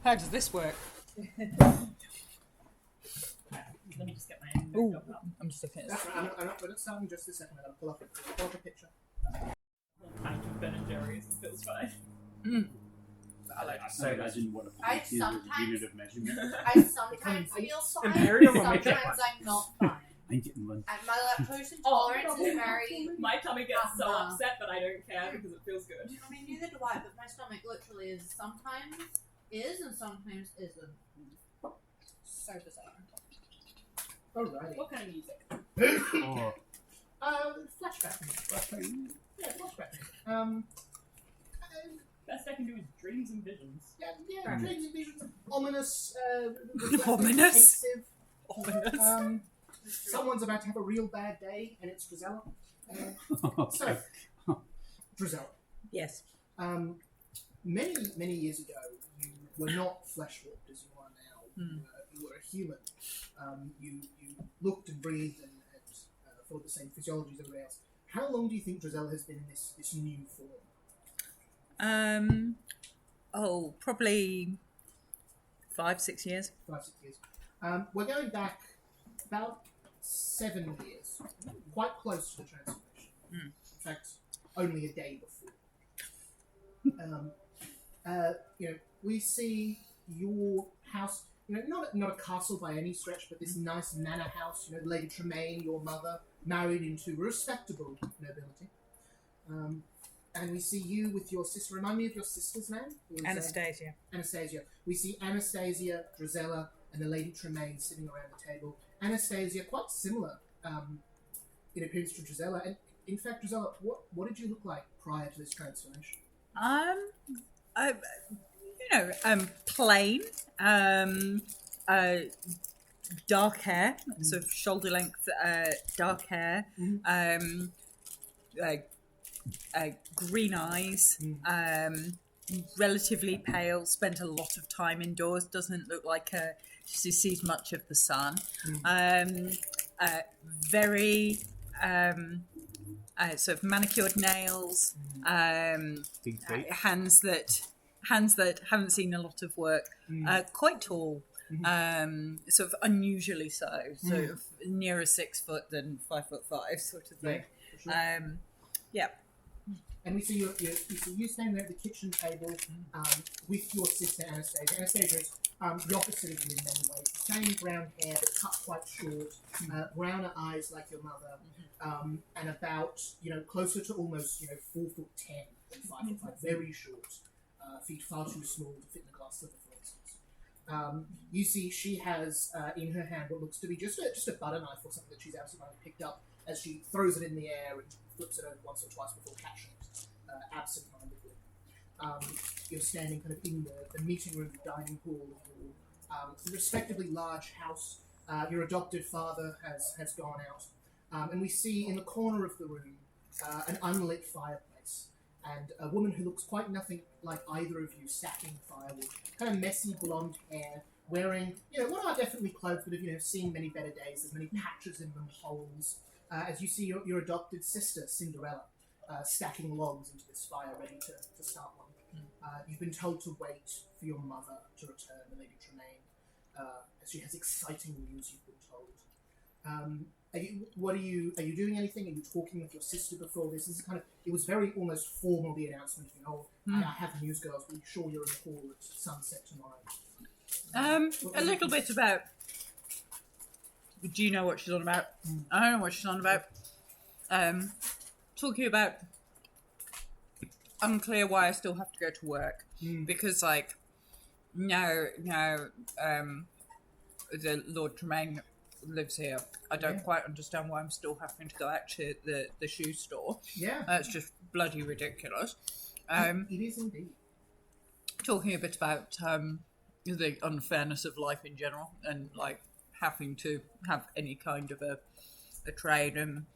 How does this work? Let me just get my Ooh, notebook up. I'm just looking at That's right. I'm not going to start in just a second. I'm going to pull up a picture. One pint of Ben and Jerry's feels fine. I like I say I didn't want to put I it in with a unit of measurement. I sometimes feel fine, Imperial will make it sometimes fine. I'm not fine. I'm getting one. And my lactose intolerance is very... My tummy gets so Uh-huh. upset, but I don't care because it feels good. I mean, neither do I, but my stomach literally is sometimes is and sometimes isn't. So bizarre. Alrighty. What kind of music? Oh, Flashback music. Yeah, flashback music. Best I can do is dreams and visions. Yeah, dreams and visions. Ominous. Ominous? pensive. Ominous. Someone's about to have a real bad day, and it's Drizella. So, Drizella. Yes. Many years ago, you were not flesh-warped as you are now. You were a human. You looked and breathed and followed the same physiology as everybody else. How long do you think Drizella has been in this new form? Probably 5-6 years. 5-6 years. We're going back about 7 years, quite close to the transformation. In fact, only a day before. We see your house. Not a castle by any stretch, but this nice manor house. Lady Tremaine, your mother, married into respectable nobility. And we see you with your sister. Remind me of your sister's name? Anastasia. Anastasia. We see Anastasia, Drizella, and the Lady Tremaine sitting around the table. Anastasia, quite similar in appearance to Drizella. And in fact, Drizella, what did you look like prior to this transformation? Plain. Dark hair, sort of shoulder length, dark hair. Green eyes. Relatively pale. Spent a lot of time indoors. Doesn't look like she sees much of the sun. Very sort of manicured nails. big feet. Hands that haven't seen a lot of work. Quite tall. Sort of unusually so. Sort of nearer 6 foot than 5'5" sort of thing. Yeah, for sure. Yeah. And we see you standing there at the kitchen table with your sister Anastasia. Anastasia is the opposite of you in many ways. The same brown hair, but cut quite short, browner eyes like your mother, and about closer to almost 4'10" than 5'5", very short. Feet far too small to fit in a glass slipper, for instance. You see, she has in her hand what looks to be just a butter knife or something that she's absolutely picked up as she throws it in the air and flips it over once or twice before catching it absent-mindedly. You're standing kind of in the meeting room, the dining hall of your respectably large house. Your adopted father has gone out. And we see in the corner of the room an unlit fireplace and a woman who looks quite nothing like either of you stacking firewood. Kind of messy blonde hair, wearing, what are definitely clothes, but have seen many better days. There's many patches in them, holes. As you see your adopted sister, Cinderella, stacking logs into this fire, ready to start one. You've been told to wait for your mother to return, the Lady Tremaine, as she has exciting news, you've been told. Are you doing anything? Are you talking with your sister before this? This is it was very almost formal, the announcement. I have news, girls. Be sure you're in the hall at sunset tomorrow. A little bit about. Do you know what she's on about? I don't know what she's on about. Talking about unclear why I still have to go to work because now the Lord Tremaine lives here. I don't quite understand why I'm still having to go out to the shoe store. Yeah, it's just bloody ridiculous. it is indeed. Talking a bit about the unfairness of life in general and having to have any kind of a trade and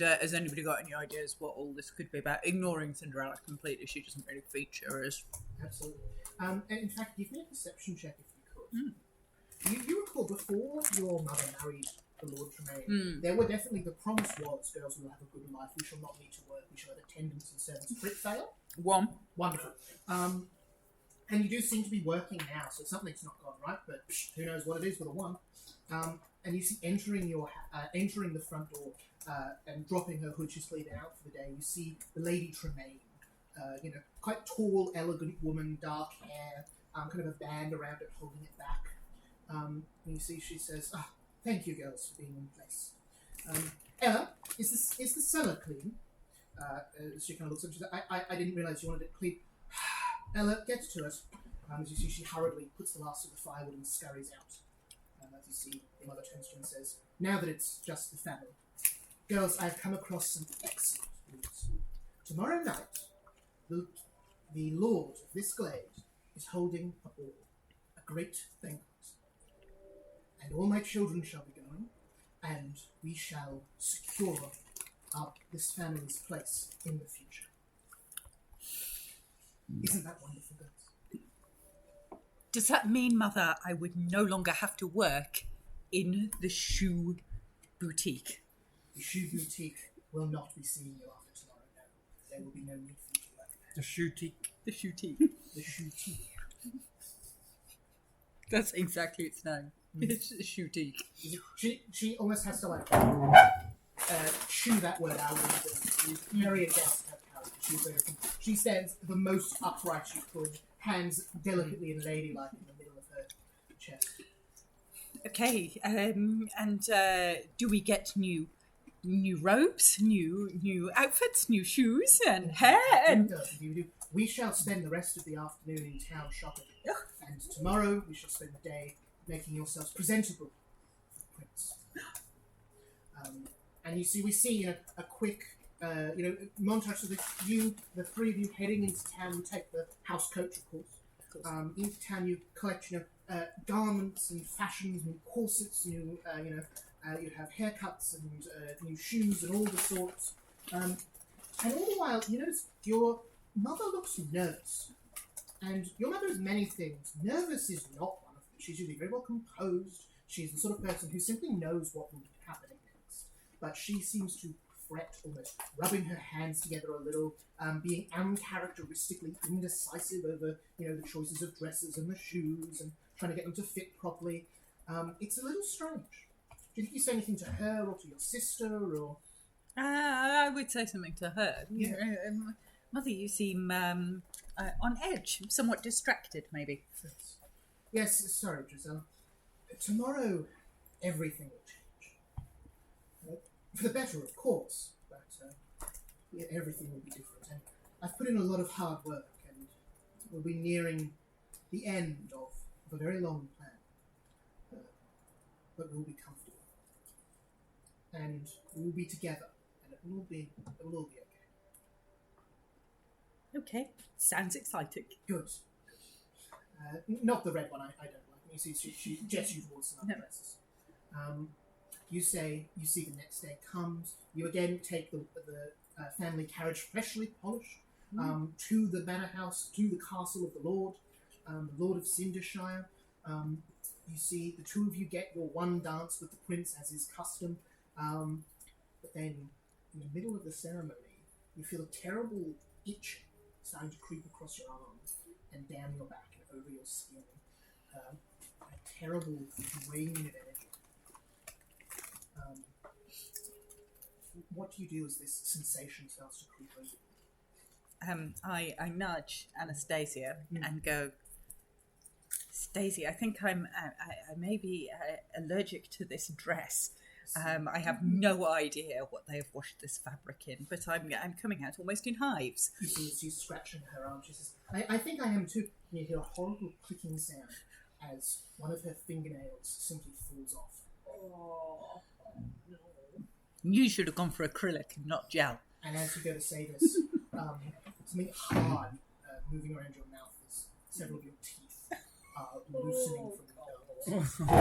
has anybody got any ideas what all this could be about? Ignoring Cinderella completely, she doesn't really feature as absolutely. And in fact, give me a perception check if you could. You recall before your mother married the Lord Tremaine, there were definitely the promise was girls will have a good life. We shall not need to work. We shall have attendants and servants. Crit fail. 1. Wonderful. And you do seem to be working now, so something's not gone right, but who knows what it is with a 1. And you see entering the front door and dropping her hood, she's leaving out for the day. You see the Lady Tremaine, quite tall, elegant woman, dark hair, kind of a band around it holding it back. And you see she says, thank you girls for being in place. Ella, is the cellar clean? She kind of looks up and she says, I didn't realise you wanted it clean. Ella, get to it. As you see, she hurriedly puts the last of the firewood and scurries out. As you see, the mother turns to you and says, now that it's just the family. Girls, I've come across some excellent news. Tomorrow night, the lord of this glade is holding a ball, a great banquet. And all my children shall be going, and we shall secure this family's place in the future. Isn't that wonderful, girls? Does that mean, Mother, I would no longer have to work in the shoe boutique? The shoe boutique will not be seeing you after tomorrow, no. There will be no need for you to work there. The shootique. The shootique. The shoetique. That's exactly its name. It's a shootique. She almost has to chew that word out of it. Very against her character. She stands the most upright she could, hands delicately and ladylike in the middle of her chest. Okay, and do we get new robes, new outfits, new shoes, and hair? And we shall spend the rest of the afternoon in town shopping, and tomorrow we shall spend the day making yourselves presentable for the prince. And we see a quick montage of the three of you heading into town. You take the house coach, of course. Into town, you collect garments and fashions, new corsets, you have haircuts and new shoes and all the sorts. And all the while, you notice your mother looks nervous. And your mother is many things. Nervous is not one of them. She's usually very well composed. She's the sort of person who simply knows what will be happening next. But she seems to fret, almost rubbing her hands together a little, being uncharacteristically indecisive over, the choices of dresses and the shoes and trying to get them to fit properly. It's a little strange. Do you think you say anything to her or to your sister or? I would say something to her. Yeah. Mother, you seem on edge, somewhat distracted, maybe. Yes, sorry, Giselle. Tomorrow, everything will change. For the better, of course, but everything will be different. And I've put in a lot of hard work, and we'll be nearing the end of a very long plan. But we'll be comfortable. And we'll be together, and it will all be okay. Okay, sounds exciting. Good. Not the red one, I don't like. You see, she jets you towards some other dresses. You see the next day comes. You again take the family carriage, freshly polished, to the manor house, to the castle of the Lord of Cindershire. You see the two of you get your one dance with the prince, as is custom. But then, in the middle of the ceremony, you feel a terrible itch starting to creep across your arm and down your back and over your skin. A terrible draining of energy. What do you do as this sensation starts to creep over you? I nudge Anastasia and go, Stacey, I think I may be allergic to this dress. I have no idea what they have washed this fabric in, but I'm coming out almost in hives. You see she's scratching her arm. She says, I think I am too. And you hear a horrible clicking sound as one of her fingernails simply falls off. Oh, no. You should have gone for acrylic and not gel. And as you go to say this, something hard moving around your mouth as several of your teeth are loosening from the gums. Your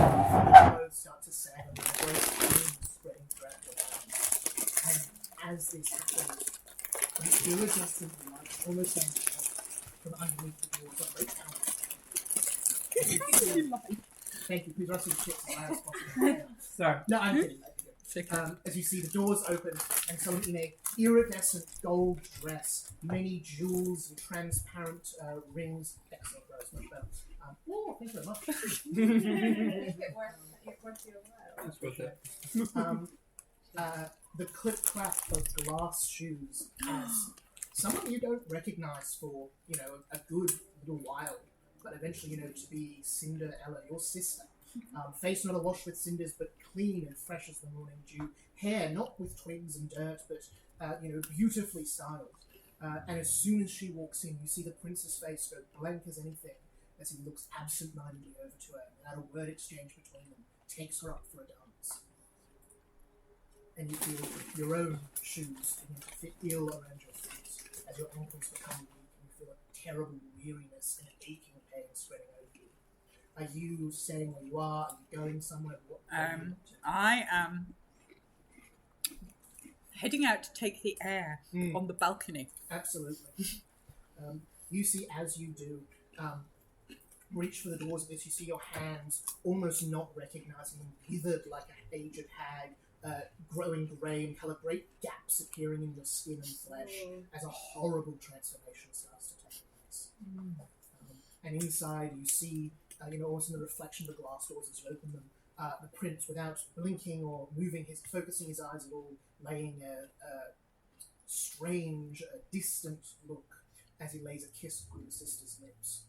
clothes start to sag and the gross fumes spreading throughout your body. And as this happens, the iridescent light almost ends from underneath the walls of great town. Thank you. Please rustle the shit as loud as possible. Sorry. No, I'm kidding. As you see the doors open and someone in a iridescent gold dress, many jewels and transparent rings. Excellent, Rose. works much better. Oh, thank you very much. It worth your while. That's worth it. The clip-clap of glass shoes as someone you don't recognise for, a good little while, but eventually, to be Cinderella, your sister. Face not awash with cinders, but clean and fresh as the morning dew. Hair not with twigs and dirt, but, beautifully styled. And as soon as she walks in, you see the prince's face go blank as anything as he looks absent-mindedly over to her, and without a word exchange between them, takes her up for a dance. And you feel your own shoes begin to fit ill around your feet as your ankles become weak, and you feel a terrible weariness and an aching pain spreading over you. Are you staying where you are? Are you going somewhere? What are you up to? I am heading out to take the air on the balcony. Absolutely. You see, as you do, reach for the doors of this, you see your hands almost not recognizing them, withered like a aged hag, growing grey in colour, great gaps appearing in your skin and flesh as a horrible transformation starts to take place. And inside you see, also in the reflection of the glass doors as you open them, the prince, without blinking or focusing his eyes at all, laying a strange, distant look as he lays a kiss on your sister's lips.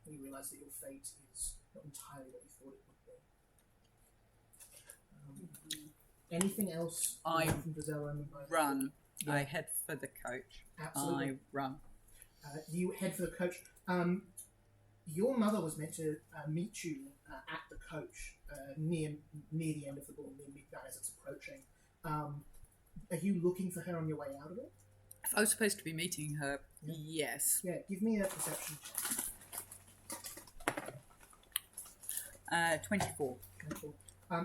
You realise that your fate is not entirely what you thought it would be. Anything else? I from Gisela and run. Yeah. I head for the coach. Absolutely. I run. You head for the coach. Your mother was meant to meet you at the coach near the end of the ball, near midnight as it's approaching. Are you looking for her on your way out of it? If I was supposed to be meeting her, yes. Yeah, give me a perception check. 24. Okay, cool.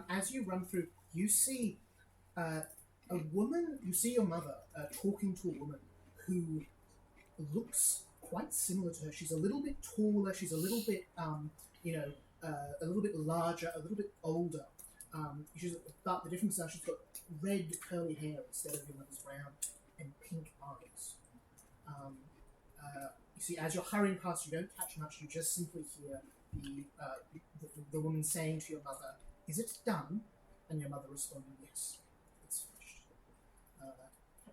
As you run through, you see a woman, you see your mother talking to a woman who looks quite similar to her. She's a little bit taller, she's a little bit, a little bit larger, a little bit older. But the difference is she's got red curly hair instead of your mother's brown, and pink eyes. You see, as you're hurrying past, you don't catch much, you just simply hear the woman saying to your mother, "Is it done?" And your mother responding, "Yes, it's finished."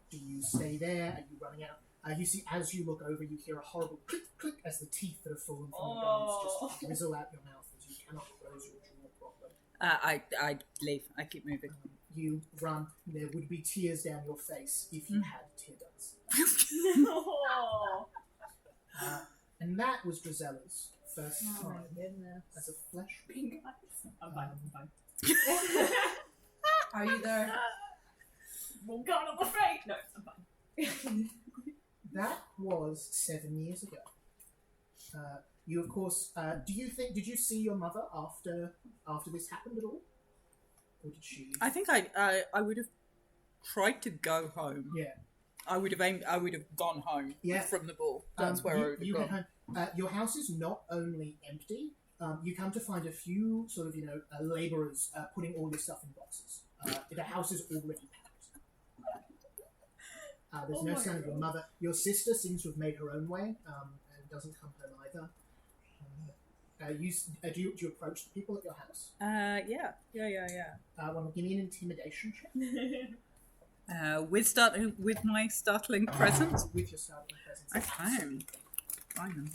Do you stay there? Are you running out? You see, as you look over, you hear a horrible click, click as the teeth that have fallen from the gums just drizzle out your mouth as you cannot close your jaw properly. I leave. I keep moving. You run. There would be tears down your face if you had tear ducts. And that was Drizella's first Oh my time goodness. as a flesh. Pink eyes. I'm fine. Are you there? Well, God, I'm afraid. No, I'm fine. That was 7 years ago. You, of course, did you see your mother after this happened at all? Or did she? I think I would have tried to go home. Yeah. I would have gone home from the ball. That's where I would have gone. Your house is not only empty, you come to find a few sort of, labourers putting all your stuff in boxes. The house is already packed. There's no sign of your mother. Your sister seems to have made her own way and doesn't come home either. Do you approach the people at your house? Yeah. Want to give me an intimidation check? With my startling presence. With your startling presence. I find them.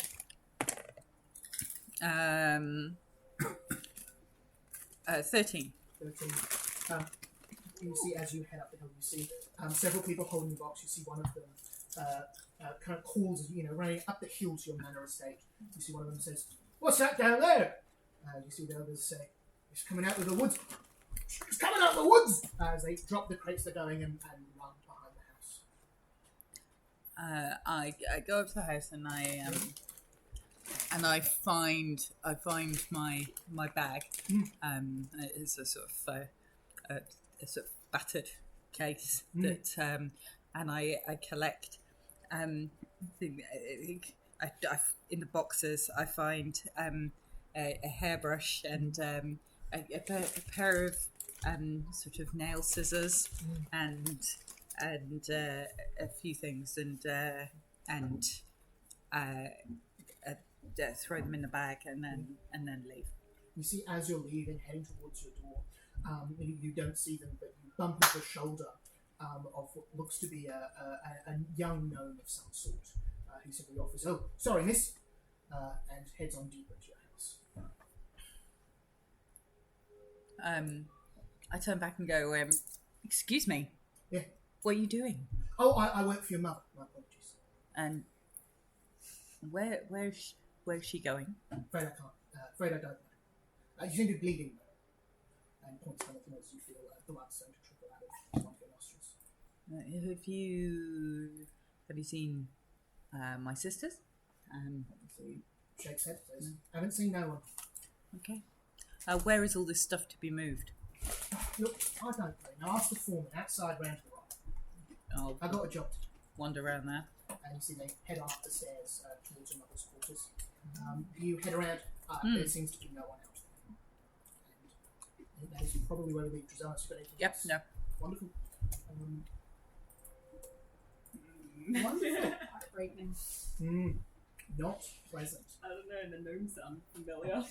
13. 13. You see, as you head up the hill, you see several people holding the box. You see one of them kind of calls, running up the hill to your manor estate. You see one of them says, "What's that down there?" You see the others say, "It's coming out of the woods. It's coming out of the woods!" As they drop the crates they're going and run behind the house. I go up to the house and I find my bag. It's a sort of a sort of battered case that and I collect. In the boxes I find a hairbrush and a pair of sort of nail scissors and a few things and throw them in the bag and then leave. You see, as you're leaving, heading towards your door, you don't see them, but you bump into the shoulder of what looks to be a young gnome of some sort, who simply offers, "Oh, sorry, miss," and heads on deeper into your house. I turn back and go, excuse me. Yeah. What are you doing? Oh, I work for your mother. My apologies. And where's she going? Afraid I can't. Afraid I don't know. You seem to be bleeding, though. And points down at the nose. You feel blood starting to trickle out of one of your nostrils. Have you seen my sisters? So you shakes head, says, "Haven't seen no one." Okay. Where is all this stuff to be moved? Look, I don't know. Now ask the foreman outside round to the right. I got a job to do. Wander around there. And you see they head up the stairs towards your mother's quarters. You head around. There seems to be no one out there. And that is probably where we leave Drazaris for anything else. No. Wonderful. Heartbreaking. Not pleasant. I don't know, the gnome sound familiar.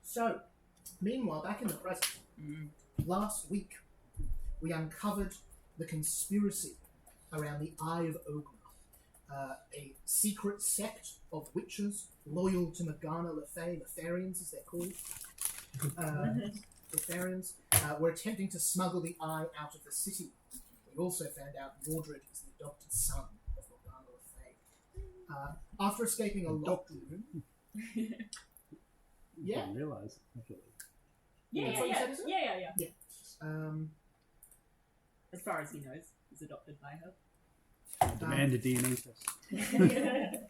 So, meanwhile, back in the present, last week we uncovered the conspiracy around the Eye of Ogma, a secret sect of witches loyal to Morgana Le Fay, the Farians as they're called. The Farians were attempting to smuggle the eye out of the city. We also found out Mordred is the adopted son of Morgana Le Fay. After escaping a locked room... Yeah? I didn't realise. Actually. Yeah. As As far as he knows, he's adopted by her. Demand a DNA test.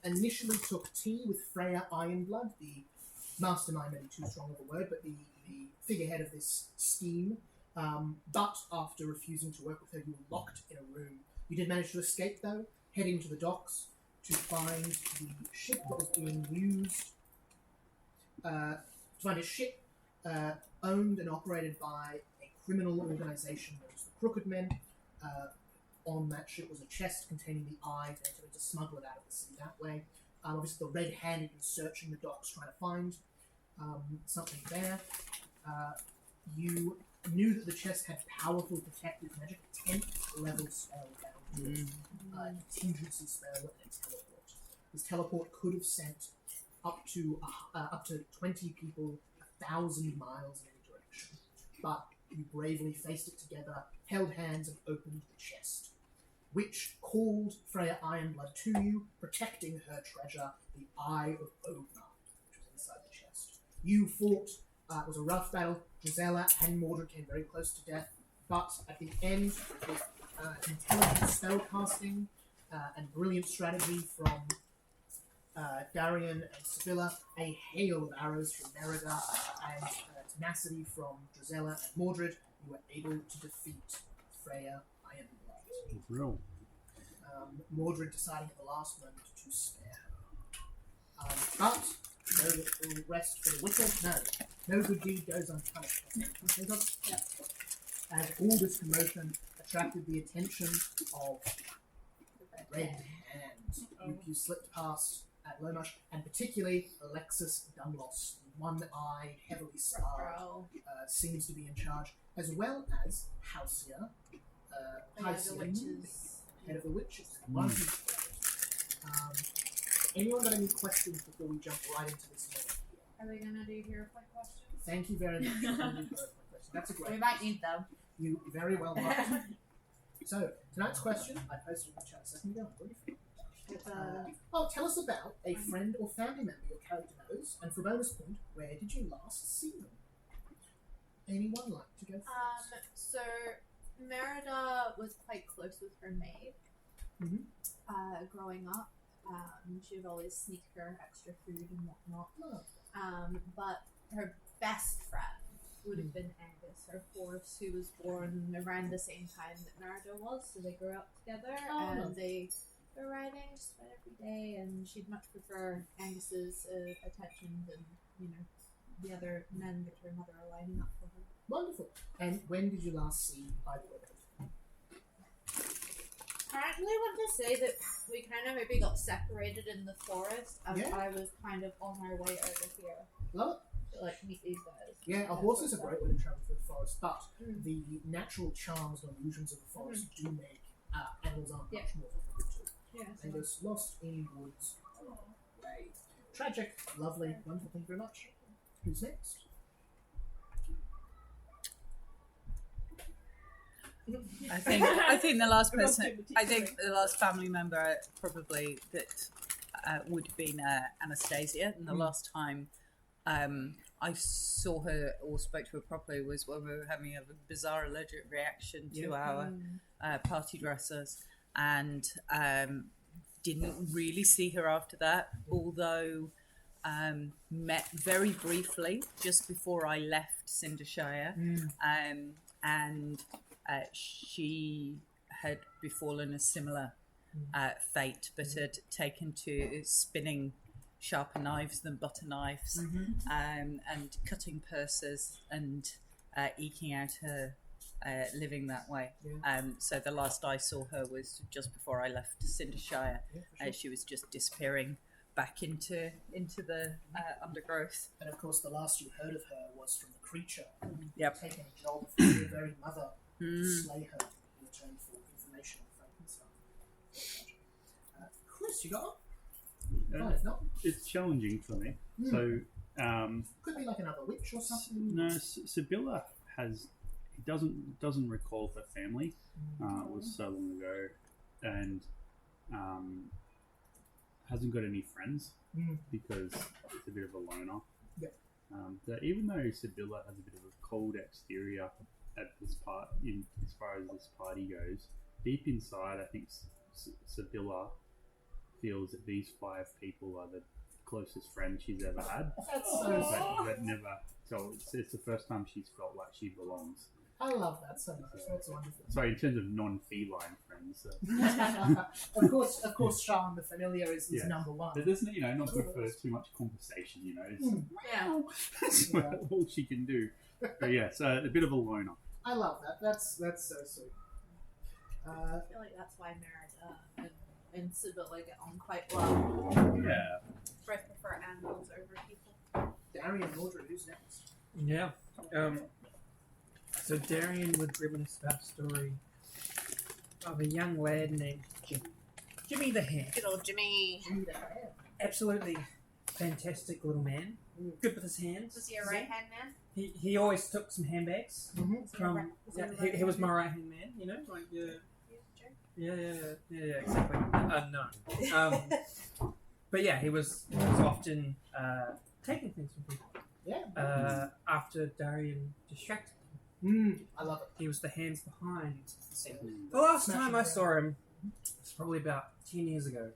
Initially took tea with Freya Ironblood, the mastermind, maybe too strong of a word, but the figurehead of this scheme. But after refusing to work with her, you were locked in a room. You did manage to escape, though, heading to the docks to find the ship that was being used. To find a ship owned and operated by a criminal organisation known as the Crooked Men. On that ship was a chest containing the eye. They attempted to smuggle it out of the city that way. Obviously, the Red Hand had been searching the docks trying to find something there. You knew that the chest had powerful protective magic, 10th level spell down to it, contingency spell, and a teleport. This teleport could have sent up to 20 people 1,000 miles in any direction. But you bravely faced it together, held hands, and opened the chest, which called Freya Ironblood to you, protecting her treasure, the Eye of Ogma, which was inside the chest. You fought. It was a rough battle. Gisela and Mordred came very close to death, but at the end, with intelligent spell casting and brilliant strategy from Darian and Sibylla, a hail of arrows from Merida, and tenacity from Gisela and Mordred, you were able to defeat Freya Ironblood. Real. Mordred deciding at the last moment to spare her. But no little rest for the wicked. No good deed goes unpunished. As all this commotion attracted the attention of Red Hand, you slipped past at Lomash, and particularly Alexis Dunlos, one-eyed, heavily scarred, seems to be in charge, as well as Halcyon, head of the witches. Anyone got any questions before we jump right into this moment? Are we gonna do hero point questions? Thank you very much. That's a great We might need them. You very well might. So, tonight's question, I posted in the chat a second ago. Tell us about a friend or family member your character knows, and for a bonus point, where did you last see them? Anyone like to go first? So Merida was quite close with her maid. Growing up, she would always sneak her extra food and whatnot. But her best friend would have been Angus, her horse, who was born around the same time that Merida was, so they grew up together, and they were riding just about every day, and she'd much prefer Angus's attention than, the other men that her mother are lining up for her. Wonderful. And when did you last see either of them? currently want to say that we kind of maybe got separated in the forest as Yeah. I was kind of on my way over here Love it. to like meet these guys. Yeah, a horse is a great way to travel through the forest, but Mm. the natural charms and illusions of the forest do make animals are Yeah. much more difficult to. Yeah. And it's lost in woods. Yay. Tragic, lovely, wonderful. Thank you very much. Who's next? I think the last We're both person, doing the I think teaching. the last family member probably that would have been Anastasia. And the last time I saw her or spoke to her properly was when we were having a bizarre allergic reaction to our party dressers, and didn't really see her after that, although met very briefly just before I left Cindershire, and she had befallen a similar fate, but had taken to spinning sharper knives than butter knives, and cutting purses and eking out her living that way. So the last I saw her was just before I left Cindershire. Yeah, for sure. She was just disappearing back into the undergrowth. And of course, the last you heard of her was from the creature Yep. taking a job from your very mother to slay her in return for information on fate and stuff. Chris, you got one? Fine, if not, It's challenging for me. So, could be like another witch or something. no, Sibylla doesn't recall her family. It was so long ago, and hasn't got any friends because it's a bit of a loner. Yep. Even though Sibylla has a bit of a cold exterior at this part, as far as this party goes, deep inside, I think Sibylla feels that these 5 people are the closest friends she's ever had. That's so But never. So it's the first time she's felt like she belongs. I love that so much. That's wonderful. Sorry, in terms of non-feline friends. Of course, Sean the familiar is Yeah. number one. But there's not good for too much conversation, It's Yeah. that's all she can do. But yeah, so a bit of a loner. I love that. That's so sweet. I feel like that's why Merida and Sibylla get on quite well. Yeah. Both prefer animals over people. Darian Mordred, who's next? Yeah. So Darian would reminisce about a story of a young lad named Jimmy. Jimmy the Hare. Good old Jimmy. Jimmy the Hare. Absolutely fantastic little man. Good with his hands. Was he a right hand man? He always took some handbags from. Was he a Yeah, right he was hand my man? right hand man. You know, like Yeah, sure. yeah, exactly. No. But yeah, he was often taking things from people. Yeah. After Darian distracted him. I love it. He was the hands behind the scene. The last time I saw him was probably about 10 years ago.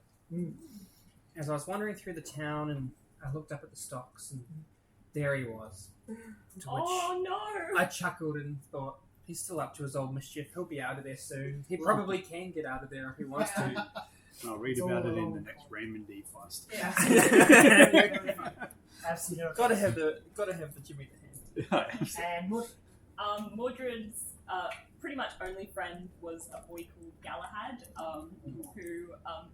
As I was wandering through the town and I looked up at the stocks and there he was. To which Oh no! I chuckled and thought, he's still up to his old mischief. He'll be out of there soon. He probably can get out of there if he wants to. I'll read It's about all it in along. the next Raymond D. Feist. Absolutely. gotta have the Jimmy the Hand. And Mordred. Mordred's pretty much only friend was a boy called Galahad, who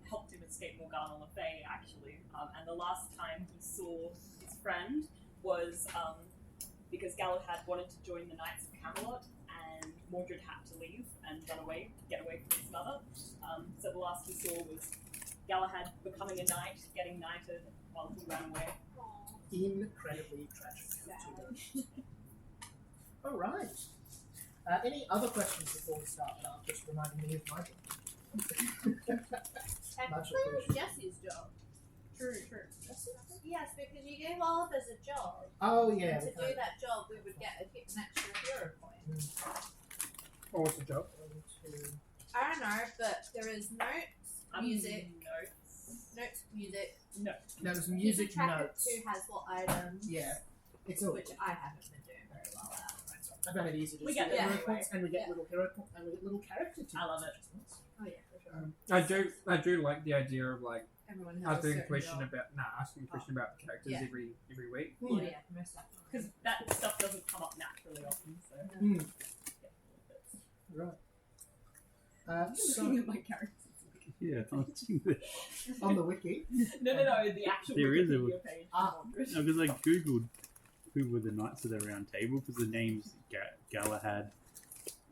helped him escape Morgana Le Fay, actually. And the last time he saw his friend was because Galahad wanted to join the Knights of Camelot, and Mordred had to leave and get away from his mother. So the last he saw was Galahad becoming a knight, getting knighted while he ran away. Incredibly tragic. All right. Any other questions before we start? Just reminding me of my job. Technically, it was Jesse's job. True. Yes, because you gave all of us a job. Oh yeah. And to do that job, we would get an extra hero point. What was the job? I don't know, but there is notes, music, Notes. music. There was Keep music track of notes. who has what items. Yeah. It's all. Which I haven't been doing very well at. I found it easy to We just get hero there points, and we get Yeah. little hero points, and we get little character teams. I love it. Oh yeah, for sure. I do like the idea of like Everyone has a asking a certain question job. about the characters Yeah. every week. Oh yeah, most definitely. Because that stuff doesn't come up naturally often, so. Right. So Looking at my characters. Yeah, I'm seeing that. on the wiki, No, the actual There is a- Wikipedia page. No, because I googled who were the Knights of the Round Table because the names Galahad,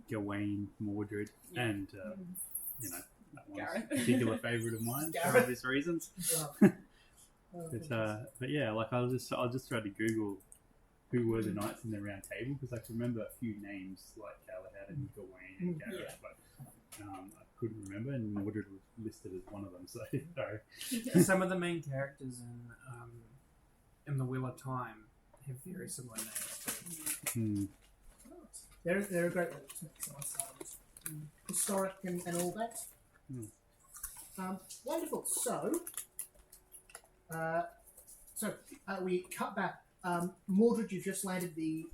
Gawain, Mordred, Yeah. and you know that one's Gareth. a particular favourite of mine for Gareth. obvious reasons. But yeah, like I was just trying to Google who were the Knights in the Round Table because I can remember a few names like Galahad and Gawain and Gareth, Yeah. but I couldn't remember, and Mordred was listed as one of them. So sorry. Some of the main characters in the Wheel of Time have very similar names. they're a great way to make some sounds historic and all that. Wonderful. So we cut back. Mordred, you've just landed the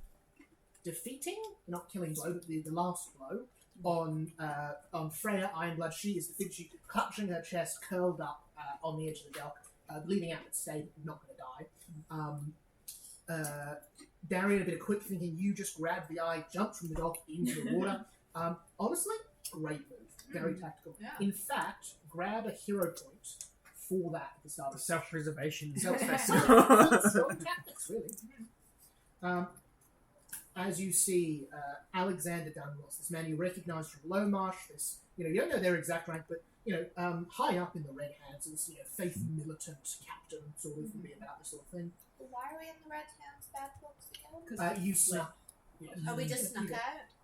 defeating, not killing blow, but the last blow on Freya Ironblood. She is defeated. She's clutching her chest, curled up on the edge of the dock, bleeding out but stayed, not going to die. Darian, a bit of quick thinking, you just grabbed the eye, jumped from the dock into the water. Honestly, great move. Very tactical. Yeah. In fact, grab a hero point for that at the start of the Self-preservation. tactics, really. As you see, Alexander Dunross, this man you recognise from Lowmarsh, this, you don't know their exact rank, but, high up in the Red Hands, as, faith militant captain, sort of, would be about this sort of thing. Why are we in the Red Hands bad books again? You snuck. Yeah. Oh, we just snuck out?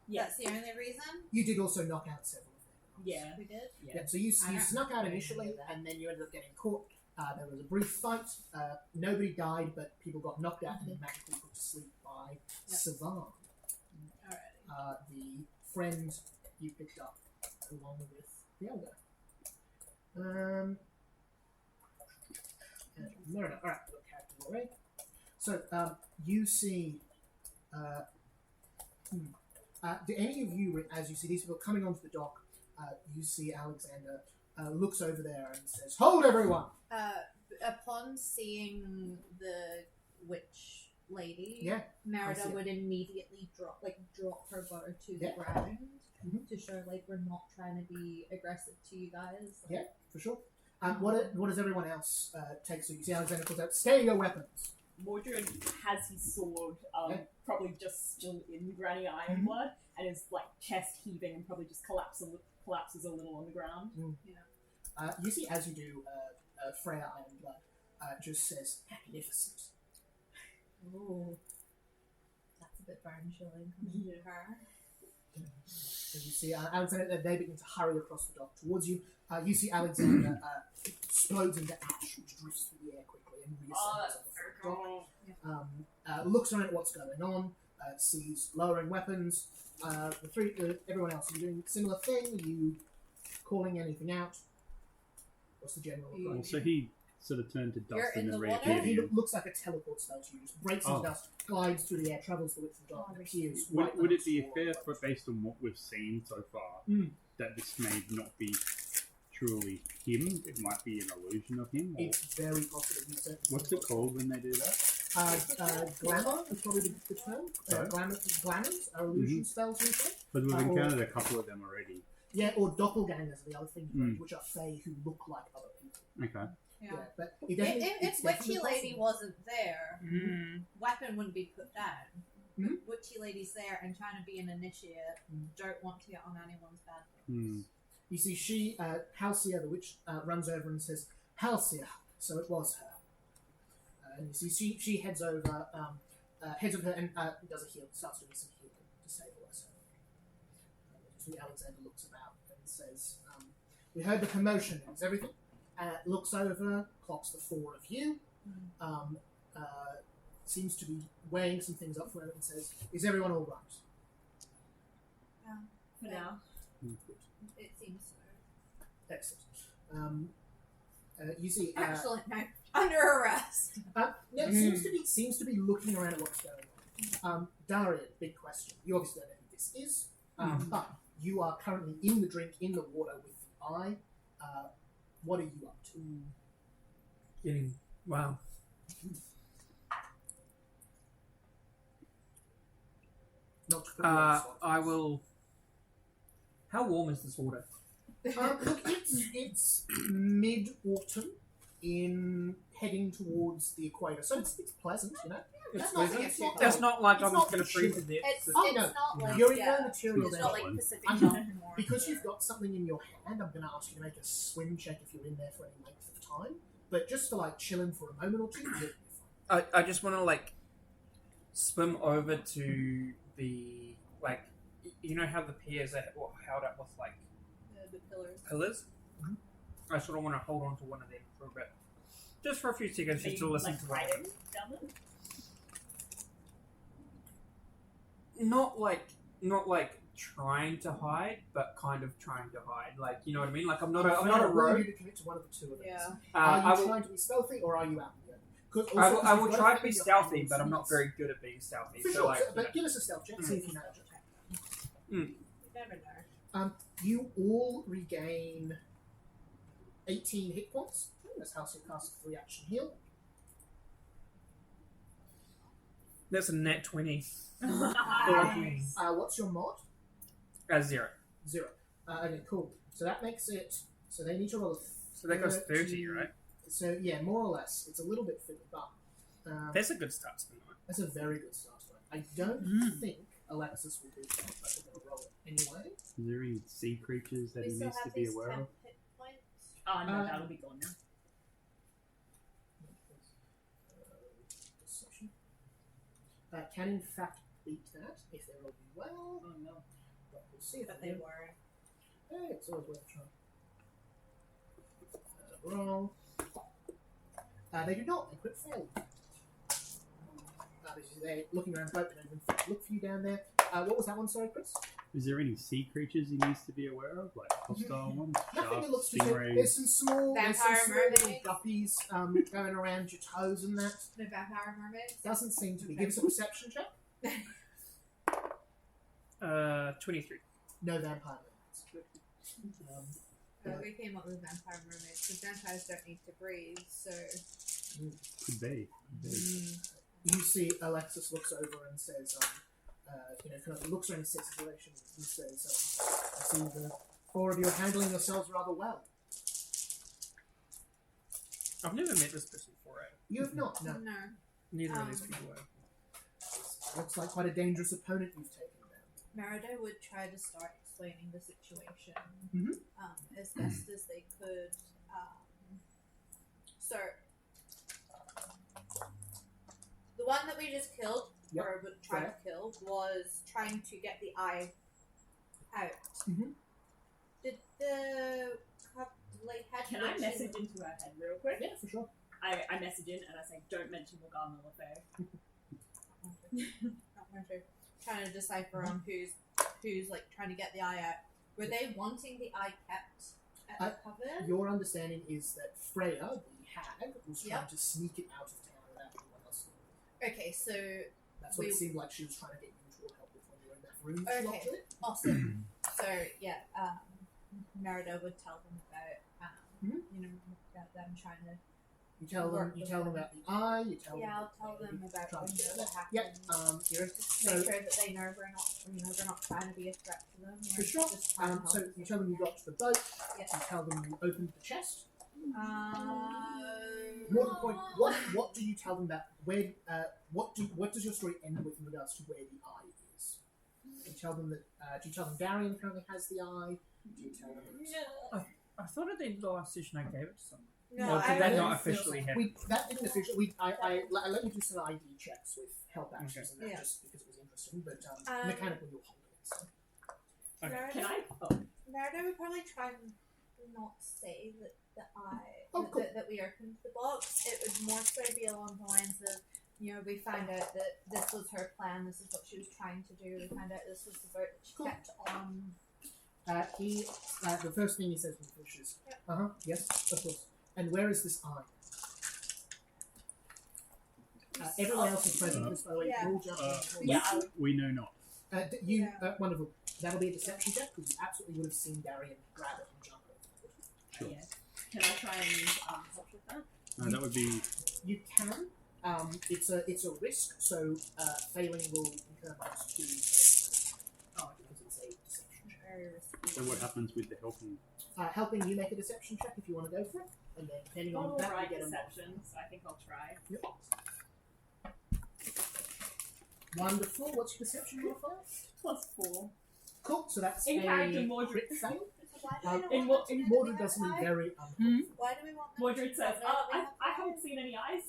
Yeah. That's the only reason? You did also knock out several of them. Yeah. We did? Yeah, so you I don't snuck out remember initially, any of that. and then you ended up getting caught. There was a brief fight. Nobody died, but people got knocked out and then magically put to sleep by Savan, Alrighty. the friend you picked up along with the elder. No. Alright, got characters already. So, you see... do any of you, as you see these people coming onto the dock, you see Alexander looks over there and says, "Hold everyone!" Upon seeing the witch lady, Yeah, Merida I see it. would immediately drop her bow to the Yeah. ground Mhm. to show we're not trying to be aggressive to you guys. Yeah, for sure. What does everyone else take? So you see Alexander calls out, "Stay your weapons!" Mordred has his sword, Yeah. probably just still in Granny Ironblood, and is chest heaving and probably just collapses a little on the ground. You see, as you do, Freya Ironblood just says, "Magnificent." Ooh. That's a bit burn chilling coming Yeah. from her. As you see Alexander, they begin to hurry across the dock towards you. You see Alexander explodes into ash, which drifts through the air quickly and reassembles on the front dock. Looks around at what's going on, sees lowering weapons. Everyone else, are you doing a similar thing? Are you calling anything out? What's the general approach? So he sort of turned to dust You're in and then the reappeared water? He again. looks like a teleport spell to you. Just breaks into Oh. dust, glides through the air, travels the width of the dock, and appears. Would, right would it next be to fair, you. for, based on what we've seen so far, Mm. that this may not be truly him? It might be an illusion of him? Or It's very possible. You certainly what's it called when they do that? Glamour is probably the term. Sorry? Glamours are illusion spells usually. Because we've or- encountered a couple of them already. Yeah, or doppelgangers are the other thing, Mm. which are fae who look like other people. Okay. Yeah, but If Witchy Lady possible. wasn't there, Mm. weapon wouldn't be put down. Mhm. But Witchy Lady's there and trying to be an initiate, Mm. don't want to get on anyone's bad books. Hmm. You see, Halcyon, the witch, runs over and says, "Halcyon, so it was her." And you see, she heads over her and does a heal, starts doing some healing to stabilize her. So Alexander looks about and says, "We heard the commotion. Is everything?" Looks over, clocks the four of you. Seems to be weighing some things up for her and says, "Is everyone all right?" For now. It seems so. Excellent. You see, Excellent. Now under arrest. seems to be looking around at what's going on. Darian, big question. You obviously don't know who this is, but you are currently in the drink, in the water with the eye. What are you up to? Wow. Not to put you on the spot. I will. How warm is this water? Look, it's mid-autumn in heading towards the equator, so it's pleasant, you know. It's not- pleasant. it's not It's not like it's I'm not going to freeze to chilly. death. It's, Oh, it's no. not like You're in yeah, no material it's there. not like Pacific I'm Rim not- anymore. Because you've got something in your hand, I'm going to ask you to make a swim check if you're in there for any length of time. But just to like chill in for a moment or two, you're fine. I just want to like swim over to the like you know how the piers are held up with like The pillars. pillars. I sort of want to hold on to one of them for a bit, just for a few seconds, Are just to you, listen like, to what. hiding down there? Not like trying to hide, but kind of trying to hide. Like you know what I mean? Like I'm not a I'm rogue. you to commit to one of the two of them. Yeah. Are you I will. trying to be stealthy or are you out in the open? 'Cause I also, will, I will you've got try a to be thing in your stealthy, hand, but I'm not so very good at being stealthy. For so sure, like, but give us a stealth check, see if you manage it. You never know. You all regain 18 hit points. That's how you cast a 3-action heal. that's a net 20. Nice. What's your mod? 0. 0. Okay, cool. So that makes it. So they need to roll a. So that goes 30, right? So yeah, more or less. It's a little bit fiddly, but That's a good start to the night. that's a very good start. Right? I don't think Alexis will do that, but we're gonna roll it anyway. Is there any sea creatures that We he still needs to have be these aware 10 of? hit points. Oh no, Um, that'll be gone now. Perception. Can in fact beat that if they're rolling well. Oh no. But we'll see if But they they do. weren't. Hey, it's always worth a try. Roll. They do not. They quit failing. They're looking around the boat. They don't even look for you down there. What was that one, sorry, Chris? Is there any sea creatures he needs to be aware of, like hostile ones, Nothing that looks sharks, too good. There's stingrays? some small, Vampire little mermaids. guppies going around your toes and that. No vampire mermaids. Doesn't seem to be. Give us a perception check. 23. No vampire mermaids. We came up with vampire mermaids because vampires don't need to breathe, so. Could be. You see Alexis looks over and says, kind of looks around and says situation and says, I see the 4 of you are handling yourselves rather well. I've never met this person before. You have not, no. No. Neither of these people have. Looks like quite a dangerous opponent you've taken down. Merida would try to start explaining the situation Mhm. As best as they could. So, the one that we just killed, Yep. or would try to kill, was trying to get the eye out. Mhm. Did the head Can I message into her head real quick? Yeah, for sure. I message in and I say, don't mention Morgana Le Fay. Not going to. Trying to decipher on who's like trying to get the eye out. Were they wanting the eye kept at the cover? Your understanding is that Freya, the hag, was trying Yep. to sneak it out of town without anyone else knowing. Okay, so That's what it We- seemed like she was trying to get you to help with when you were in that room. Okay. locked in. awesome. So yeah, Merida would tell them about about them trying to. You tell them about the eye. You tell them. I'll tell them about trying when to that Yep. happens. Here. Just So, make sure that they know we're not trying to be a threat to them. for sure. Just trying to help So them. you tell them you got to the boat. Yeah. You tell them you opened the chest. More to the point, Uh, what do you tell them about where? What does your story end with in regards to where the eye is? Do you tell them that? Do you tell them Darian currently has the eye? Do you tell them? I thought at the end of the last session I gave it to someone. No, Or did I that don't not feel officially so. happen? That didn't officially. I let you do some ID checks with help actions and that Yeah. just because it was interesting, but Um, mechanically you're holding it. So. Okay. Can I? Oh, Merida would probably try and not say that Oh, cool. that we opened the box. It would more so be along the lines of, we found out that this was her plan. This is what she was trying to do. We found out this was the boat that she Cool. kept on. The first thing he says when he finishes. Yep. Yes, of course. And where is this eye? Everyone else is present. This, by the way, Yeah. all jump in. Yeah. We know not. Wonderful. That'll be a deception check because you absolutely would have seen Darian grab it and jump over. yeah. Can I try and help with that? That would be. You can. It's a risk, so failing will incur -2. Because it's a deception check. Very risky. So what happens with the helping? helping you make a deception check if you want to go for it, and then depending on Not all that, right you get a deception, so I think I'll try. Yep. Wonderful. What's your deception modifier? +4. Cool. So that's In a character, Mordred. crit fail. Why do we in not what- want them to Mordred be does something alive? very Why do we want them Mordred to says, be alive? I haven't seen any eyes.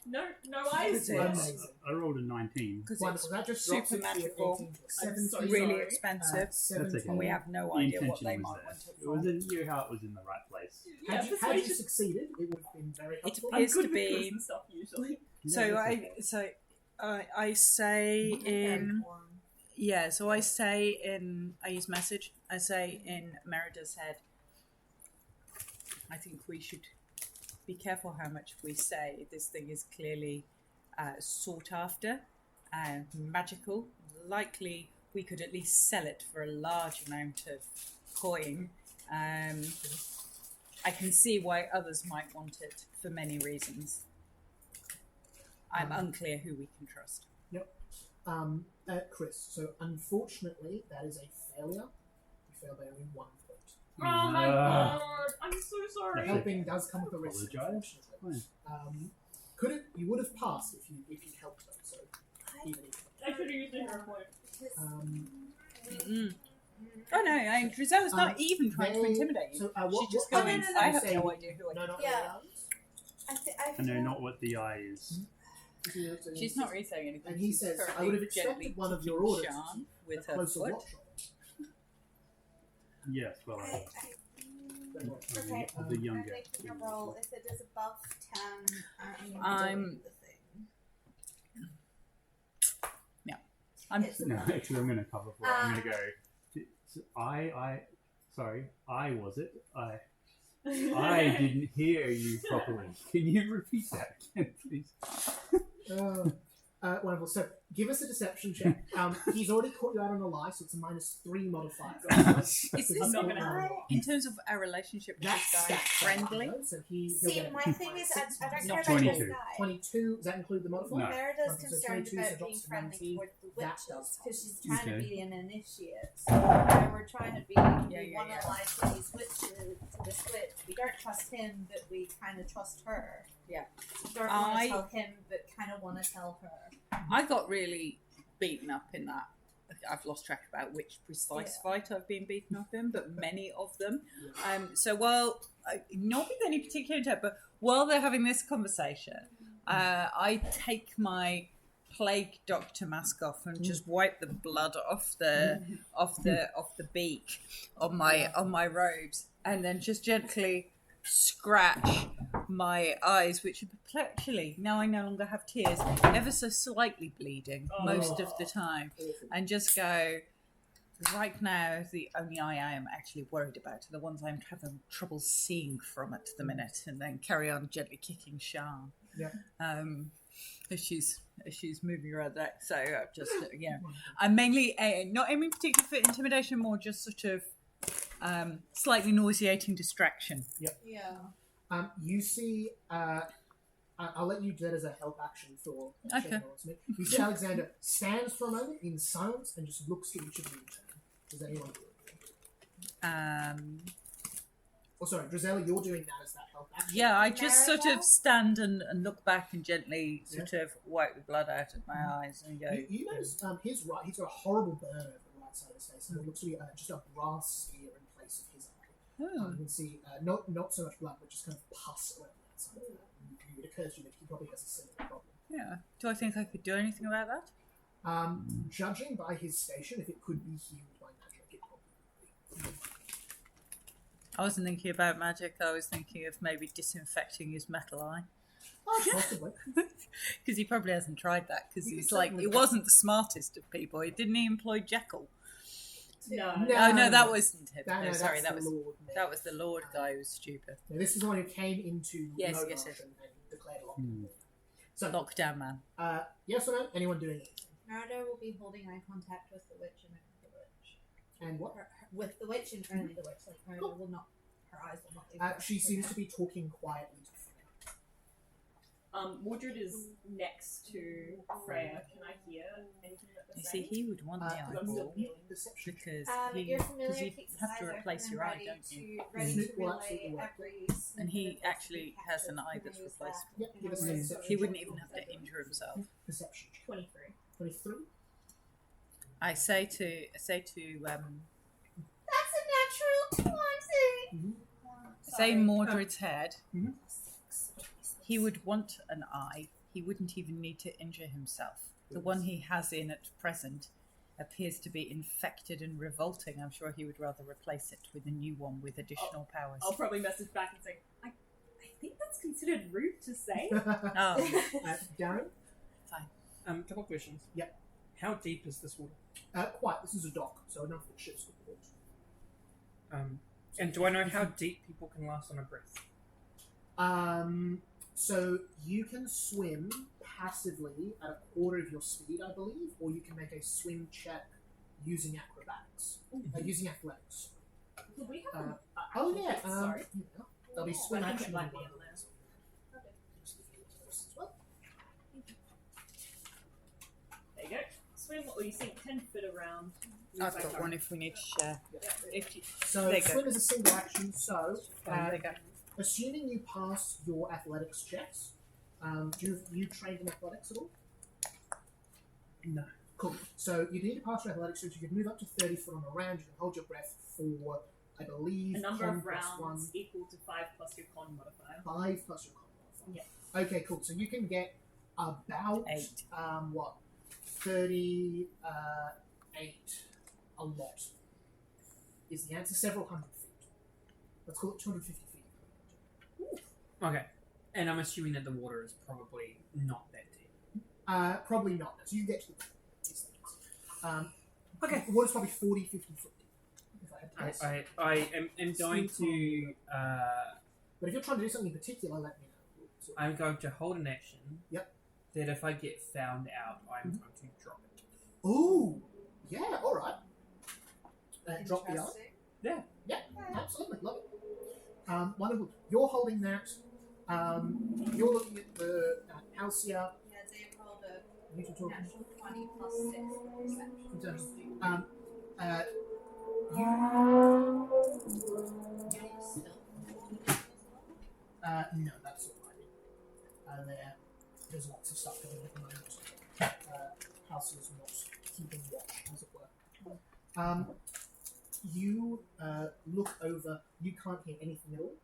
No eyes. It. amazing. I rolled a 19. Because Wonderful. That just super drops it to your magical. 18 to I'm 17. so really sorry. expensive, 17. and we have no The idea what intention they was might there. want it It for. was in you how it was in the right place. Yeah, Had you persuasion. succeeded, it would have been very It helpful. I'm appears good to with be. quiz and stuff usually. So I say in so I say in I use message. I say in Merida's head. I think we should be careful how much we say. This thing is clearly sought after and magical. Likely we could at least sell it for a large amount of coin. I can see why others might want it for many reasons. I'm unclear who we can trust. Chris, so unfortunately, that is a failure. You fail by only 1 point. Oh my god! I'm so sorry. Helping does come with a risk. Apologise. Unfortunately. Could it? You would have passed if you helped them. So even if I should have used the hero point. Oh no, Drizel's not even trying to they- intimidate you. So what? She's just what going, you I have say- no idea who I No, am. not Yeah. really. I I know not what the eye is. She's not really saying anything. And he She's says, "I currently would have expected gently one of your kicking orders Sian a with her closer foot. watch on." Yes, well, Okay. of the I'm younger. making a roll. If it is above 10, I'm- doing the thing. I'm It's No, actually, I'm going to cover for it. I'm going to go. Sorry, I was it. I didn't hear you properly. Can you repeat that again, please? Wonderful. So give us a deception check. He's already caught you out on a lie, so it's a -3 modifier. Is Because this he's not caught gonna you out on a happen. lie. in terms of our relationship with That's this guy friendly? So he'll See, get a my thing is, I don't care Not about 22. this guy. 22. Does that include the modifier? No. Merida's Okay, so concerned 22, so about drops being to friendly 19. towards the That witches does because she's trying Okay. to be an initiate. So we're trying to be, we yeah, want to yeah. lie to these witches, to this witch. We don't trust him, but we kind of trust her. Yeah. Don't want I- to tell him, but kind of want to tell her. I got really beaten up in that. I've lost track about which precise fight I've been beaten up in, but many of them. So while not with any particular intent, but while they're having this conversation, I take my plague doctor mask off and just wipe the blood off the beak on my robes, and then just gently scratch my eyes, which are perpetually, now I no longer have tears, ever so slightly bleeding most of the time, and just go, right now the only eye I am actually worried about are the ones I'm having trouble seeing from at the minute, and then carry on gently kicking Sian. Yeah. As she's moving around that. So just I'm mainly not aiming particularly for intimidation, more just sort of slightly nauseating distraction. Yeah. You see, I'll let you do that as a help action for Okay. checking on me. You see Alexander stands for a moment in silence and just looks to each of you in turn. Does anyone do it? Oh, sorry, Drizella, you're doing that as that help action. Yeah, I just sort Merida? of stand and look back and gently sort of wipe the blood out of my eyes and go. You notice he's got a horrible burn over the right side of his face, and it looks to be just a brass spear in place of his eye. Oh. You can see not so much blood, but just kind of pus around the outside of that. And it occurs to you that he probably has a similar problem. Yeah. Do I think I could do anything about that? Judging by his station, if it could be healed by magic, it probably would be. I wasn't thinking about magic. I was thinking of maybe disinfecting his metal eye. Oh, possibly. Because he probably hasn't tried that. Because You he's could like, certainly he try. wasn't the smartest of people. Didn't he employ Jekyll? No. No. Oh no, that wasn't him. No, No, sorry, that's that was the Lord. that was the Lord guy who was stupid. Now, this is the one who came into Yes, Nomarch yes, yes. and declared a lockdown. So, Lockdown man. yes or no? Anyone doing anything? Merida will be holding eye contact with the witch and only the witch. And what? With the witch and only the witch. Like Merida will not, her eyes will not leave her. She seems to be talking quietly to Freya. Mordred is next to Freya. Can I hear anything that they're You see, saying? he would want the I'm still eyeball healing. Perception. because You're familiar, you keeps his have to eyes replace open your and eye, ready don't you? ready to Will relay absolutely work. every And he snippet of actually information has an eye captured that's to use replaceable. Yep, that give us in an order insight. to- He wouldn't even have to injure himself. Perception. 23. 23. I say to That's a natural 20! say Mordred's head. Mhm. He would want an eye. He wouldn't even need to injure himself. The one he has in at present appears to be infected and revolting. I'm sure he would rather replace it with a new one with additional powers. I'll probably message back and say, I think that's considered rude to say. Oh, Darren? fine. Couple of questions. Yep. How deep is this water? Quite. This is a dock, so enough that ships could port. And do I know how deep people can last on a breath? So you can swim passively at a quarter of your speed, I believe, or you can make a swim check using acrobatics. Using athletics. Could we have a Oh yeah. sorry. Yeah. There'll be Oh, swim I think it action. might in be one in of there. those. As well. There you go. Swim, or you sink 10 foot around. I've got one if we need to share. If you, So There you go. swim is a single action. So there you go. assuming you pass your athletics checks, do you trained in athletics at all? No. Cool. So you need to pass your athletics checks. You can move up to 30 foot on a round. You can hold your breath for, I believe, A number con of plus rounds one, equal to 5 plus your con modifier. 5 plus your con modifier. Okay, cool. So you can get about 8. 38 a lot is the answer. Several hundred feet. Let's call it 250 feet. Okay. And I'm assuming that the water is probably not that deep. Probably not. So you can get to the these things. Okay. Water's probably 40, 50 foot deep. If I had to guess. I am going to But if you're trying to do something in particular, let me know. So- I'm going to hold an action. Yep. That if I get found out, I'm going to drop it. Ooh! Yeah, alright. Drop the eye. Interesting. Yeah, absolutely. Love it. Wonderful. You're holding that. You're looking at the Halcyon. Yeah, they rolled a You two talking. natural 20 plus 6 for perception. Fantastic. No, that's all right. There's lots of stuff going on at the moment. House is not keeping watch, as it were. You look over. You can't hear anything at all.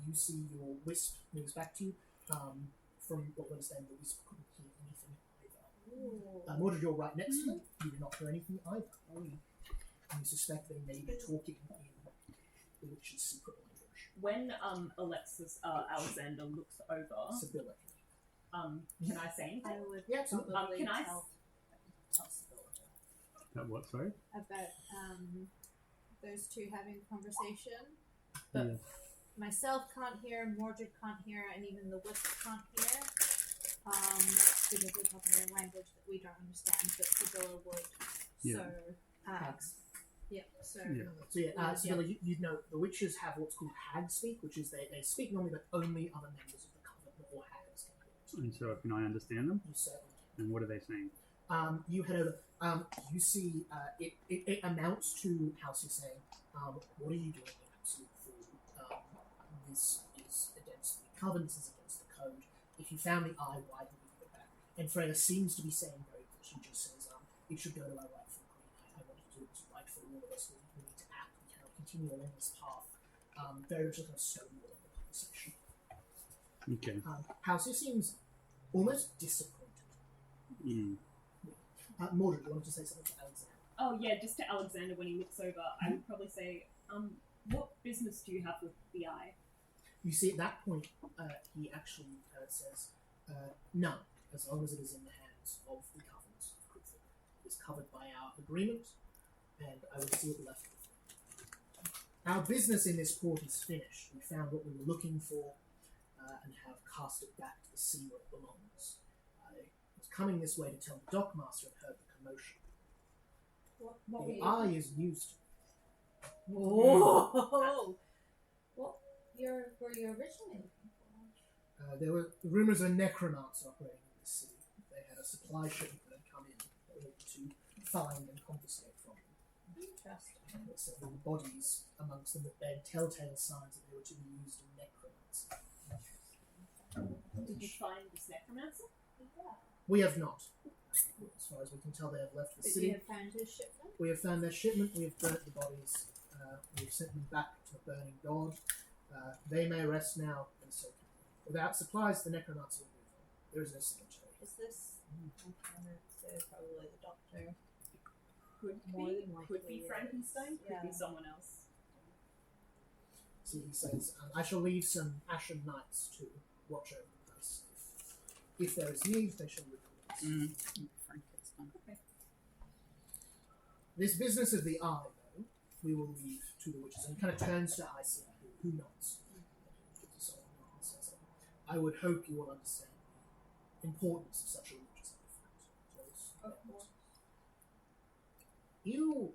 You see your wisp moves back to you. From what you understand, the wisp couldn't hear anything either. Mordred, you're right next to them. You do not hear anything either. And you suspect they may be talking in the witch's secret language. When Alexander looks over, Sibylla. can I say anything? I would Yeah, absolutely. probably Can I tell Sibylla That what? Sorry. about those two having a conversation. Yeah. Myself can't hear, Mordred can't hear, and even the wisp can't hear. Because we're talking a language that we don't understand, but Sibylla would. Yeah. So, Hags. yeah, so. Yeah. So Sibylla, you know the witches have what's called hag speak, which is they speak normally, but only other members of the coven or hags can hear it. And so can I understand them? You certainly And what are they saying? you head over. You see it amounts to Halcyon saying, "What are you doing, you absolute fool? This is against the covenant. This is against the code. If you found the eye, why didn't you give it back?" And Freya seems to be saying very good. She just says, "It should go to our rightful queen. I wanted to do what's right for all of us. We need to act. We cannot continue along this path." Very much like a stonewall of the conversation. Okay. Halcyon seems almost disappointed. Mm. Mordred, you wanted to say something to Alexander? Oh yeah, just to Alexander when he looks over, I would probably say, what business do you have with the eye? You see, at that point, he actually says, "None, as long as it is in the hands of the covenant of Cruthor. It is covered by our agreement, and I will see it left with you. Our business in this port is finished. We found what we were looking for, and have cast it back to the sea where it belongs. I was coming this way to tell the dockmaster and heard the commotion. What The eye is used. Whoa! What were you originally looking There were rumours of necromancer operating in the city. They had a supply shipment that had come in that they wanted to find and confiscate from them. Interesting. There were several bodies amongst them that bear telltale signs that they were to be used in necromancy. Did you find this necromancer? We have not. As far as we can tell, they have left the Did city. you have found his shipment? We have found their shipment, we have burnt the bodies, we've sent them back to the burning god. They may rest now, and so can we. Without supplies, the necromancer will move on. There is no cemetery. Is this? Probably the doctor. Could More be. than likely, Could be yes. Frankenstein. Could Yeah. be someone else. So he says, I shall leave some ashen knights to watch over the place. If there is need, they shall return. Frankenstein. This business of the eye, though, we will leave to the witches. And he kind of turns to Icea, who nods. I would hope you will understand the importance of such a religious artifact. You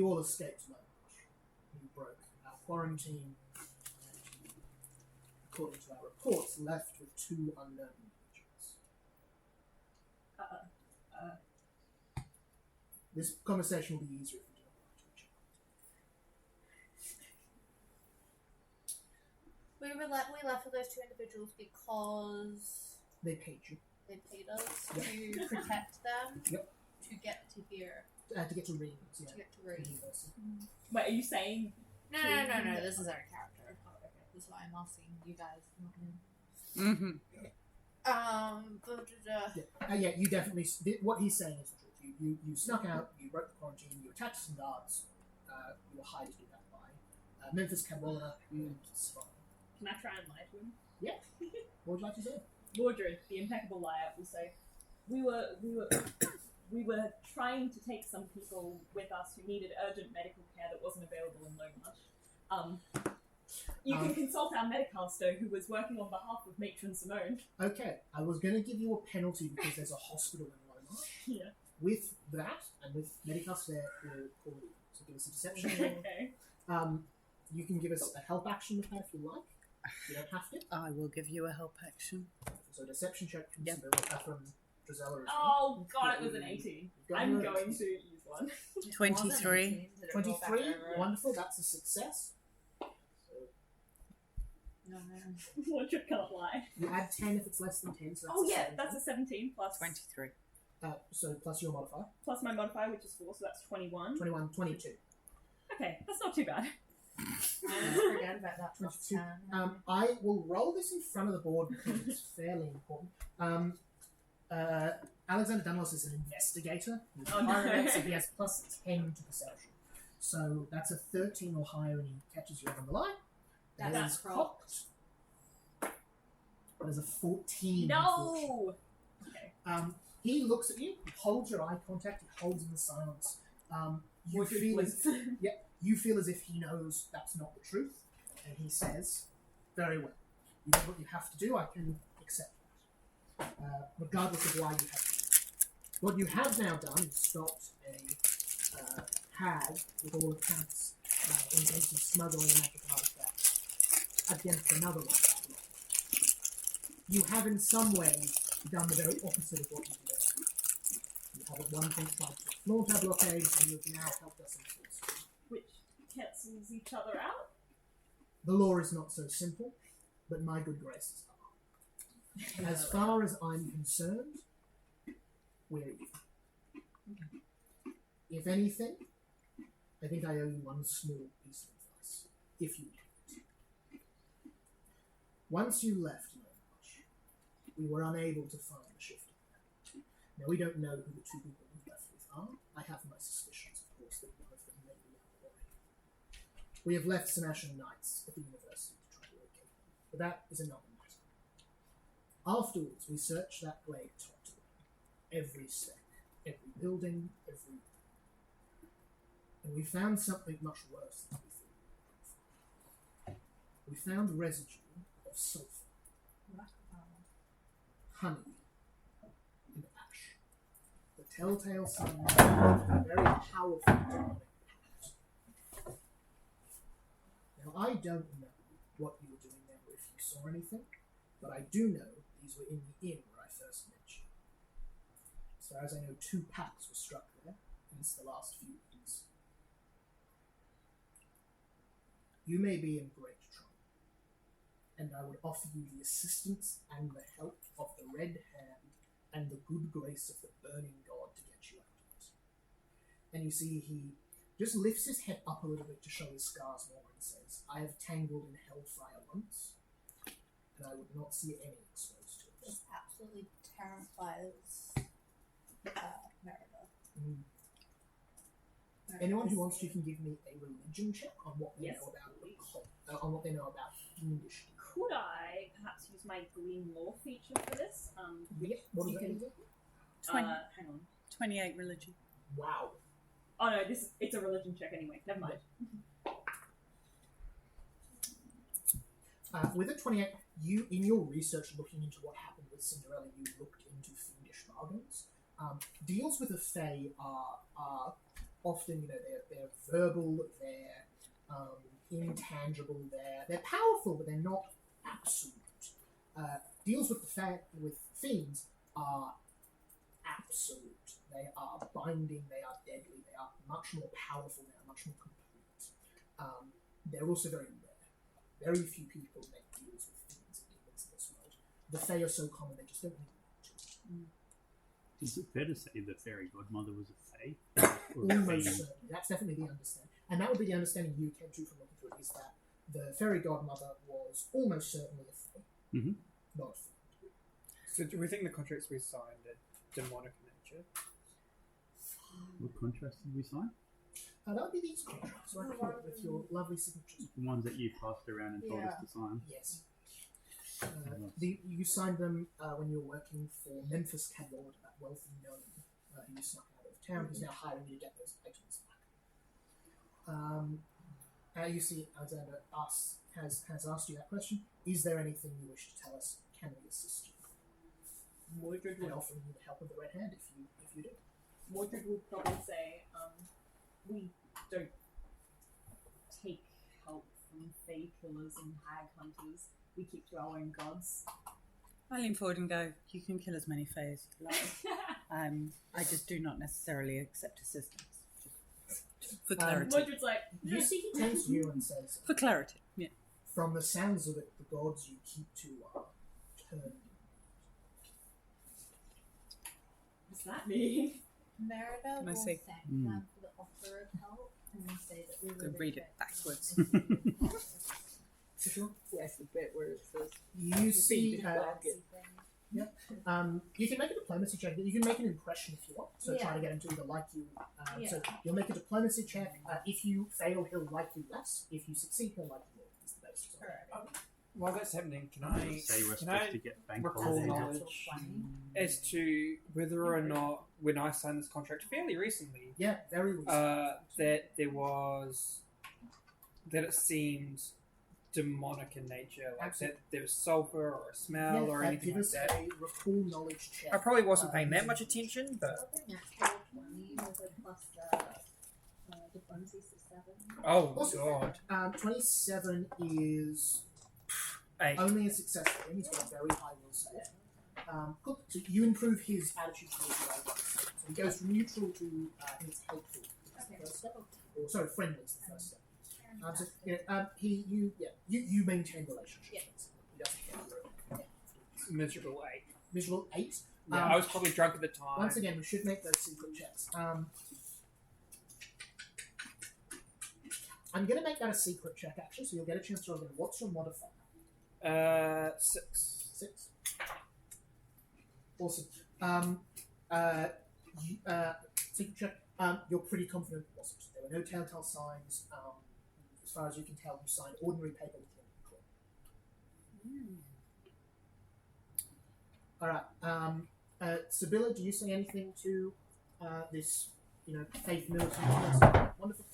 all escaped my march. You broke our quarantine, and you, according to our reports, left with 2 unknown individuals. This conversation will be easier if we do not lie to each other. We left with those 2 individuals because They paid you they paid us to protect them. Yep. To get to here. to get to Reims, yeah. To get to Rome. University. Wait, are you saying? No. This is our character. This is why I'm asking you guys. Not him. Yeah, you definitely. What he's saying is the truth. You snuck out. You broke the quarantine. You attacked some guards. You were hired to do that by Memphis Cadwalla. It's fine. Can I try and lie to him? Yeah. What would you like to say? Mordred, the impeccable liar, will say, we were trying to take some people with us who needed urgent medical care that wasn't available in Lomarsh. You can consult our medicaster who was working on behalf of Matron Simone. Okay, I was going to give you a penalty because there's a hospital in Lomarsh. Yeah. With that, and with Medicus there, we'll call you. So give us a deception. Okay. You can give us a help action with that if you like. You don't have to. I will give you a help action. So deception check from Yep. from Drizella. Oh god, it was an 18. I'm going to use one. 23. 23. Wonderful. That's a success. No. Mordred can't lie. You add 10 if it's less than 10. So that's Oh a yeah, 17. that's a 17 plus 23. So plus your modifier. plus my modifier, which is 4, so that's 21. 21, 22. Okay, that's not too bad. I forget about that. 22. 10. I will roll this in front of the board because it's fairly important. Alexander Dunlos is an investigator. He's Oh, no. pirate, so he has plus 10 to perception. So that's a 13 or higher and he catches you on the line. That That's is crocked. That is a 14. No! Okay. He looks at you, he holds your eye contact, he holds in the silence. You feel as you feel as if he knows that's not the truth, and he says, "Very well. You know what you have to do. I can accept that, regardless of why you have to. What you have now done is stopped a hag with all accounts intention of smuggling a magic artifact against another one. You have in some way done the very opposite of what you did. You have at one point tried to flaunt our blockade, and you have now helped us enforce it. Which cancels each other out? The law is not so simple, but my good graces are. As far as I'm concerned, we're even. If anything, I think I owe you one small piece of advice, if you need it. Once you left Lomarsh, we were unable to find the shifting man. Now, we don't know who the 2 people we left with are. I have my suspicions, of course, that one of them may be our quarry. We have left some Ashen Knights at the university to try to locate them, but that is another matter. Afterwards, we searched that glade top to bottom. Every step, every building, every... And we found something much worse than we thought. We found residue of sulfur, honey, and ash. The telltale signs of a very powerful demonic pact. Now, I don't know what you were doing there, or if you saw anything, but I do know these were in the inn where I first met you. As far as I know, 2 packs were struck there against the last few weeks. You may be in great trouble, and I would offer you the assistance and the help of the Red Hand and the good grace of the Burning God to get you out of it. And you see he just lifts his head up a little bit to show his scars more and says, I have tangled in hellfire once, and I would not see any exposed to it. This absolutely terrifies Merida. Anyone who wants to can give me a religion check on what they Yes, know about please. on what they know about fiendish. Could I perhaps use my Glean Law feature for this? Yeah, what does you that can- mean? Hang on. 28 religion. Wow. Oh no, it's a religion check anyway. Never mind. With a 28, you, in your research looking into what happened with Cinderella, you looked into fiendish bargains. Deals with the Fae are often, they're verbal, they're intangible, they're powerful, but they're not absolute. Deals with with fiends are absolute. They are binding, they are deadly, they are much more powerful, they are much more complete. They're also very rare. Very few people make deals with fiends and demons in this world. The Fae are so common, they just don't really want to. Is it fair to say the fairy godmother was a fae? Or a Almost fiend? certainly. That's definitely the understanding. And that would be the understanding you came to from looking through it, is that the fairy godmother was almost certainly a Fae. Mhm. Not a fiend. So do we think the contracts we signed are demonic in nature? What contracts did we sign? That would be these contracts right here with your lovely signatures. The ones that you passed around and told us to sign. Yes. You signed them when you were working for Memphis Cadlord, that wealthy gnome who you snuck out of town. He's now hiring you to get those items back. You see, Alexander has asked you that question. Is there anything you wish to tell us? Can we assist you? Mordred And would, offering you the help of the Red Hand if you do. Mordred would probably say, we don't take help from Fae killers and hag hunters. We keep to our own gods. I lean forward and go, you can kill as many fae as you like. I just do not necessarily accept assistance. Just for clarity. Mordred's like, You see, he turns to you and says, For clarity, yeah. from the sounds of it, the gods you keep to are turning. what's that mean? Merida will see. thank Mm. them for the offer of help and say that we Could will read it backwards. For sure. Yes, the bit where it says You see, Fiendish you can make a diplomacy check. You can make an impression if you want. So try Yeah. to get him to either like you. So Yeah. you'll make a diplomacy check. If you fail, he'll like you less. If you succeed, he'll like you more. Is the best result. Alright. While that's happening, can I Say we're can supposed I to get bank recall holidays. knowledge as to whether or not, when I signed this contract fairly recently, Yeah, very recent. that it seemed demonic in nature, like that there was sulfur or a smell or anything give like us that. a recall knowledge check. I probably wasn't paying that much attention, but Natural 20 with a plus diplomacy to 7. oh Also, god, 27 is 8. only a success for him. He's got a very high will score. Cool. So you improve his attitude towards you. So he goes from neutral to I think it's helpful. Is the first step. Or sorry, friendly is the first step. So, you maintain relationships. Yeah. He doesn't care. Miserable 8. Visual 8. Yeah, I was probably drunk at the time. Once again, we should make those secret checks. I'm going to make that a secret check, actually, so you'll get a chance to roll it. What's your modifier? 6. 6. Awesome. Secret check. You're pretty confident it wasn't. There were no telltale signs. As far as you can tell, you signed ordinary paper with your claw. Alright. Sibylla, do you say anything to this, faith militant person? Wonderful.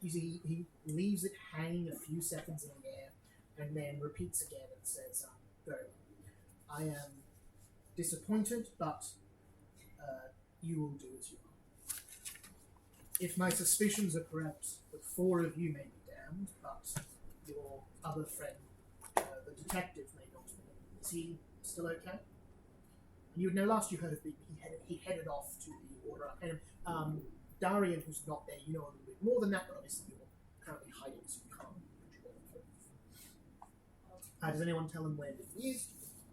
You see, he leaves it hanging a few seconds in the air and then repeats again and says, very well. I am disappointed, but you will do as you are. If my suspicions are correct, the 4 of you may be damned, but your other friend, the detective, may not be. Is he still okay? And you would know last you heard of Bigby, he headed off to the Order Arcanum. Darian, who's not there, you know a little bit more than that, but obviously you're currently hiding, so you can't control. Does anyone tell him where Bigby is?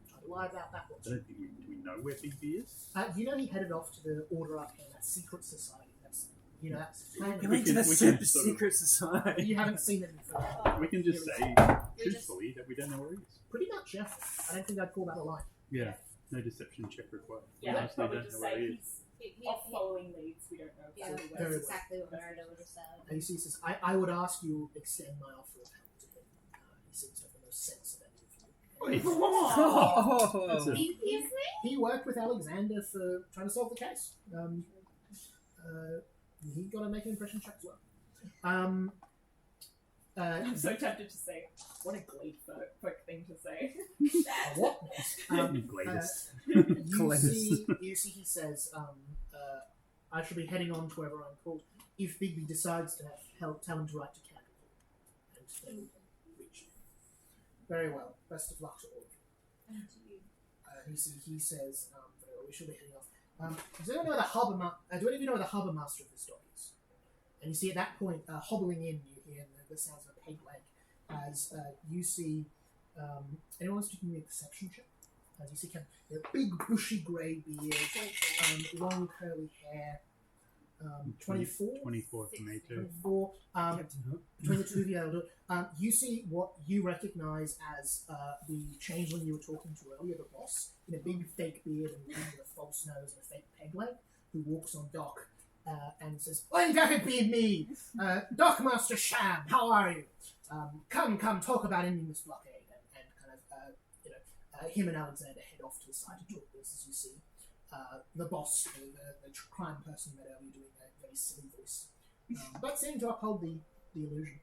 Try to lie about that. I don't think we know where Bigby is. You know he headed off to the Order Arcanum, that secret society. That's He went to the secret society. You haven't seen it in forever. We can just say truthfully that we don't know where he is. Pretty much, yeah. I don't think I'd call that a lie. Yeah, no deception check required. Yeah, We I'd honestly probably don't just know where he say is. he's off following leads. We don't know Yeah, exactly that's where. Very exactly what Merida would have said. And he says, I would ask you extend my offer of help to him. He seems to have the most sense of any of you. That's a- He worked with Alexander for trying to solve the case. He got to make an impression check as well. I'm so tempted to say, what a glee folk thing to say. What? Gladys. You see, he says, I shall be heading on to wherever I'm called. If Bigby decides to have help, tell him to write to Capital. And they will reach you. Very well. Best of luck to all of you. He says, very well, we shall be heading off. Does anyone know where the harbour do any of you know where the harbour master of this dock is? And you see at that point, hobbling in, you hear the sounds of a peg leg as you see anyone wants to give me a perception check? As you see kind of a big bushy grey beard, long curly hair, 24? 24 for me too. 24. Between the two of you, I'll do it. You see what you recognise as the changeling you were talking to earlier, the boss, in a big fake beard and with a false nose and a fake peg leg, who walks on dock and says, "Well, that be me, Dockmaster Sham. How are you? Come, talk about ending this blockade." And kind of, him and Alexander head off to the side to talk this as you see the boss, the crime person met earlier, doing a very silly voice, but seeming to uphold the illusion,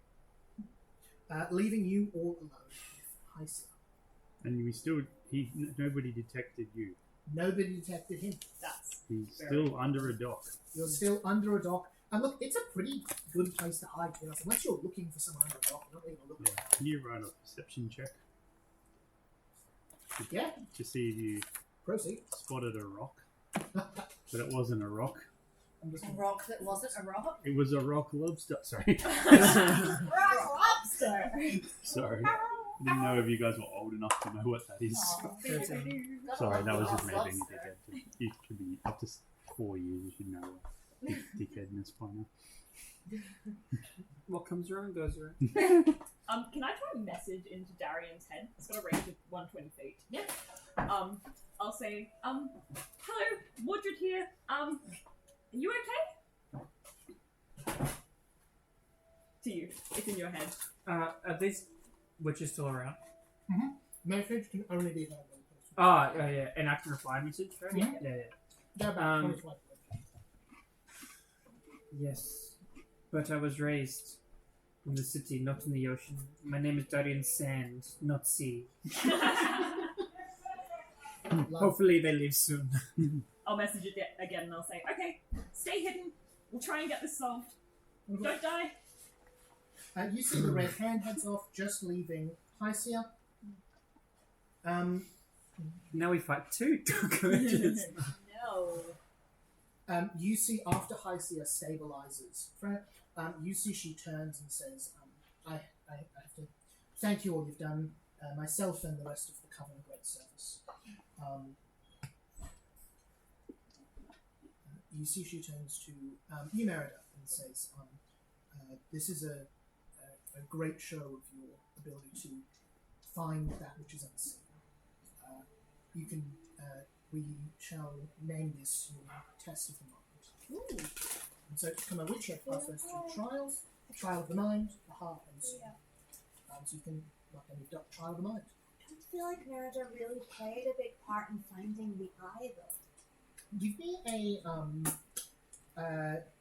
leaving you all alone with Hysia. And nobody detected you. Nobody detected him. He's still under a dock. You're still under a dock. And look, it's a pretty good place to hide, to be honest. Unless you're looking for someone under a dock, you're not really looking Yeah. Can you run a perception check Yeah, to see if you proceed. spotted a rock? But it wasn't a rock. I'm just A rock that wasn't a rock? It was a rock lobster. Sorry. Rock lobster! Sorry. I didn't know if you guys were old enough to know what that is. Sorry, that was just me being a dickhead. You could be up to 4 years. You should know what dickheadness by now. What comes around goes around. Can I try a message into Darian's head? It's got a range of 120 feet. Yeah. I'll say, hello, Woodred here. Are you okay? To you. It's in your head. Are these witches still around? Message can only be heard one person. Oh, yeah. An active reply message, right? Yeah. Yeah. They're about 25. Yes. But I was raised in the city, not in the ocean. My name is Darian Sand, not sea. Hopefully they leave soon. I'll message it again and I'll say, okay, stay hidden. We'll try and get this solved. Mhm. Don't die. You see the red hand heads off, just leaving Hysia. Now we fight two dark witches. No. You see after Hysia stabilizes, you see she turns and says, I have to thank you all you've done, myself and the rest of the Covenant great service. You see she turns to you, Merida, and says, this is a great show of your ability to find that which is unseen. You can, we shall name this your test of the mind. Ooh. And so to come over, we check pass those two trials, the trial of the mind, the heart, and soul. So you can mark any trial of the mind. I feel like Merida really played a big part in finding the eye, though. Give me a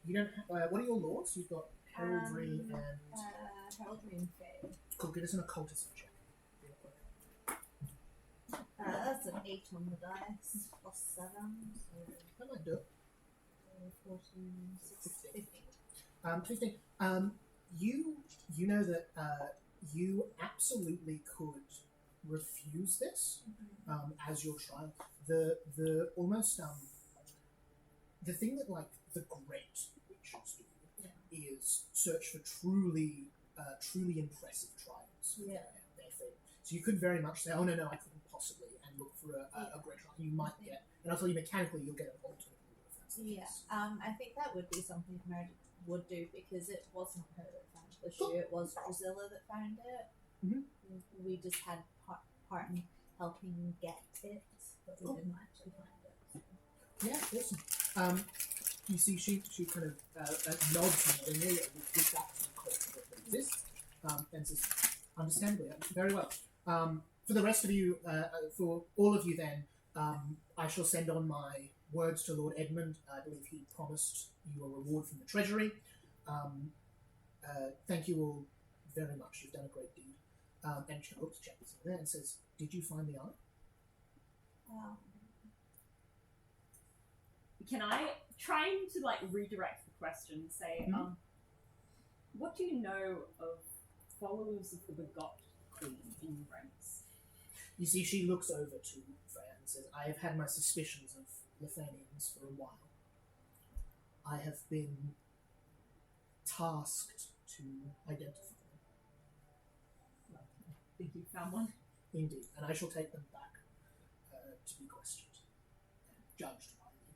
you don't have, what are your laws? You've got heraldry and Heraldry and Fae. cool. Give us an occultism check. Real quick. That's an 8 on the dice, plus 7, so That might do it. 14, 16, 15. You know that you absolutely could refuse this. as you're trying. The almost the thing that like the great witches do is search for truly impressive trials. Yeah. Their thing. So you could very much say, oh no, I couldn't possibly, and look for a great trial. You might get, and I'll tell you mechanically, you'll get an alternate rule if that's the case. I think that would be something Meredith would do because it wasn't her that found the shoe, it was Drusilla that found it. Mhm. We just had part in helping get it, but we didn't actually find it. So. Yeah, awesome. You see, she kind of nods knowingly with that culture that exists, and says, understandably, very well. For the rest of you, for all of you then, I shall send on my words to Lord Edmund. I believe he promised you a reward from the Treasury. Thank you all very much. You've done a great deed. And she looks at there and says, did you find the eye? Can I, trying to like redirect the question, say, what do you know of followers of the Begot Queen in your ranks? You see, she looks over to Freya and says, I have had my suspicions of Lithanians for a while. I have been tasked to identify them. I think you found one. Indeed, and I shall take them back to be questioned and judged by the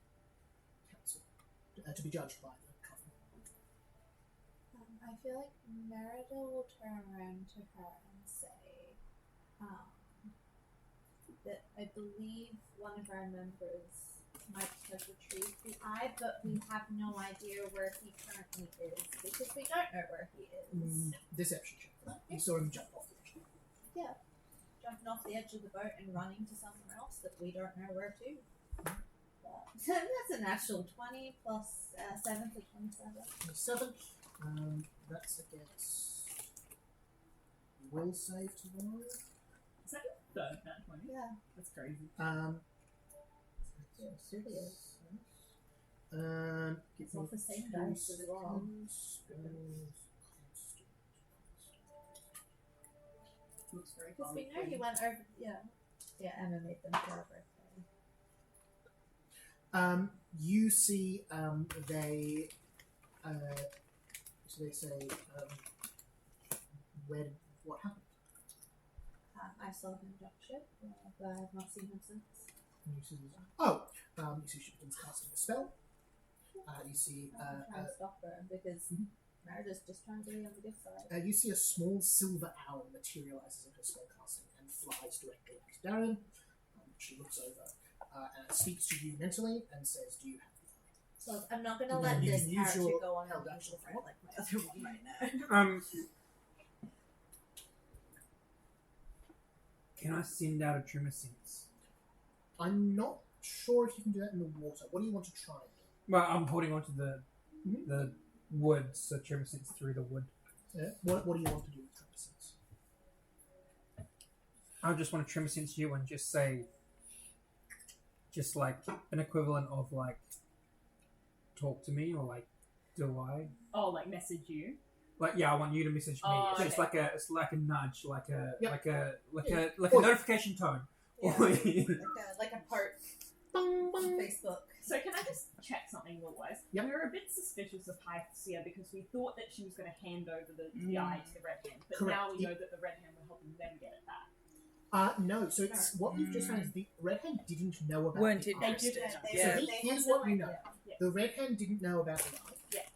council, to be judged by the covenant. I feel like Merida will turn around to her and say that I believe one of our members might have retrieved the eye, but we have no idea where he currently is because we don't know where he is. Deception check for that. You saw him jump off the edge. Yeah. Jumping off the edge of the boat and running to somewhere else that we don't know where to. But that's an actual 20 plus 7 to 27. 27. That's against will save tomorrow. Is that your third nat 20? Yeah. That's crazy. It really is. Give It's me off the same 2 dice as well. seconds. Looks very Because fun. we know he went over. Yeah, Emma made them for her birthday. You see, they say, what happened? I saw him jump ship, but I have not seen him since. And you see, you see she begins casting a spell. You see, I'm trying to stop her because Meredith's just trying to be on the good side. you see a small silver owl materializes in her spell casting and flies directly at Darren. She looks over and speaks to you mentally and says, "Do you have the eye?" So I'm not going to And let you this can use character your go on held an action unusual if you friend like my other one right now. Can I send out a tremor sense? I'm not sure if you can do that in the water. What do you want to try and do? Well, I'm holding onto the wood, so tremor sense through the wood. Yeah. What do you want to do with Trapezius? I just want to tremor sense you and just say, just like an equivalent of like, talk to me or like, do I? Oh, like message you? Like, yeah, I want you to message me. Oh, It's just okay. it's like a nudge, like a Yeah. a notification tone. Yeah. like a part on Facebook. So can I just check something rule-wise? Yep. We were a bit suspicious of Hypatia because we thought that she was going to hand over the eye to the Red Hand, but Correct. now we know that the Red Hand will helping them get it back. No. So it's what you've just found is the Red Hand didn't know about Weren't the eye. interested. So here's what you know. Yeah. The Red Hand didn't know about the eye.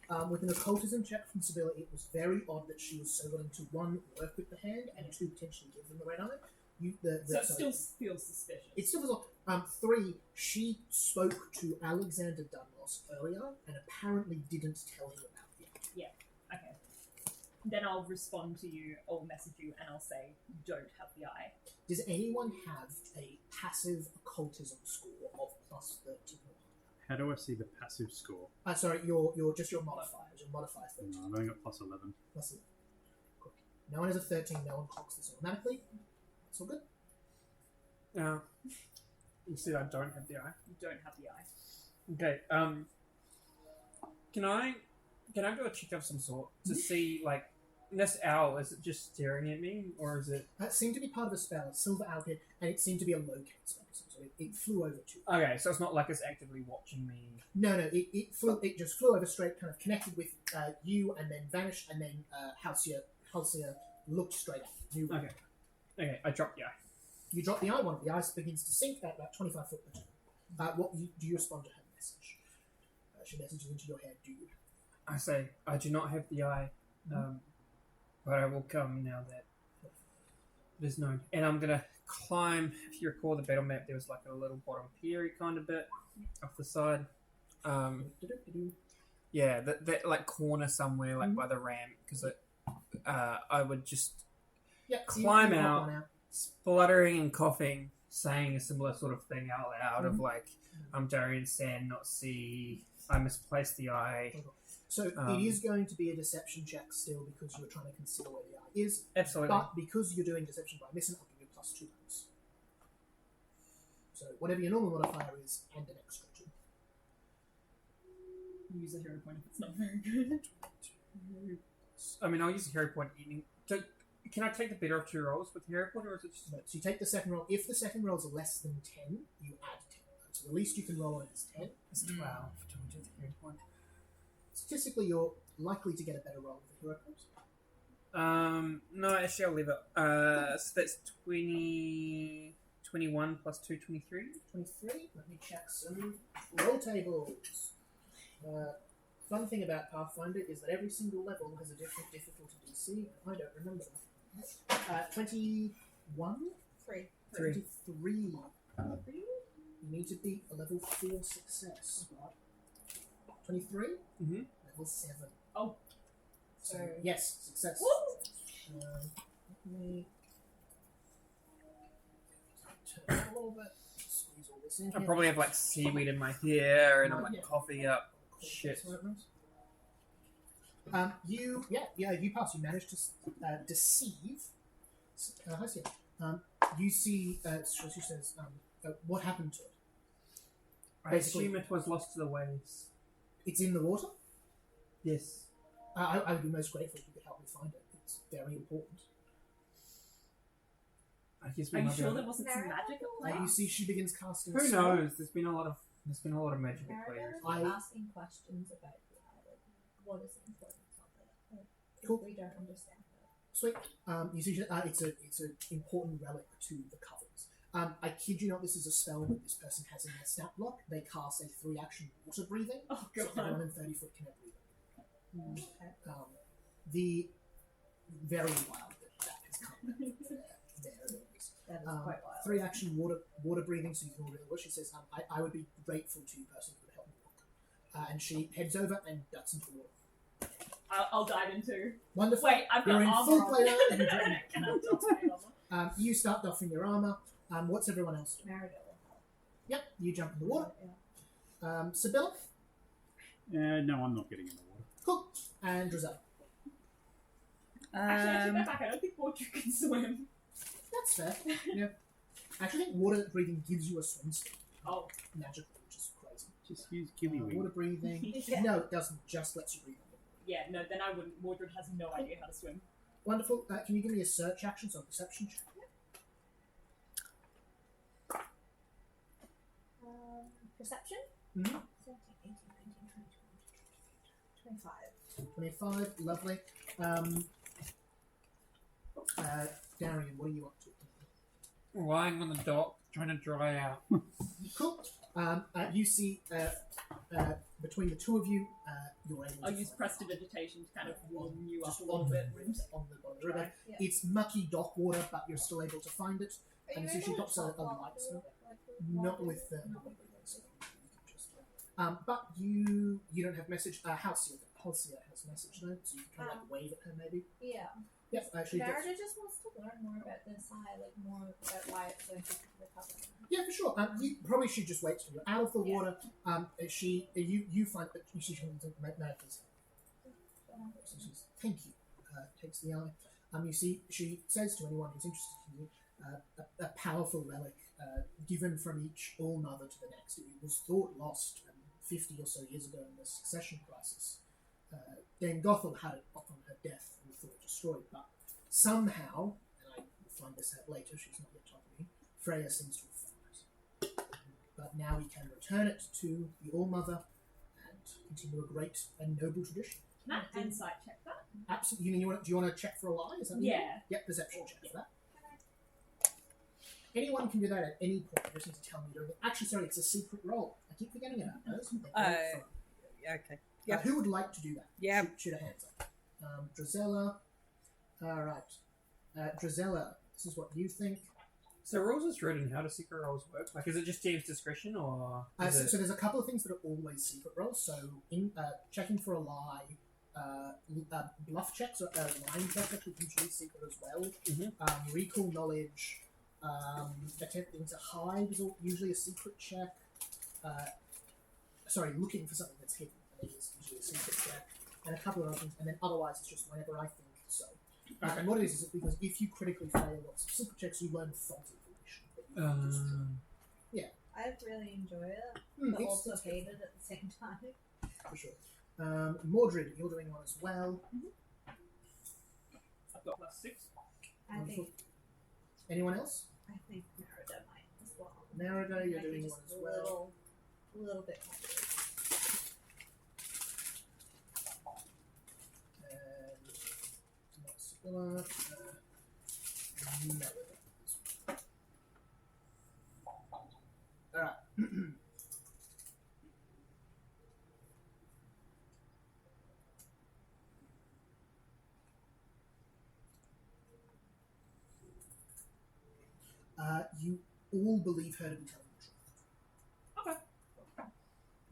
Yeah. With an occultism check from Sibylla, it was very odd that she was so willing to, one, work with the hand, and two, potentially give them the red eye. So it still feels suspicious. It still was odd. Three, she spoke to Alexander Dunlos earlier, and apparently didn't tell him about the eye. Okay. Then I'll respond to you or message you and I'll say, don't have the eye. Does anyone have a passive occultism score of plus 13? How do I see the passive score? Sorry, your modifiers. Your modifier 13. No, I've only got plus 11. Plus 11. Cool. No one has a 13, no one clocks this automatically. It's all good. You said I don't have the eye. You don't have the eye. Okay. Can I do a check of some sort to see like this owl, is it just staring at me, or is it... It seemed to be part of a spell, a silver owl head, and it seemed to be a locate spell. So it flew over to you. Okay, so it's not like it's actively watching me. No, it just flew over straight, kind of connected with you, and then vanished, and then Halcyon looked straight at you. Okay, I dropped the eye. You drop the eye, one of the eyes begins to sink at about 25 foot per turn. Do you respond to her message? She messages into your head, do you? I say, I do not have the eye, but I will come now that it is known. And I'm going to climb. If you recall the battle map, there was like a little bottom pier kind of bit off the side. Yeah, that like corner somewhere, like by the ramp, because I would just climb out, spluttering and coughing, saying a similar sort of thing out loud of like, I'm Darian Sand, not see, I misplaced the eye. So it is going to be a deception check still because you're trying to consider where the eye is. Absolutely. But because you're doing deception by missing, I'll give you +2 bonus. So whatever your normal modifier is, and an extra 2. Use a hero point if it's not very good. I mean, I'll use a hero point evening. Can I take the better of 2 rolls with the hero point, or is it just... No, so you take the second roll. If the second roll is less than 10, you add 10. So the least you can roll on it is 10. It's 12. Do I do the hero point? Statistically, you're likely to get a better roll with the hero point. No, actually I'll leave it. So that's 20... 21 plus 2, 23. 23. Let me check some roll tables. Fun thing about Pathfinder is that every single level has a different difficulty DC, and I don't remember that. 21? 3. 23. You need to beat a level 4 success. 23? Mm-hmm. Level 7. Oh. So, yes, success. Woo! Let me turn it a little bit. Squeeze all this in I here. probably have like seaweed in my hair, and I'm Yeah. like coughing up shit. You pass. You manage to deceive. Hi, Sia. You see, she says, what happened to it? I assume it was lost to the waves. It's in the water? Yes. I would be most grateful if you could help me find it. It's very important. I guess Are we you might be sure able there to- wasn't some magic at play? You see, she begins casting. Who a spell. knows? There's been a lot of magic at play. Marigold asking questions about the island. What is the importance of it? Like, Cool. we don't understand it. Sweet. You see, it's an important relic to the Covens. I kid you not, this is a spell that this person has in their stat block. They cast a 3-action water breathing. Oh So god. everyone in 30 foot can have breathing. Okay. The very wild that has come. There it is. That is quite wild. 3-action water breathing, so you can order what she says. I would be grateful to you, person who would help me. And she heads over and ducks into the water. I'll dive into. Wonderful. Wait, I've got You're in armor full on. player. You don't- Can I touch my armor? You start doffing your armor. What's everyone else doing? Marigold will help. Yep, you jump in the water. Yeah. Sibylla, No, I'm not getting in the water. cool, and Drizel. Actually, I take that back. I don't think Mordred can swim. That's fair. Yeah. Actually, I think water breathing gives you a swim speed Oh. magically, which is crazy. Just use Kiwi Wing. Water breathing. Yeah. No, it doesn't. Just lets you breathe. Yeah, no, then I wouldn't. Mordred has no idea how to swim. Wonderful. Can you give me a search action, so a perception check? Perception? Mhm. 17, 18, 19, 20, 25. 25. Lovely. Darian, what are you up to? Lying on the dock, trying to dry out. Cool. You see, between the two of you, you're able I'll to use find prestidigitation to kind of warm you up just a little on bit. on the bottom of the river. Yeah. It's mucky dock water, but you're still able to find it. Are And you so she able drops to a top off light a spell. little bit, like with Not water? with the Not with so you can just, but you don't have message. Halcyon has message though, so you can kind of like wave at her maybe. Yeah. Yep, actually. Narada just wants to learn more about this eye, like more about why it's so important to the cover. Yeah, for sure. You probably should just wait till you're out of the Yeah. water. You find that she can manifest. So she's, thank you. Takes the eye. You see, she says to anyone who's interested in you, a powerful relic given from each All Mother to the next. It was thought lost 50 or so years ago in the succession crisis. Dame Gothel had it upon her death and thought it destroyed, but somehow, and I will find this out later, she's not yet told me, Freya seems to have found it. But now we can return it to the All-Mother and continue a great and noble tradition. Can I insight check that? Absolutely. Do you want to check for a lie? Is that what you Yeah. want? Yep, perception check for that. Anyone can do that at any point. You just need to tell me you're doing it. Actually, sorry, it's a secret roll. I keep forgetting about those. Okay. Yeah. Who would like to do that? Yeah. Shoot a hands up. Drizella. All right. Drizella, this is what you think. So rules is written how do secret rolls work? Like, is it just team's discretion, or So there's a couple of things that are always secret rolls. So in checking for a lie, bluff checks or line checks are usually secret as well. Mhm. Recall knowledge, attempting to hide is usually a secret check. Looking for something that's hidden is usually a secret check, and a couple of other things. And then otherwise, it's just whenever I think so. And what it is because if you critically fail lots of secret checks, you learn false information. I really enjoy it, but It's also good. hate it at the same time. For sure. Mordred, you're doing one as well. I've got +6. I think Anyone else? Merida might as well. Merida, you're Might be doing just one as well. A little bit more. And not Sibylla. Merida. Alright. You all believe her to be telling the truth. Okay.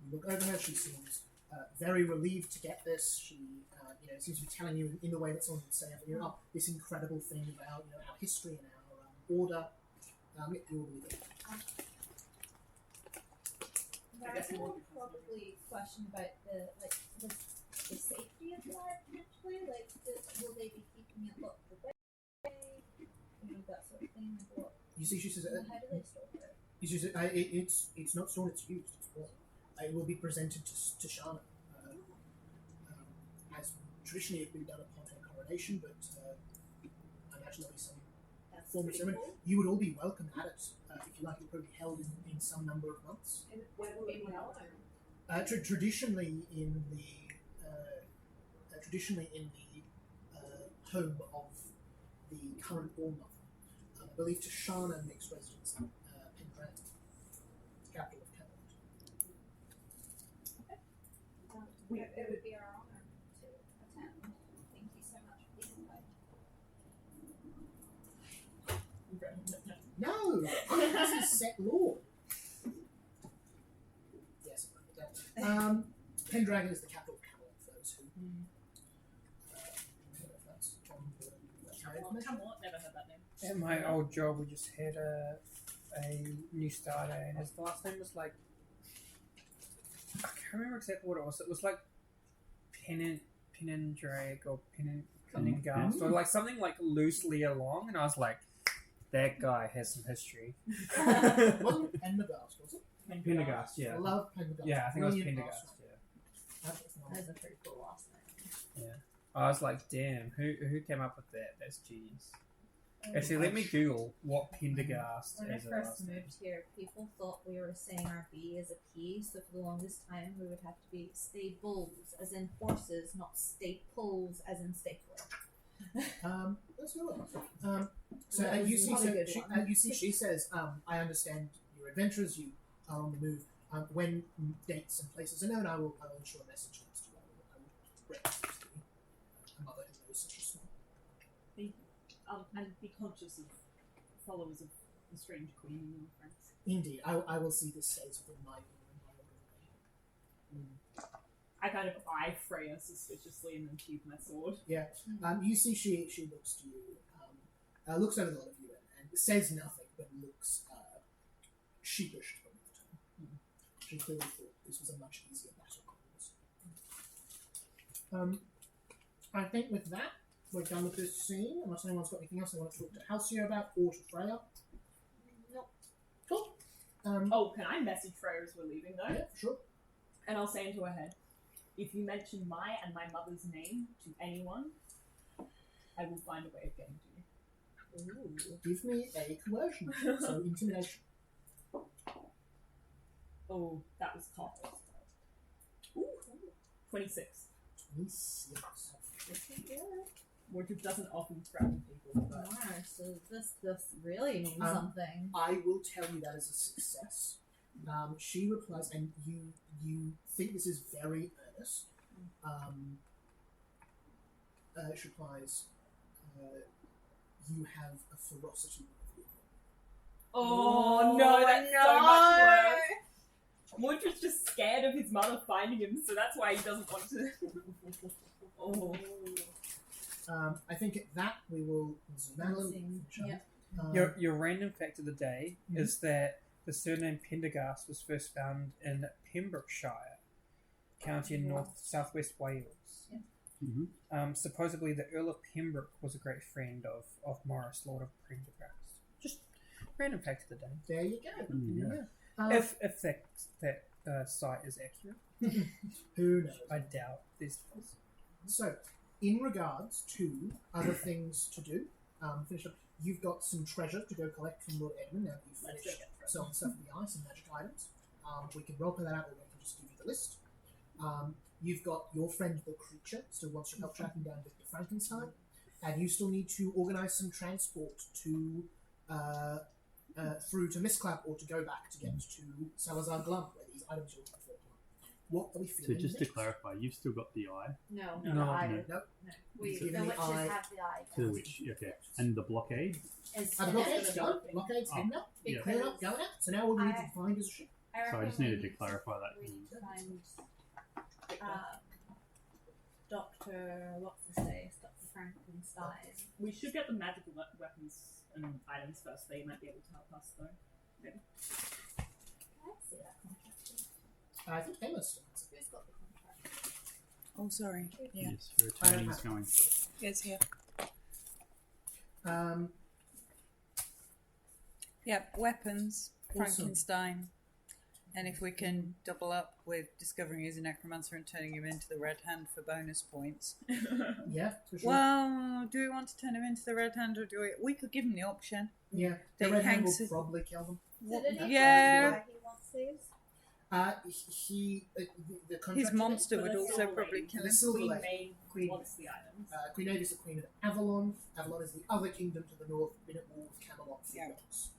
You look over her, she seems very relieved to get this. She seems to be telling you in the way that someone would say, this incredible thing about our history and our order. You all believe it. Merida will probably question about the safety of that potentially. Will they be keeping it locked away? That sort of thing. What? You see, she says, How do they store it? you see, it's not stored, it's used. It's worn. It will be presented to Shana. As traditionally it would be done upon her coronation, but I imagine there'll be some That's form of pretty ceremony. cool. You would all be welcome at it. If you like, it will probably be held in some number of months. And where will it be held? Traditionally in the home of the current All-Mother. I believe Tashana makes residence in Pendragon, capital of Camelot. It would be our honor to attend. Thank you so much for the invite. No, this is set lord. Yes, Pendragon is the capital of Camelot. For those who, I don't know if that's on the Camelot, never heard that name. at my old job, we just had a new starter, and his last name was like, I can't remember exactly what it was. It was like Penendrake or Penengast or like something like loosely along, and I was like, that guy has some history. Wasn't it Pendergast, was it? Pendergast, yeah. I love Pendergast. Yeah, I think it was Brilliant Pendergast, last yeah. name. That's That's a pretty cool last name. I was like, damn, who came up with that? That's genius. Actually, let me Google what Pendergast When I is. first moved here, people thought we were saying our B as a P, so for the longest time we would have to be stables, as in horses, not staples, as in stapler. That's good. So That was you see, not a good one. she says, I understand your adventures. You are on the move. When dates and places are known, I will ensure a message comes to you. I will bring it to you. A mother who knows such a small. And be conscious of followers of the strange queen and your friends. Indeed, I will see this stays within my order. I kind of eye Freya suspiciously and then sheathe my sword. Yeah. You see, she looks to you, looks over the lot of you, and says nothing, but looks sheepish to the time. She clearly thought this was a much easier battle cause. I think with that, we're done with this scene. Unless anyone's got anything else they want to talk to Halcyon about or to Freya. Nope. Cool. Oh, can I message Freya as we're leaving though? Yeah, for sure. And I'll say into her head, if you mention my and my mother's name to anyone, I will find a way of getting to you. Ooh. Give me a coercion. So intimidation. Oh, that was cocked. Ooh, 26. 26. Which doesn't often threaten people, but... So this really means something. I will tell you that is a success. She replies, and you think this is very earnest. She replies, you have a ferocity. Oh, no, that's so much worse. Mordred's just scared of his mother finding him, so that's why he doesn't want to. Oh. I think at that we will. Yep. Your random fact of the day is that the surname Pendergast was first found in Pembrokeshire, county in southwest Wales. Mm-hmm. Supposedly, the Earl of Pembroke was a great friend of Morris, Lord of Pendergast. Just random fact of the day. There you go. Yeah. If that site is accurate, Who knows? I doubt this. So, in regards to other things to do, finish up. You've got some treasure to go collect from Lord Edmund now that you've finished selling stuff in the ice and magic items. We can roleplay that out, or we can just give you the list. You've got your friend the creature still wants your help tracking down Victor Frankenstein, and you still need to organise some transport to through to Mistclap or to go back to get to Salazar Glum, where these items you're looking for. What are we So feeling? just to next? clarify, you've still got the eye. No, No, the eye. no. Nope. No. We, Give the me witches eye. have the eye. To the witch, okay. And the blockade. Is The blockade's done. Blockade's heading up. Yeah. Clear up, going out. So now all we need to find is a ship. So I just needed to clarify that. We need to find Dr. what's his face? Dr. Frankenstein. We should get the magical weapons and items first. They might be able to help us, though. Can I see that contract? I think Emma starts. Who's got the contract? Oh, sorry. Yeah. Yes, her attorney's going through it. It's here. Yep, weapons, Awesome. Frankenstein. And if we can double up with discovering he's a necromancer and turning him into the Red Hand for bonus points. Yeah, for sure. Well, do we want to turn him into the Red Hand or do we? We could give him the option. Yeah, They the red hand will hangs- probably kill them. So did he Yeah. why he wants these? The contract His monster But would the also Silver probably Lady- kill The him. Silver Queen Lady. Maid Queen wants the items. Queen Maid is the queen of Avalon. Avalon is the other kingdom to the north, been at war with Camelot for Yeah. years.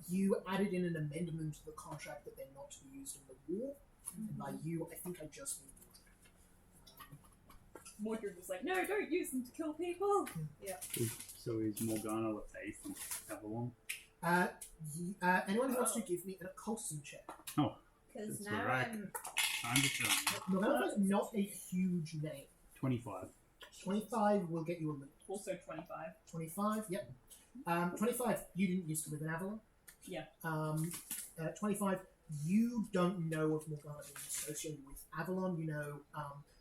You added in an amendment to the contract that they're not to be used in the war. And by you, I think I just mean Mordred was like, no, don't use them to kill people. So is Morgana with Ace and Avalon? anyone who wants to give me an occultism check. Oh, Because That's now right. I'm time to turn. Morgana is not a huge name. 25. 25 will get you a limit. Also 25. 25, yep. 25, you didn't used to live in Avalon. Yeah. 25, you don't know of Morgana being associated with Avalon. You know,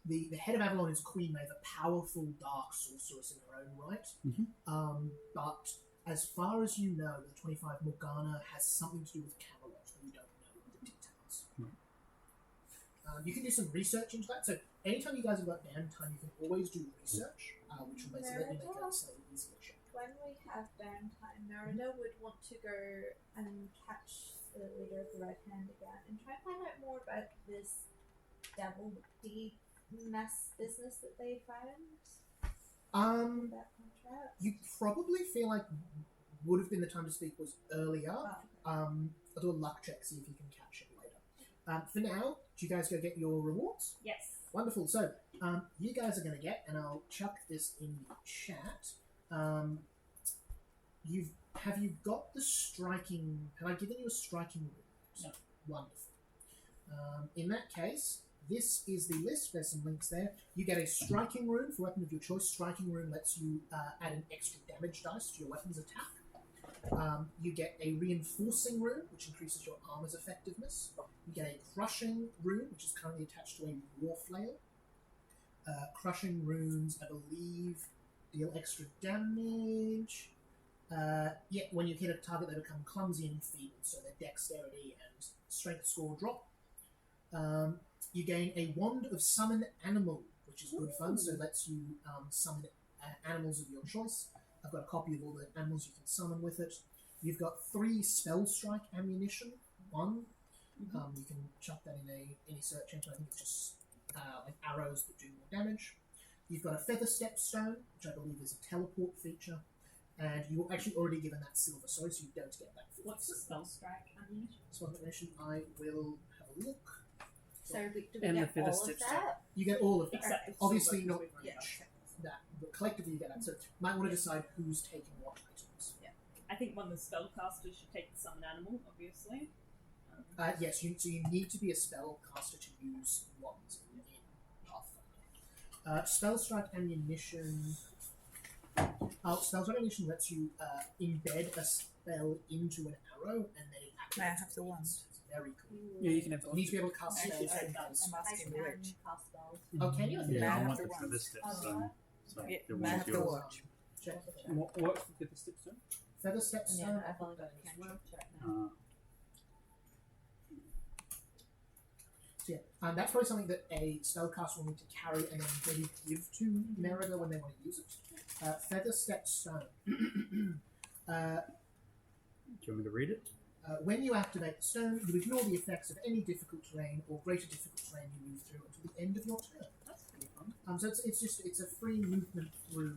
the head of Avalon is Queen Maeve, a powerful dark sorceress in her own right. Mhm. But as far as you know, the 25 Morgana has something to do with Camelot, but you don't know the details. You can do some research into that. So anytime you guys have got downtime, you can always do research, which will basically let you make a slightly easier check. when we have downtime, Merida would want to go and catch the leader of the Red Hand again and try to find out more about this devil deed mess business that they found. That contract. You probably feel like would have been the time to speak was earlier. I'll do a luck check, see if you can catch it later. For now, do you guys go get your rewards? Yes. Wonderful. So, you guys are going to get, and I'll chuck this in the chat. Have you got the striking? Have I given you a striking rule? No. Wonderful. In that case, this is the list. There's some links there. You get a striking rune for weapon of your choice. Striking rune lets you add an extra damage dice to your weapon's attack. You get a reinforcing rune, which increases your armor's effectiveness. You get a crushing rune, which is currently attached to a war flail. Crushing runes, I believe, deal extra damage. When you hit a target, they become clumsy and enfeebled, so their dexterity and strength score drop. You gain a wand of summon animal, which is good fun. So it lets you summon animals of your choice. I've got a copy of all the animals you can summon with it. You've got 3 spell strike ammunition. 1. You can chuck that in any search engine. I think it's just like arrows that do more damage. You've got a feather step stone, which I believe is a teleport feature. And you were actually already given that silver sword, so you don't get that. What's the spell strike ammunition? Spell ammunition, I will have a look. So do we And the get feather all of stitch that? You get all of that. Except the Obviously silver, not 'cause we've already each. got That, but collectively you get that. So you might want to decide who's taking what items. I think one of the spellcasters should take the summon animal, obviously. Yes, so you need to be a spellcaster to use wands in Pathfinder. Spell strike ammunition. Spell strike ammunition lets you embed a spell into an arrow and then it activates. May I have the wand? It's very cool. Yeah, you can have You need to be able to cast Actually, spells. I'm from asking I the can witch. cast spells. Oh, can you? I think May Yeah, I I have want the the wand? feather stepstone. So Yeah, the May I one's have the yours. watch? check. What's the fifth stepstone? Feather step Yeah, stone. I've only got cantrips right now. So yeah, that's probably something that a spellcaster will need to carry and then maybe give to Merida when they want to use it. Feather step stone. Do you want me to read it? When you activate the stone, you ignore the effects of any difficult terrain or greater difficult terrain you move through until the end of your turn. That's pretty fun. So it's a free movement through.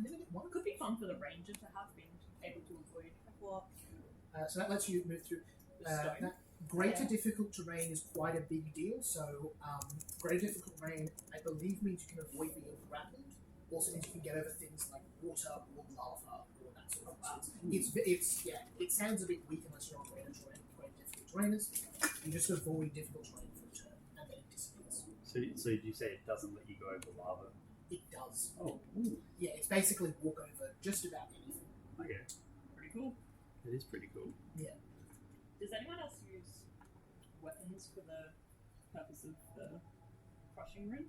It could be fun for the ranger to have been able to avoid what So that lets you move through. the stone. That greater difficult terrain is quite a big deal. So greater difficult terrain, I believe, means you can avoid being grappled. Also means you can get over things like water or lava or that sort of thing. It sounds a bit weak unless you're on greater terrain. Greater difficult terrainers, you just avoid difficult terrain for a turn and then it disappears. So did you say it doesn't let you go over lava? It does. Oh, Yeah, it's basically walk over just about anything. okay. Pretty cool. That is pretty cool. Does anyone else use weapons for the purpose of the crushing ring?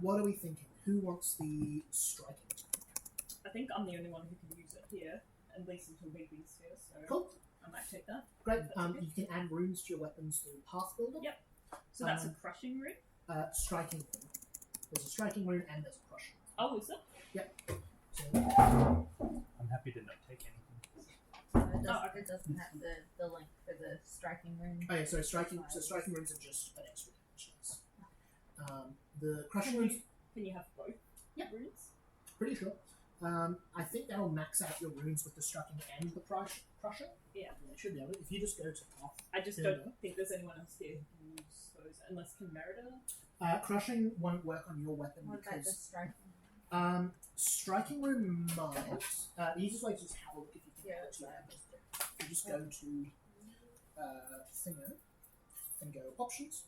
What are we thinking? Who wants the striking? I think I'm the only one who can use it here, at least until Bigby's here, so Cool. I might take that. Great. That's okay. You can add runes to your weapons through Path Builder. Yep. So that's a Um, crushing ring? Striking rune. There's a striking rune and there's a crushing. Oh, is it? So, I'm happy to not take anything. So it, Oh, okay. it doesn't have the link for the striking rune. oh yeah, so striking runes are just an extra damage dice. The crushing runes, Can you have both Yep. runes? pretty sure. I think that'll max out your runes with the striking and the crusher. Yeah. It should be able to. If you just go to Path, I just Yeah. don't think there's anyone else here who can use those, unless can Merida. crushing won't work on your weapon What about the because striking? striking rune might. The easiest way to just have a look if you can Yeah, add it that's to your fine. weapons. You just go to Thinger and go options,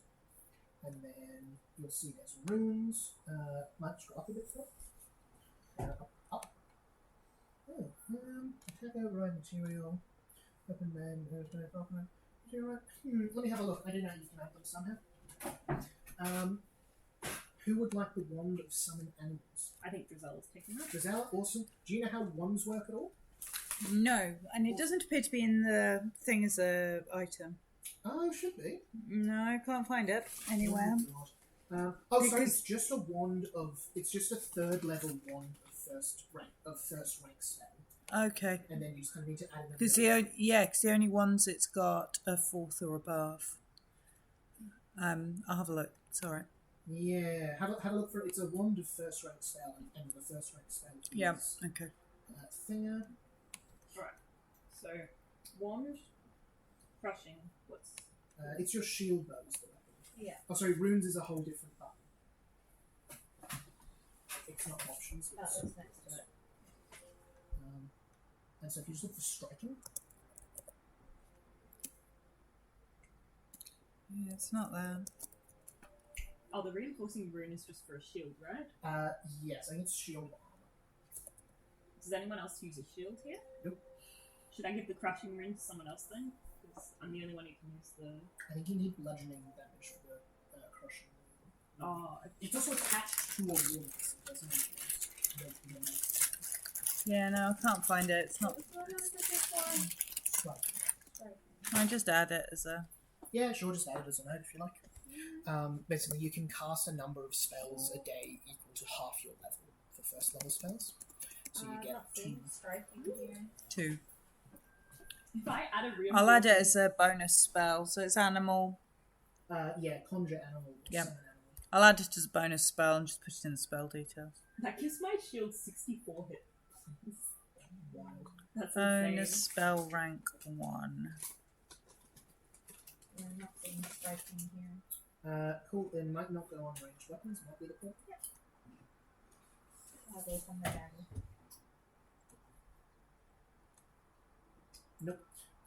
and then you'll see there's runes. Might just go up a bit for up. Oh, attack override material. Weapon man, there's no problem. Let me have a look. I didn't know you can add them somehow. Who would like the wand of summon animals? I think Drizella's taking that. Giselle, awesome. Do you know how wands work at all? No, and it doesn't appear to be in the thing as a item. Oh, it should be. No, I can't find it anywhere. Oh, God. Sorry, Because- it's just a wand of. It's just a third level wand of first rank spell, Okay, and then you just kind of need to add them. because the only ones it's got are 4th or above. I'll have a look. It's alright. Yeah, have a look for it. It's a wand of first rank spell, and the first rank spell is Yeah. Okay. Thinger. Alright. So, wand, crushing, what's. It's your shield bow is the weapon. Yeah. Oh, sorry, runes is a whole different button. It's not options. That It's, was next to it. and so if you just look for striking, Yeah, it's not there. Oh, the reinforcing rune is just for a shield, right? yes, I think it's shield armor. Does anyone else use a shield here? Nope. Should I give the crushing rune to someone else then? Because I'm the only one who can use the. I think you need bludgeoning damage for the crushing. Oh, It's also attached to a wall. Yeah, no, I can't find it. It's not. Which one was the big one? Right. I just add it as a. Yeah, sure, just add it as a note if you like. Basically, you can cast a number of spells a day equal to half your level for first level spells. So you get Not two. seeing striking here. 2. if I add a real I'll add it as a bonus spell, so it's animal. Yeah, conjure animal. Yep. Summon animal. I'll add it as a bonus spell and just put it in the spell details. That gives my shield 64 hit. Wild. That's Bonus insane. spell rank 1. Yeah, not seeing striking here. Cool. It might not go on ranged weapons. Might be the point. I'll go from the dagger. Nope.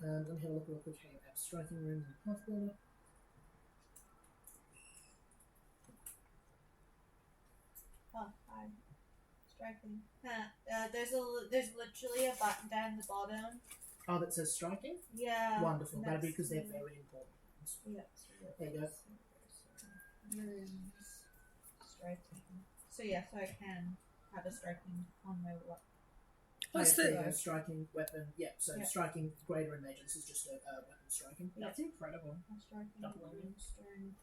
Let me have a look real quick here at striking runes and path builder. Oh, I'm striking. There's literally a button down the bottom. Oh, that says striking? Yeah. Wonderful. That'd be next because they're to- very important. Yep. There you go. Runes. Striking. So yeah, so I can have a striking on my weapon. What's There you the? go, striking weapon? Yeah, so Yeah. striking greater in major. This is just a weapon striking. That's incredible. Striking Double rune, stern.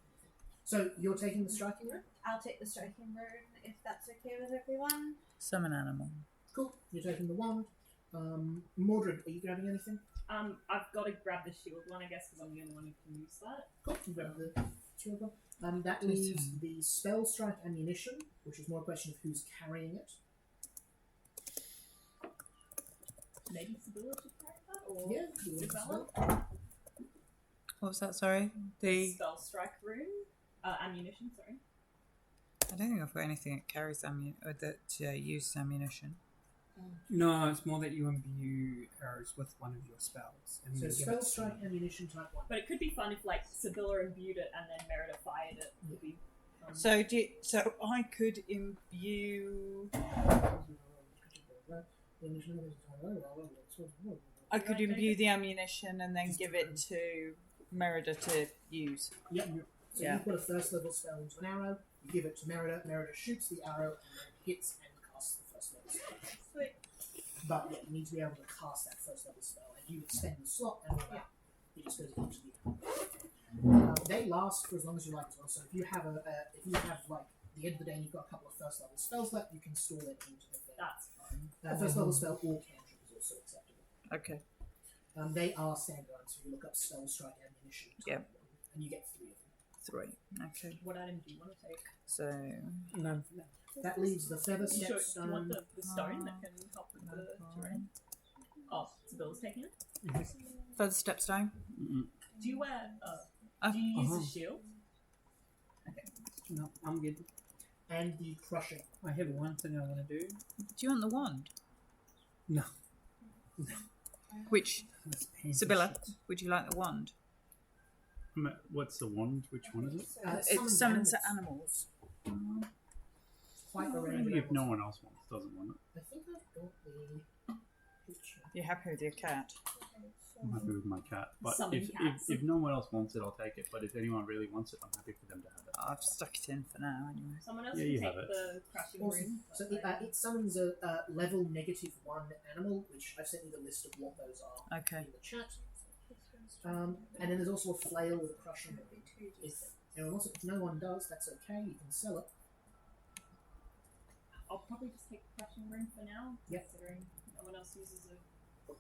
So you're taking the striking rune? I'll take the striking rune if that's okay with everyone. Summon animal. Cool. You're taking the wand. Mordred, are you grabbing anything? I've got to grab the shield one, I guess, because I'm the only one who can use that. Cool. You grab the shield one. That leaves the spell strike ammunition, which is more a question of who's carrying it. Maybe Sibylla should carry that, or Yeah. You want to Isabella? spell? What was that? Sorry. The. Spell strike rune, ammunition. Sorry. I don't think I've got anything that carries or that uses ammunition. No, it's more that you imbue arrows with one of your spells. And So you give spell it- strike ammunition type 1. But it could be fun if like Sibylla imbued it and then Merida fired it. Would be fun. So I could imbue. I could imbue the ammunition and then give it to Merida to use. Yep. So Yeah. you put a first level spell into an arrow, you give it to Merida, Merida shoots the arrow, and then hits and casts the first level spell. Sweet. But yeah, you need to be able to cast that first level spell, and you extend the slot and all that. It just goes into the arrow. They last for as long as you like as well. So if you have like the end of the day and you've got a couple of first level spells left, you can store them into the thing. That's fun. First level spell or cantrip is also acceptable. Okay. They are standardized, so you look up spell strike ammunition. Yep. And you get 3 of them. 3. Okay. What item do you want to take? So. None for now. That leaves the feather You sure step you want stone. the stone that can help with the terrain? Oh, Sibylla's taking it. Further stepstone. Do you wear? Oh, Do you use uh-huh. a shield? No, I'm good. And the crushing. I have one thing I want to do. do you want the wand? No. Which That's painful Sibylla? shit. Would you like the wand? What's the wand? Which one is it? It summons animals. Quite a range. Maybe of if no animals. one else doesn't want it. I think I've got the picture. You're happy with your cat? I'm happy with my cat. But Summon if, cats. if no one else wants it, I'll take it. But if anyone really wants it, I'm happy for them to have it. I've stuck it in for now anyway. Someone else Yeah, can you take have it. the crashing Awesome. rune. So it summons a level -1 animal, which I've sent you the list of what those are Okay. in the chat. And then there's also a flail with a crushing. If anyone wants it, if no one does, that's okay. You can sell it. I'll probably just take the crashing rune for now, Yep. considering no one else uses a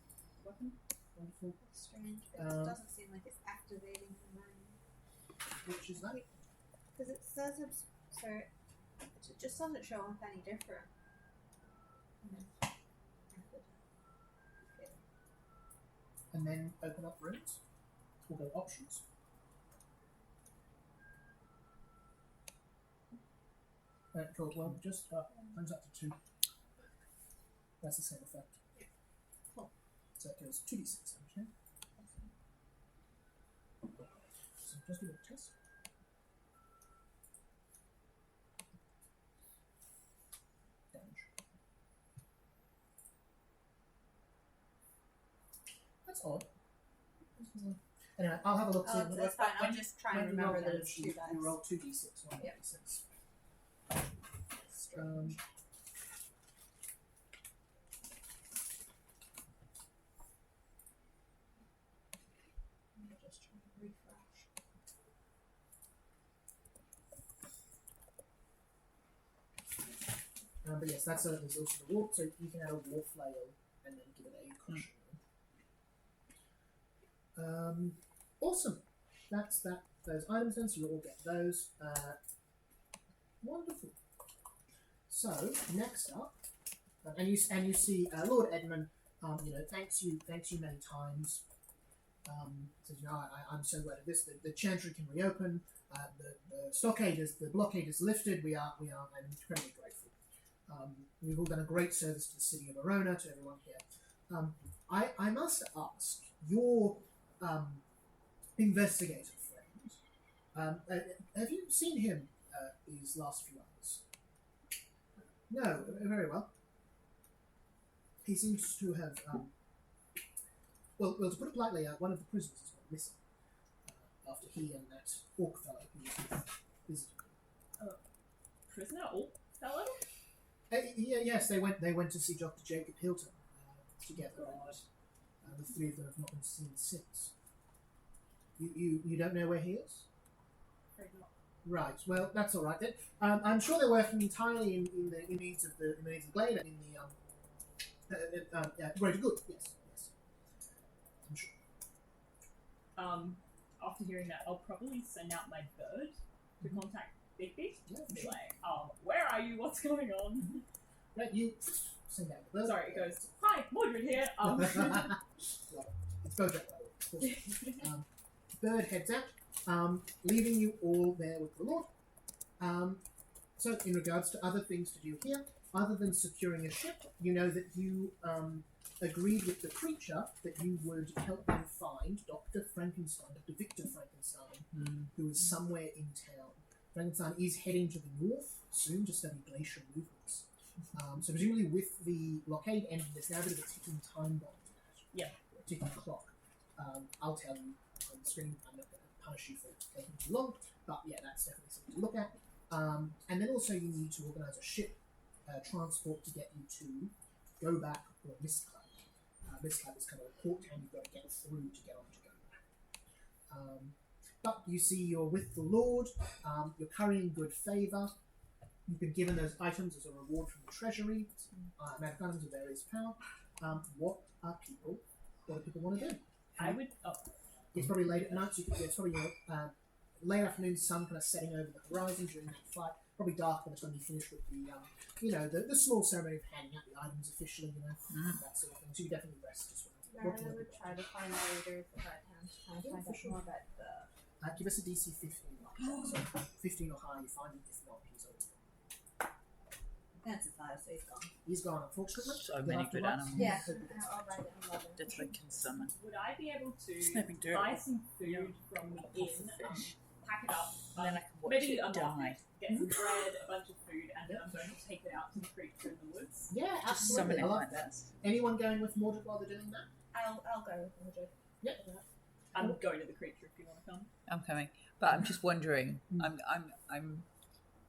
weapon. Wonderful. Strange. It doesn't seem like it's activating the mine. Which is that? Because it says it's. So it just doesn't show up any different. And then open up runes. We'll go options. Cool. Well, just turns out to 2. That's the same effect. Cool. So it goes 2d6 damage. So just do a test. Damage. That's odd. And Anyway, I'll have a look. Oh, that's fine. I'll just try and when you roll remember that damage, it's 2 you dice. roll 2d6. Not Yep. d6. Um, I'm just trying to refresh. but yes, there's also the warp, so you can add a war flail and then give it a caution. Awesome. That's that. Those items then, so you all get those. Wonderful. So next up, and you see Lord Edmund. Thanks you many times. Says, I'm so glad of this. The chantry can reopen. The blockade is lifted. I'm incredibly grateful. We've all done a great service to the city of Verona, to everyone here. I must ask, your investigator friend, have you seen him these last few hours? No, very well. He seems to have, well, to put it politely, one of the prisoners has gone missing after he and that orc fellow who was visiting. Prisoner Orc fellow? Yes, they went to see Dr. Jacob Hilton together. And the three of them have not been seen since. You don't know where he is? Afraid not. Right. Well, that's all right then. I'm sure they're working entirely in the needs of the glade and in the greater good. Yes. I'm sure. After hearing that, I'll probably send out my bird to contact Bigby. Yeah, Be sure. like, where are you? What's going on? Right, you send out the bird. Sorry, it goes, hi, Mordred here. Well, it's both that way, of course. Bird heads out, leaving you all there with the Lord. So, in regards to other things to do here, other than securing a ship, you know that you agreed with the creature that you would help them find Dr. Victor Frankenstein, who is somewhere in town. Frankenstein is heading to the north soon, just study glacial movements. So presumably with the blockade ending, there's now a bit of a ticking time bomb to that. Yeah. A ticking clock. I'll tell you on the screen. I'm not going to punish you for taking too long, but yeah, that's definitely something to look at. And then also you need to organise a ship transport to get you to go back or Mist Club. Mist Club is kind of a port town you've got to get through to get on to go back. But you see you're with the Lord, you're currying good favour, you've been given those items as a reward from the treasury, magic items of various power. What do people want to do? I would, It's probably late at night, so it's probably late afternoon, sun kind of setting over the horizon during that fight. Probably dark by the time you finish with the small ceremony of handing out the items officially, that sort of thing. So you definitely rest as well. Then I would try to find out later the right time to try and find out more about the... Give us a DC 15. So 15 or higher, you find him. If not, he's over. That's a 5, so he's gone. He's gone, unfortunately. So You'll many have to good roll. animals. Yeah, I'll write it in 11. That I can summon. would I be able to Snapping dirt. buy some food from the inn, pack it up, And then I can watch maybe it unlock die. it, get some bread, a bunch of food, and then I'm going to take it out to the creature in the woods? Yeah, Just absolutely. summon I it love like that. this. Anyone going with Mordred while they're doing that? I'll go with Mordred. Yep. I'm going to the creature if you want to come. I'm coming, but I'm just wondering.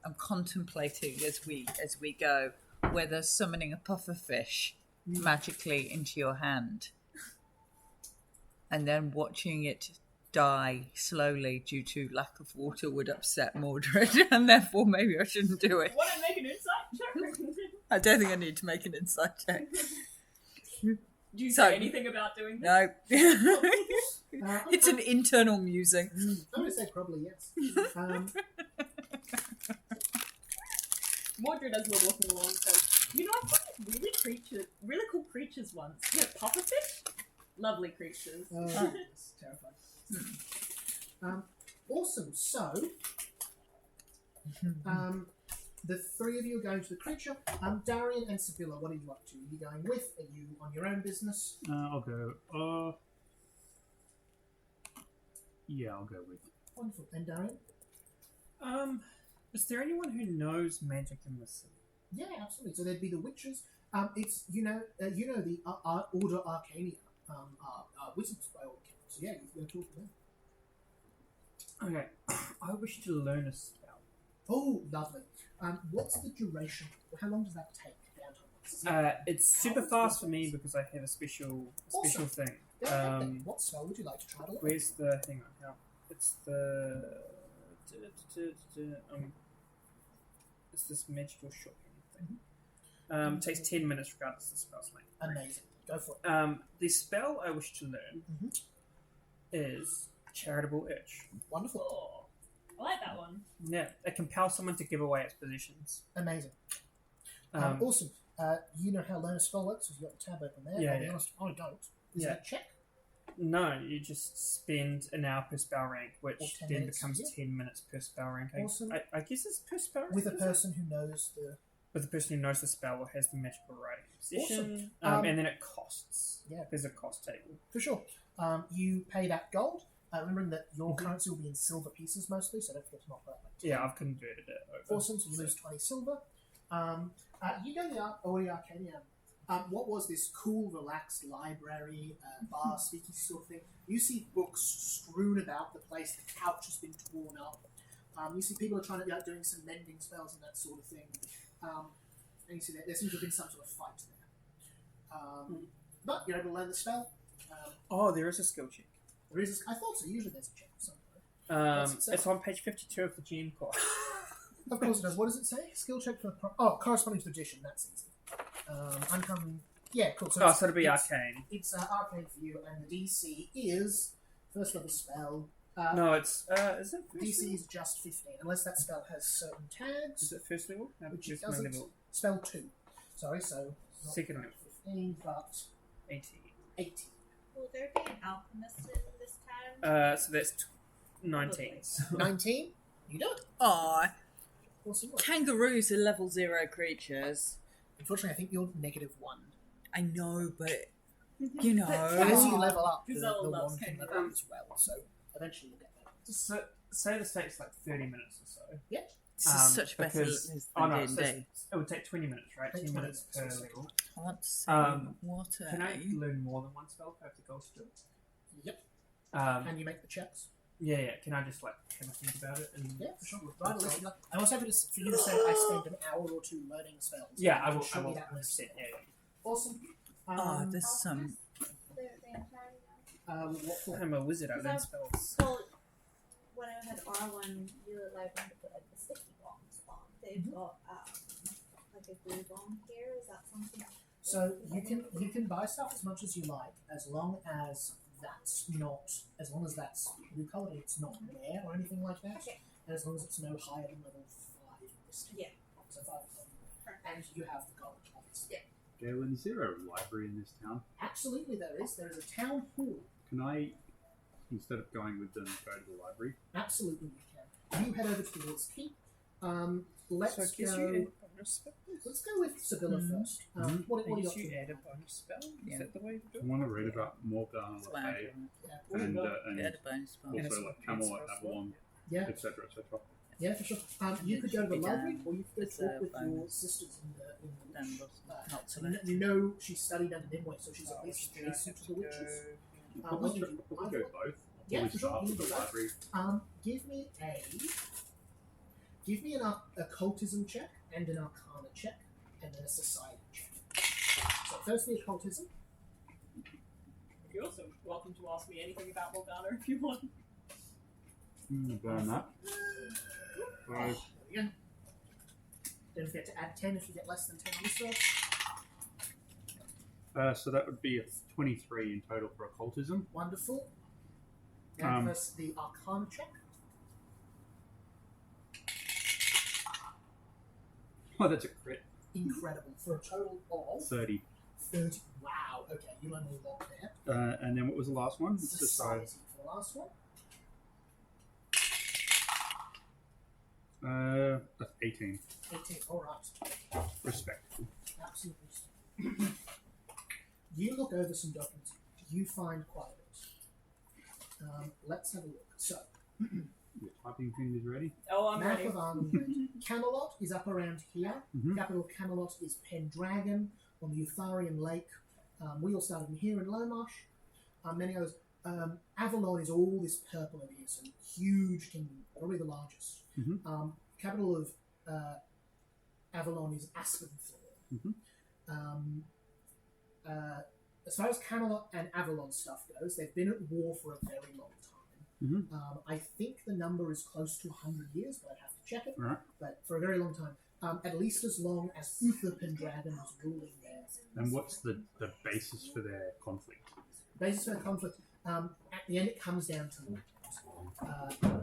I'm contemplating as we go whether summoning a pufferfish magically into your hand and then watching it die slowly due to lack of water would upset Mordred, and therefore maybe I shouldn't do it. Want to make an insight check? I don't think I need to make an insight check. Do you So- say anything about doing this? No. It's an internal musing. I would say probably yes. Mordred, as we're walking along, says, I saw these really cool creatures once. Pufferfish? Lovely creatures. It's terrifying. Awesome. So, the three of you are going to the creature. Darian and Sibylla, what are you up to? Are you going with? Are you on your own business? I'll go. Yeah, I'll go with. Wonderful. And Darian? Is there anyone who knows magic in the city? Yeah, absolutely. So there'd be the witches. It's the Order Arcania are wizards by all accounts. So yeah, you can go talk to them. Okay. I wish to learn a spell. Oh, lovely. What's the duration? How long does that take? Down to It's super fast for me because I have a special thing. Go ahead then. What spell would you like to try to learn? Where's the... Hang on. How? It's the... It's this magical shotgun thing. Takes 10 minutes regardless of the spell's length. Amazing. Go for it. The spell I wish to learn is Charitable Itch. Wonderful. Oh, I like that one. Yeah, it compels someone to give away its possessions. Amazing. Awesome. You know how learn a spell works because you've got the tab open there. Yeah, I'll be yeah. honest, I don't. Is Yeah. that a check? No, you just spend an hour per spell rank, which Or 10 then minutes, becomes yeah. 10 minutes per spell rank. Awesome. I guess it's per spell rank. With a is it? person who knows the... With the person who knows the spell or has the magical writing position. Awesome. And then it costs. Yeah. There's a cost table. For sure. You pay that gold, remembering that your currency will be in silver pieces mostly, so don't forget to knock that. Yeah, I've converted it over. Awesome, so you lose 20 silver. You go to the Arcadium. What was this cool, relaxed library, bar, speakeasy sort of thing? You see books strewn about the place, the couch has been torn up. You see people are trying to be out doing some mending spells and that sort of thing. And you see there seems to have been some sort of fight there. But you're able to learn the spell. There is a skill check. There is I thought so, usually there's a check somewhere. It's on page 52 of the GM course. Of course it does. What does it say? Skill check for... corresponding to the edition, that's easy. Uncommon... Yeah, cool. So it'll be arcane. It's arcane for you, and the DC is first level spell. No, it's is it first DC level? is just 15, unless that spell has certain tags. Is it first level? No, Which it's it my doesn't. level Spell 2. Sorry, so not Second level. 15, but 18. 18. Will there be an alchemist in this town? So that's 19. 19? You do it. Aw, Awesome. kangaroos are level 0 creatures. Unfortunately, I think you're -1. I know, but you know. As you level up, the Giselle loves one can level kangaroos. up as well, so eventually you'll get there. So, say this takes like 30 minutes or so. Yeah. This is such better because- than no, D&D. so it would take 20 minutes, right? Take 10 20 minutes per minutes. level. I want to say what Can I learn more than one spell if I have to go to it? Yep. Um, And you make the checks. yeah. Can I just like have a think about it? And Yeah, for sure. Right, listen, I'm also happy for you to say I spend an hour or two learning spells. Yeah, I can will. show I you will. that list. 100%, yeah. Awesome. Oh, there's some. The entire What for? I'm a wizard. I learn So- spells. Well, when I had R1, you allowed them to put like the sticky bombs on. They've got like a glue bomb here. Is that something? So you can buy stuff as much as you like, as long as that's blue coloured, it's not rare or anything like that, Okay. and as long as it's no higher than level 5 in this Yeah. So 5, and you have the gold. Obviously. Yeah. Galen, is there a library in this town? Absolutely, there is. There is a town hall. Can I, instead of going with them, go to the library? Absolutely, you can. You head over towards Keep. Let's So it gives go. you a bonus spell. Let's go with Sibylla first. What It do you gives got? you to add a do? bonus spell. Yeah. Is that the way to do I it? want to read about Morgan That's what I'm Lefay doing. Yeah. and Yeah, the bonus spell. And it's also like what Camelot, it's Avalon, Yeah, etc., etc. yeah, for sure. You could go to the library, or you could It's talk a with your bonus. sisters in the. Then not So select. you know she studied under Nimue, so she's Oh, at least should I adjacent have to the to witches. go- Probably, what do you do? probably go both. Yeah, Probably for sure. start You with can the do library. Give me an occultism check and an arcana check, and then a society check. So first the occultism. You're also welcome to ask me anything about Morgana if you want. Burn that. Five. There we go. Don't forget to add 10 if you get less than 10 on this roll. So that would be a 23 in total for occultism. Wonderful. Now Um, first the arcana check. Oh, that's a crit. Incredible. For a total of 30. 30. Wow. Okay, you learned a lot there. And then what was the last one? Society for the last one. That's 18. 18. Alright. Respectful. Absolutely. You look over some documents. You find quite a bit. Let's have a look. So, Your typing thing is ready. Oh, I'm map ready. of Ireland. Camelot is up around here. Mhm. Capital of Camelot is Pendragon on the Eutharian Lake. We all started in here in Lomarsh. Many others. Avalon is all this purple over here, so huge kingdom, probably the largest. Mhm. Capital of Avalon is Aspenthorn. Mhm. As far as Camelot and Avalon stuff goes, they've been at war for a very long time. Mhm. I think the number is close to 100 years, but I'd have to check it. Right. But for a very long time. At least as long as Uther Pendragon was ruling there. And what's the basis for their conflict? Basis for the conflict, at the end it comes down to land.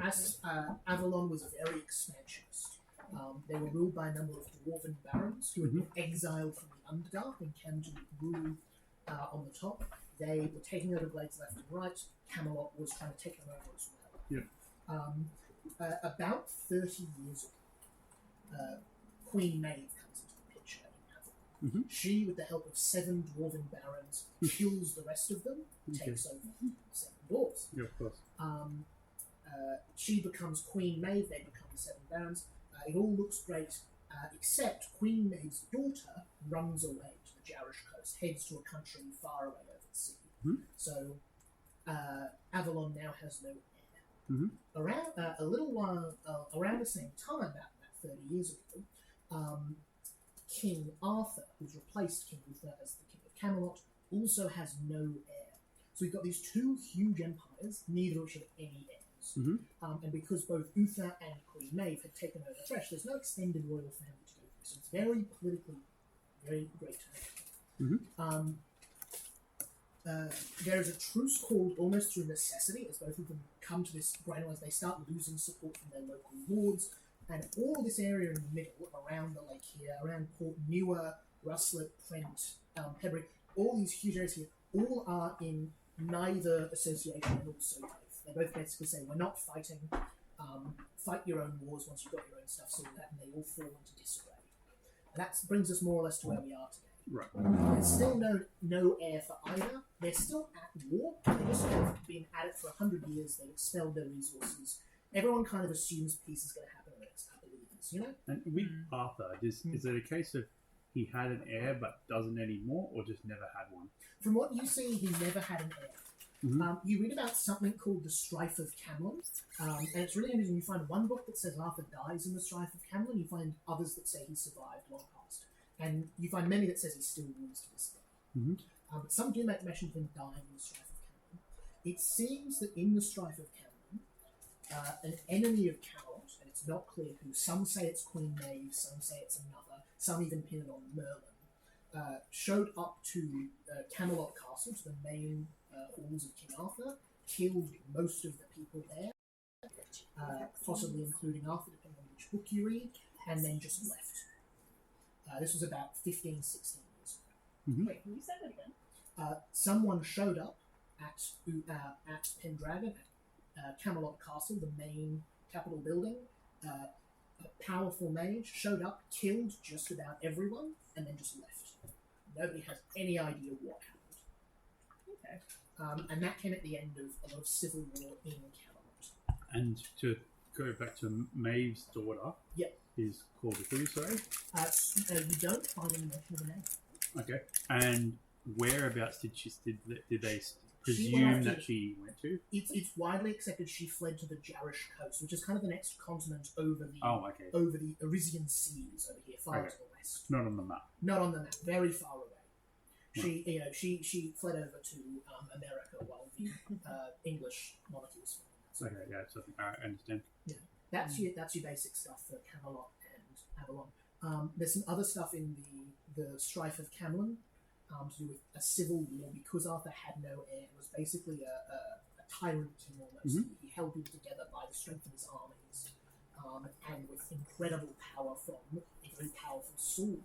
As Avalon was very expansionist. They were ruled by a number of dwarven barons who had been exiled from the Underdark and came to rule on the top. They were taking over Blades left and right. Camelot was trying to take them over as well. Yep. About 30 years ago, Queen Maeve comes into the picture in Avalon. She, with the help of 7 dwarven barons, kills the rest of them, takes over 7 dwarves. Yeah, of course. She becomes Queen Maeve, they become the 7 barons. It all looks great, except Queen Maeve's daughter runs away to the Jarish coast, heads to a country far away over the sea. So Avalon now has no heir. Around a little while, around the same time, about 30 years ago, King Arthur, who's replaced King Uther as the King of Camelot, also has no heir. So we've got these 2 huge empires, neither of which have any heirs. And because both Uther and Queen Maeve had taken over Thresh, there's no extended royal family to go through. So it's very politically, very great time. There is a truce called almost through necessity, as both of them come to this point as they start losing support from their local lords. And all this area in the middle, around the lake here, around Port Newer, Russlet, Trent, Hebron, all these huge areas here, all are in neither association and also both. They both basically say, we're not fighting, fight your own wars once you've got your own stuff sorted out, and they all fall into disarray. And that brings us more or less to where we are today. Right. There's still no heir for either. They're still at war. They just have been at it for 100 years. They've expelled their resources. Everyone kind of assumes peace is going to happen in the next couple of years, you know? And with Arthur, is it a case of he had an heir but doesn't anymore, or just never had one? From what you see, he never had an heir. You read about something called the Strife of Camlin, and it's really interesting. You find one book that says Arthur dies in the Strife of Camlin, you find others that say he survived long past, and you find many that says he still rules to this day. But some do make mention of him dying in the Strife of Camlin. It seems that in the Strife of Camlin, an enemy of Camelot, and it's not clear who, some say it's Queen Maeve, some say it's another, some even pin it on Merlin, showed up to Camelot Castle, to the main halls of King Arthur, killed most of the people there, possibly including Arthur, depending on which book you read, and then just left. This was about 15, 16 years ago. Wait, can you say that again? Someone showed up at Pendragon, at Camelot Castle, the main capital building. A powerful mage showed up, killed just about everyone, and then just left. Nobody has any idea what happened. Okay. And that came at the end of a lot of civil war in Camelot. And to go back to Maeve's daughter, is called who, sorry? You don't find any mention of a name. Okay. And whereabouts did they She presume went that she went to? It's widely accepted she fled to the Jarish coast, which is kind of the next continent over the Okay. Arisian seas over here, far to the west. Not on the map. Not on the map, very far away. She fled over to America while the English monarchy was falling. Okay, yeah, so I understand. Yeah, that's your basic stuff for Camelot and Avalon. There's some other stuff in the Strife of Camlin to do with a civil war because Arthur had no heir. It was basically a tyrant king almost. He held people together by the strength of his armies and with incredible power from a very powerful sword.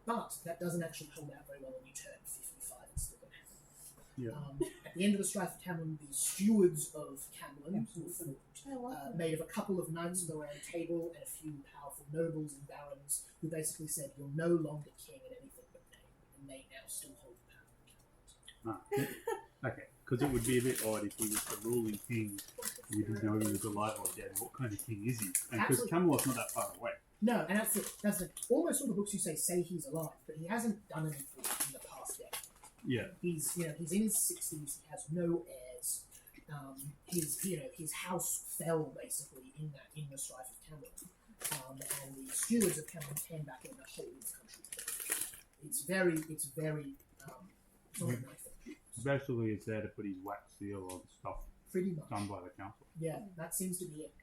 But that doesn't actually hold out very well when you turn 55 and still don't have it. At the end of the Strife of Camlin, the stewards of Camlin were formed, made of a couple of knights of the round table and a few powerful nobles and barons who basically said, you're no longer king in anything but name, and they now still hold the power in Camelot. Okay, because it would be a bit odd if he was the ruling king, we didn't know he was alive or dead. What kind of king is he? And because Camelot's not that far away. No, and that's it. Almost all the books you say he's alive, but he hasn't done anything in the past yet. Yeah. He's he's in his 60s. He has no heirs. His house fell basically in the strife of Camelot, and the stewards of Camelot came back in the whole country. It's very not a nice thing. Basically, it's there to put his wax seal on stuff Pretty much. done by the council. Yeah, that seems to be it.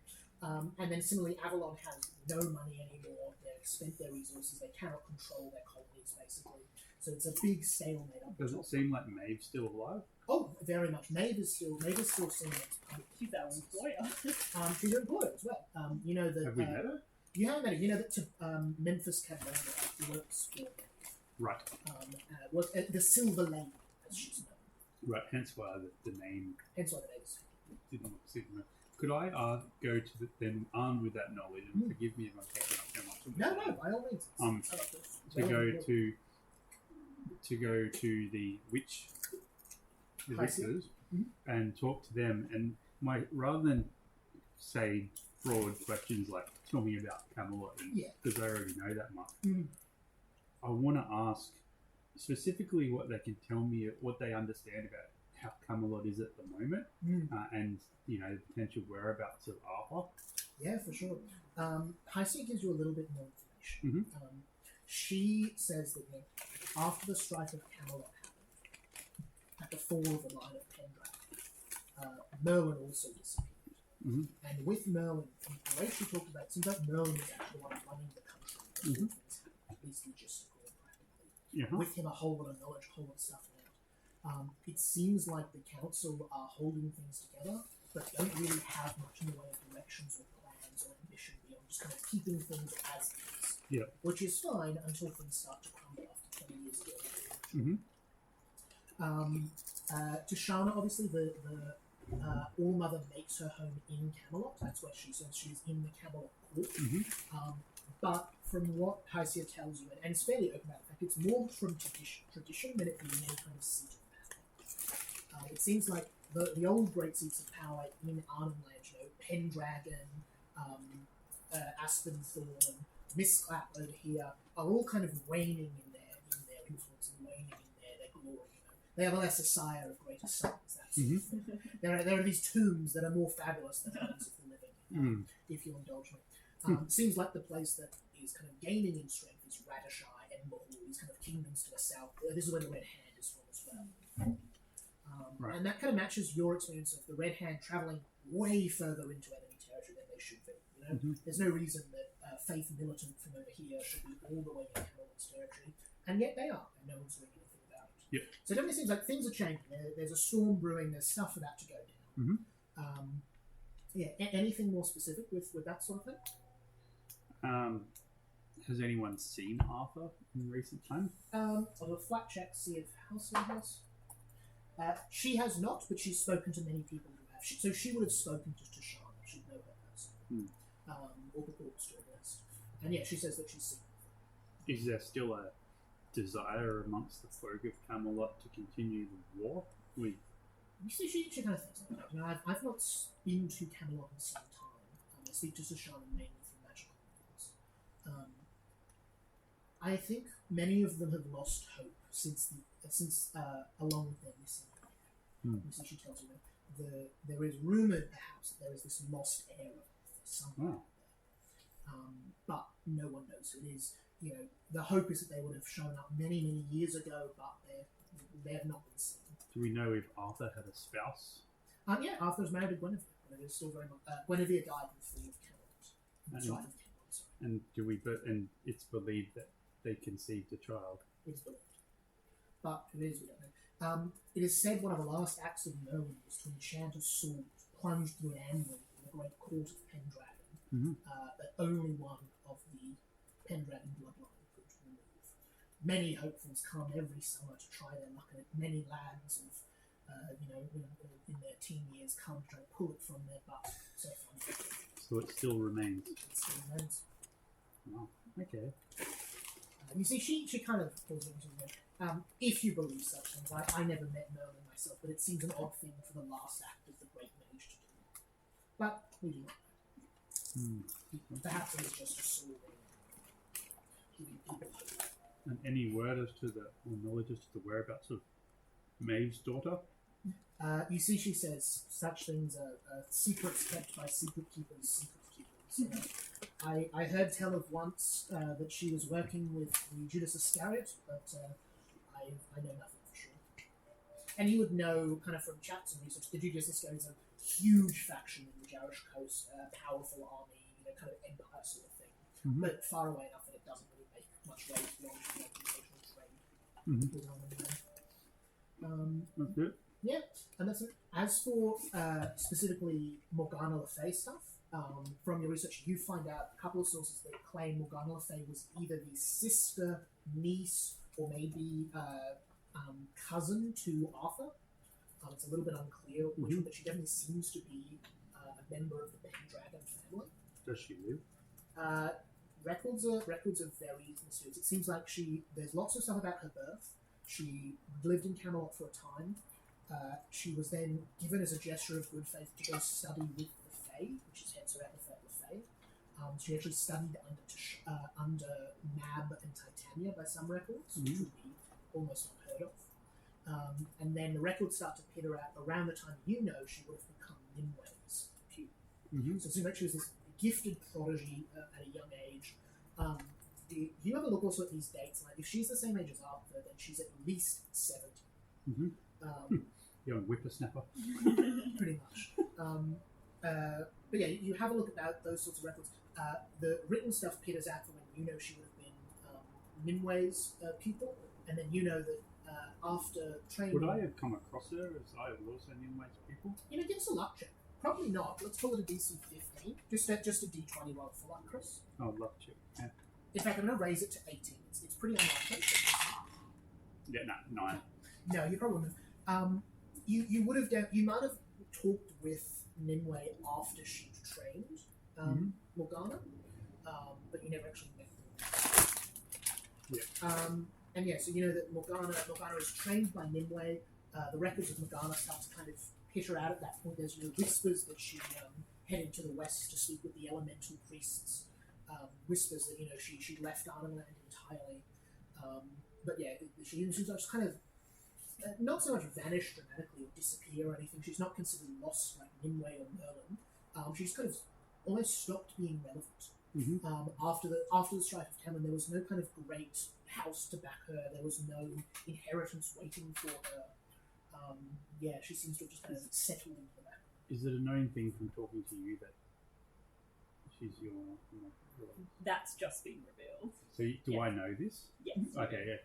And then similarly, Avalon has no money anymore. They've spent their resources. They cannot control their colonies, basically. So it's a big stalemate up the Does top. it seem like Maeve's still alive? Oh, very much. Maeve is still seeing it. She's our employer. She's an employer as well. You know that. Have we met her? You haven't met her. You know that Memphis Cabrera works for. Right. Works at the Silver Lane, as she's known. Right. Hence why the name Hence why the name is. didn't sit in there. Could I go to them armed with that knowledge, and forgive me if I'm taking up too much of No, it, by all means. to go to the witches and talk to them, and rather than say broad questions like tell me about Camelot, because I already know that much, I want to ask specifically what they can tell me, what they understand about how Camelot is at the moment, and the potential whereabouts of Arthur. Yeah, for sure. Heisey gives you a little bit more information. She says that after the strife of Camelot happened, at the fall of the line of Pendragon, Merlin also disappeared. And with Merlin, the way she talked about it, seems like Merlin is actually the one running the country, at least logistical and practically. With him, a whole lot of knowledge, a whole lot of stuff now. It seems like the council are holding things together, but don't really have much in the way of directions or plans or ambition beyond just kind of keeping things as is. Yeah. Which is fine until things start to crumble after 20 years ago. Tashana, obviously, the All-Mother makes her home in Camelot. That's where she's in the Camelot court. But from what Hysia tells you, and it's fairly open about the fact, it's more from tradition than it being any kind of seat of power. It seems like the old great seats of power in Arnhem Land, Pendragon, Aspenthorn, Mistclap over here, are all kind of waning in their influence and waning in their glory. They are less a sire of greater sons. That sort of thing. There are these tombs that are more fabulous than those of the living, if you'll indulge me. Seems like the place that is kind of gaining in strength is Radishai and Mahul, these kind of kingdoms to the south. This is where the Red Hand is from as well. Right. And that kind of matches your experience of the Red Hand travelling way further into enemy territory than they should be. There's no reason that Faith Militant from over here should be all the way in Camelot's territory, and yet they are, and no one's doing anything about it. Yep. So it definitely seems like things are changing. There's a storm brewing. There's stuff for that to go down. Anything more specific with that sort of thing? Has anyone seen Arthur in recent time? I'll do a flat check, see if Halcyon has. She has not, but she's spoken to many people who have. So she would have spoken to Tashana. She'd know her person. Or the corpse to her list. And yeah, she says that she's seen. Is there still a desire amongst the folk of Camelot to continue the war? You see, she kind of thinks like that. I've not been to Camelot in some time. I speak to Tashana mainly through magical means. I think many of them have lost hope since along with their missing life. So she tells you that there is rumoured perhaps that there is this lost heir of somewhere out there. But no one knows who it is. The hope is that they would have shown up many, many years ago, but they have not been seen. Do we know if Arthur had a spouse? Yeah, Arthur was married to Guinevere. Guinevere is still very much. Guinevere died in the fall of Camelot. And it's believed that they conceived a child. It's believed. But who it is, we don't know. It is said one of the last acts of Merlin was to enchant a sword plunged through an anvil in the great court of Pendragon, that only one of the Pendragon bloodline could remove. Many hopefuls come every summer to try their luck, and many lads of, in their teen years come to try to pull it from their butt. So it still remains. It still remains. Wow. Okay. You see, she kind of pulls into it. If you believe such things, I never met Merlin myself, but it seems an odd thing for the last act of the Great Mage to do. But we do not know. Perhaps it is just a sword giving people hope. And any word as to or knowledge as to the whereabouts of Maeve's daughter? You see, she says such things are secrets kept by secret keepers. I heard tell of once that she was working with the Judas Iscariot, but I know nothing for sure. And you would know, kind of from chats and research, the Judas Iscariot is a huge faction in the Jarish Coast, powerful army, kind of empire sort of thing. Mm-hmm. But far away enough that it doesn't really make much waves beyond the occasional trade. That's good. Yeah, and that's it. As for specifically Morgana Le Fay stuff, from your research, you find out a couple of sources that claim Morgana Le Fay was either the sister, niece, or maybe cousin to Arthur. It's a little bit unclear which one, but she definitely seems to be a member of the Pendragon family. Does she live? Records are very mysterious. It seems like there's lots of stuff about her birth. She lived in Camelot for a time. She was then given as a gesture of good faith to go study with the Fae, which is hence her epithet, the Fae. She actually studied under Mab and Titania by some records, which would be almost unheard of. And then the records start to peter out around the time she would have become Nimwe's pupil. So it seems like she was this gifted prodigy at a young age. You have a look also at these dates. Like if she's the same age as Arthur, then she's at least 70. Young whippersnapper. Pretty much. But yeah, you have a look at those sorts of records. The written stuff peters out for when you know she would have been Nimwe's pupil, and then you know that after training... Would I have come across her as I was also Nimwe's pupil? Give us a luck check. Probably not. Let's call it a DC 15. Just a D20 roll for luck, Chris. Oh, luck check. Yeah. In fact, I'm going to raise it to 18. It's pretty unlikely. Yeah, no, 9. No, you probably wouldn't have. You would have you might have talked with Nimue after she trained Morgana, but you never actually met them. Yeah. And yeah, so you know that Morgana is trained by Nimue. The records of Morgana start to kind of peter out at that point. There's whispers that she headed to the west to speak with the elemental priests. Whispers that she left Arnhem entirely. But yeah, she's just kind of not so much vanish dramatically or disappear or anything. She's not considered lost like Nimue or Merlin. She's kind of almost stopped being relevant. After the strife of Camelot, there was no kind of great house to back her. There was no inheritance waiting for her. Yeah, she seems to have just kind of settled into the back. Is it a known thing from talking to you that she's your That's just been revealed. So do I know this? Yes. Okay.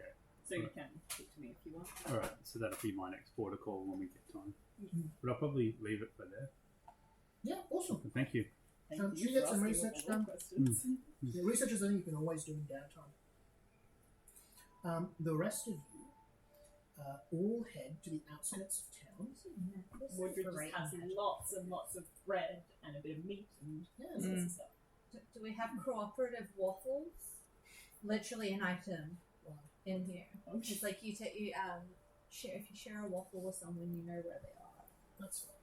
So you can talk to me if you want. Alright, so that'll be my next border call when we get time. But I'll probably leave it for there. Yeah, awesome. Thank you. Thank you you get for some asking research all the done. questions. The research is something you can always do in downtime. The rest of you all head to the outskirts of town. Mordred just has lots and lots of bread and a bit of meat and all sorts of stuff. Do we have cooperative waffles? Literally an item in here. It's like share if you share a waffle with someone, you know where they are. That's fine.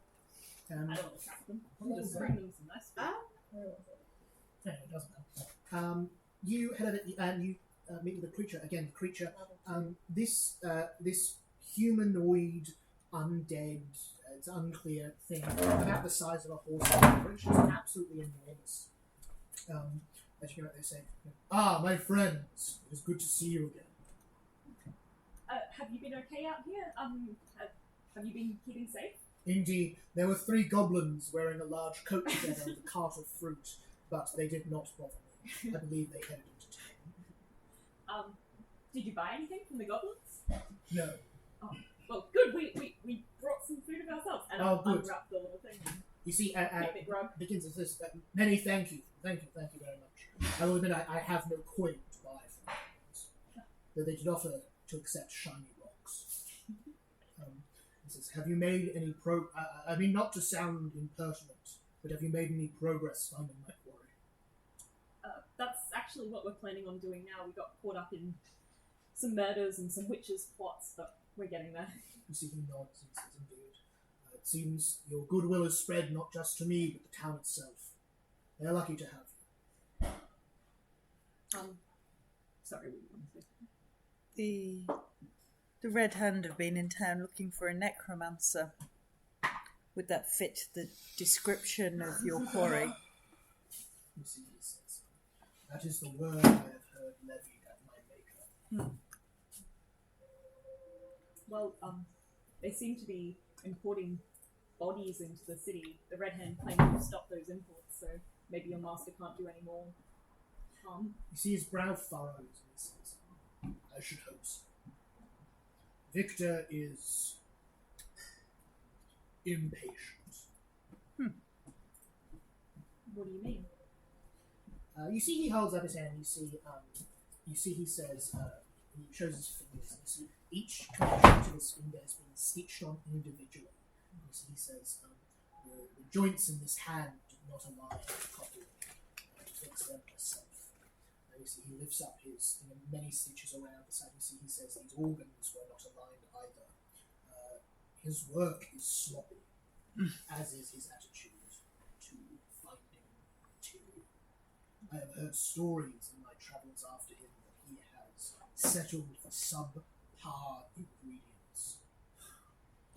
I don't want to trap them. I'll just bring them some nice food. Where was it? No, it doesn't matter. You head over and you meet with the creature. Again, the creature. This humanoid, undead, it's unclear thing, about the size of a horse. It's just absolutely enormous. As you go out, they say, my friends, it is good to see you again. Have you been okay out here? Have you been keeping safe? Indeed, there were 3 goblins wearing a large coat together with a cart of fruit, but they did not bother me. I believe they headed into town. Did you buy anything from the goblins? No. Oh, well, good. We brought some food of ourselves, and I unwrapped the little thing. You see, Picnic rug. begins with this. Many thank you very much. I will admit I have no coin to buy from goblins, though they did offer to accept shiny rocks. He says, have you made any I mean, not to sound impertinent, but have you made any progress finding my quarry? That's actually what we're planning on doing now. We got caught up in some murders and some witches' plots, but we're getting there. You see, he nods and says, indeed. It seems your goodwill is spread not just to me, but the town itself. They're lucky to have you. Sorry, what do you want to say? The Red Hand have been in town looking for a necromancer. Would that fit the description of your quarry? You see, he says, that is the word I have heard levied at my maker. Well, they seem to be importing bodies into the city. The Red Hand claim to stop those imports, so maybe your master can't do any more harm. You see his brow furrows and he says, I should hope so. Victor is impatient. What do you mean? You see he holds up his hand, you see he says, he shows his fingers, and you see each connection to his finger has been stitched on individually. You see he says, the joints in this hand did not align properly. He fixed them herself. You see he lifts up his many stitches around the side. You see he says these organs were not aligned either. His work is sloppy, as is his attitude to finding material. I have heard stories in my travels after him that he has settled for subpar ingredients,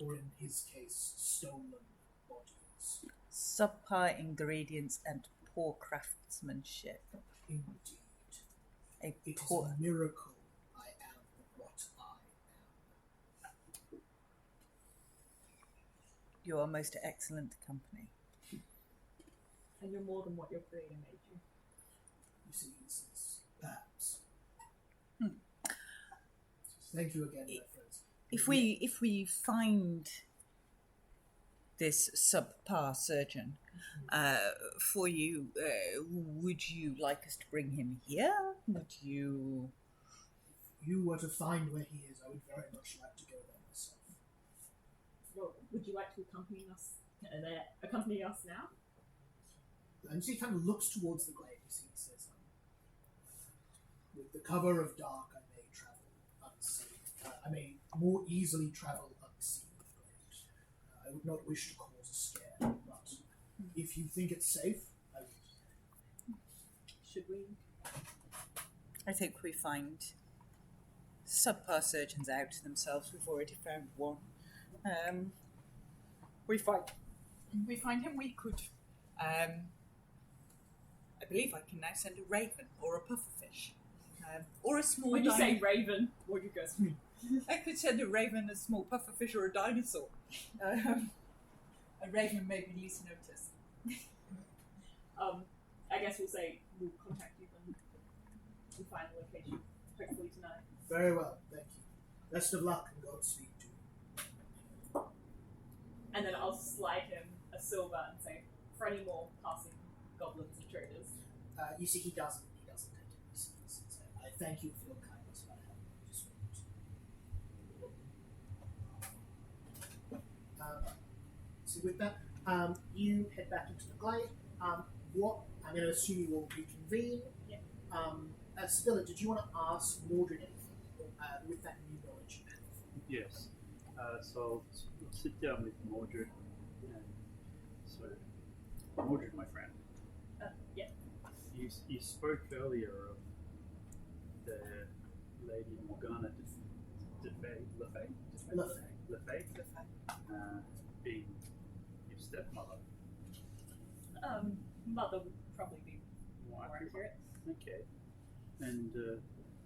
or in his case, stolen bodies. Subpar ingredients and poor craftsmanship. Indeed. A It is poor... a miracle I am what I am. You are most excellent company. And you're more than what your creator made you. You see, he says, perhaps. Thank you again, my friends. If we find this subpar surgeon for you, would you like us to bring him here? Would you? If you were to find where he is, I would very much like to go there myself. Well, would you like to accompany us now? And so he kind of looks towards the glade. You see, he says, with the cover of dark, I may travel unseen. I may more easily travel unseen. I would not wish to cause a scare, but if you think it's safe, I would. Should we? I think we find subpar surgeons out themselves. We've already found one. We find him. We could. I believe I can now send a raven or a pufferfish, or a small. When you say raven, what you goes? I could send a raven, a small pufferfish, or a dinosaur. A raven may be least noticed. I guess we'll contact you when we find the location. Hopefully tonight. Very well, thank you. Best of luck and Godspeed to you. And then I'll slide him a silver and say, for any more passing goblins and traders. You see, he doesn't take it. He says, I thank you for your kindness, but I have just so with that, you head back into the glade. What I'm going to assume you will reconvene. Yeah. Stella, did you want to ask Mordred anything with that new knowledge? Yes. So I'll sit down with Mordred. And so, Mordred, my friend. Yeah. You spoke earlier of the Lady Morgana Lefay, being your stepmother. Mother would probably be more Right. accurate. Okay. And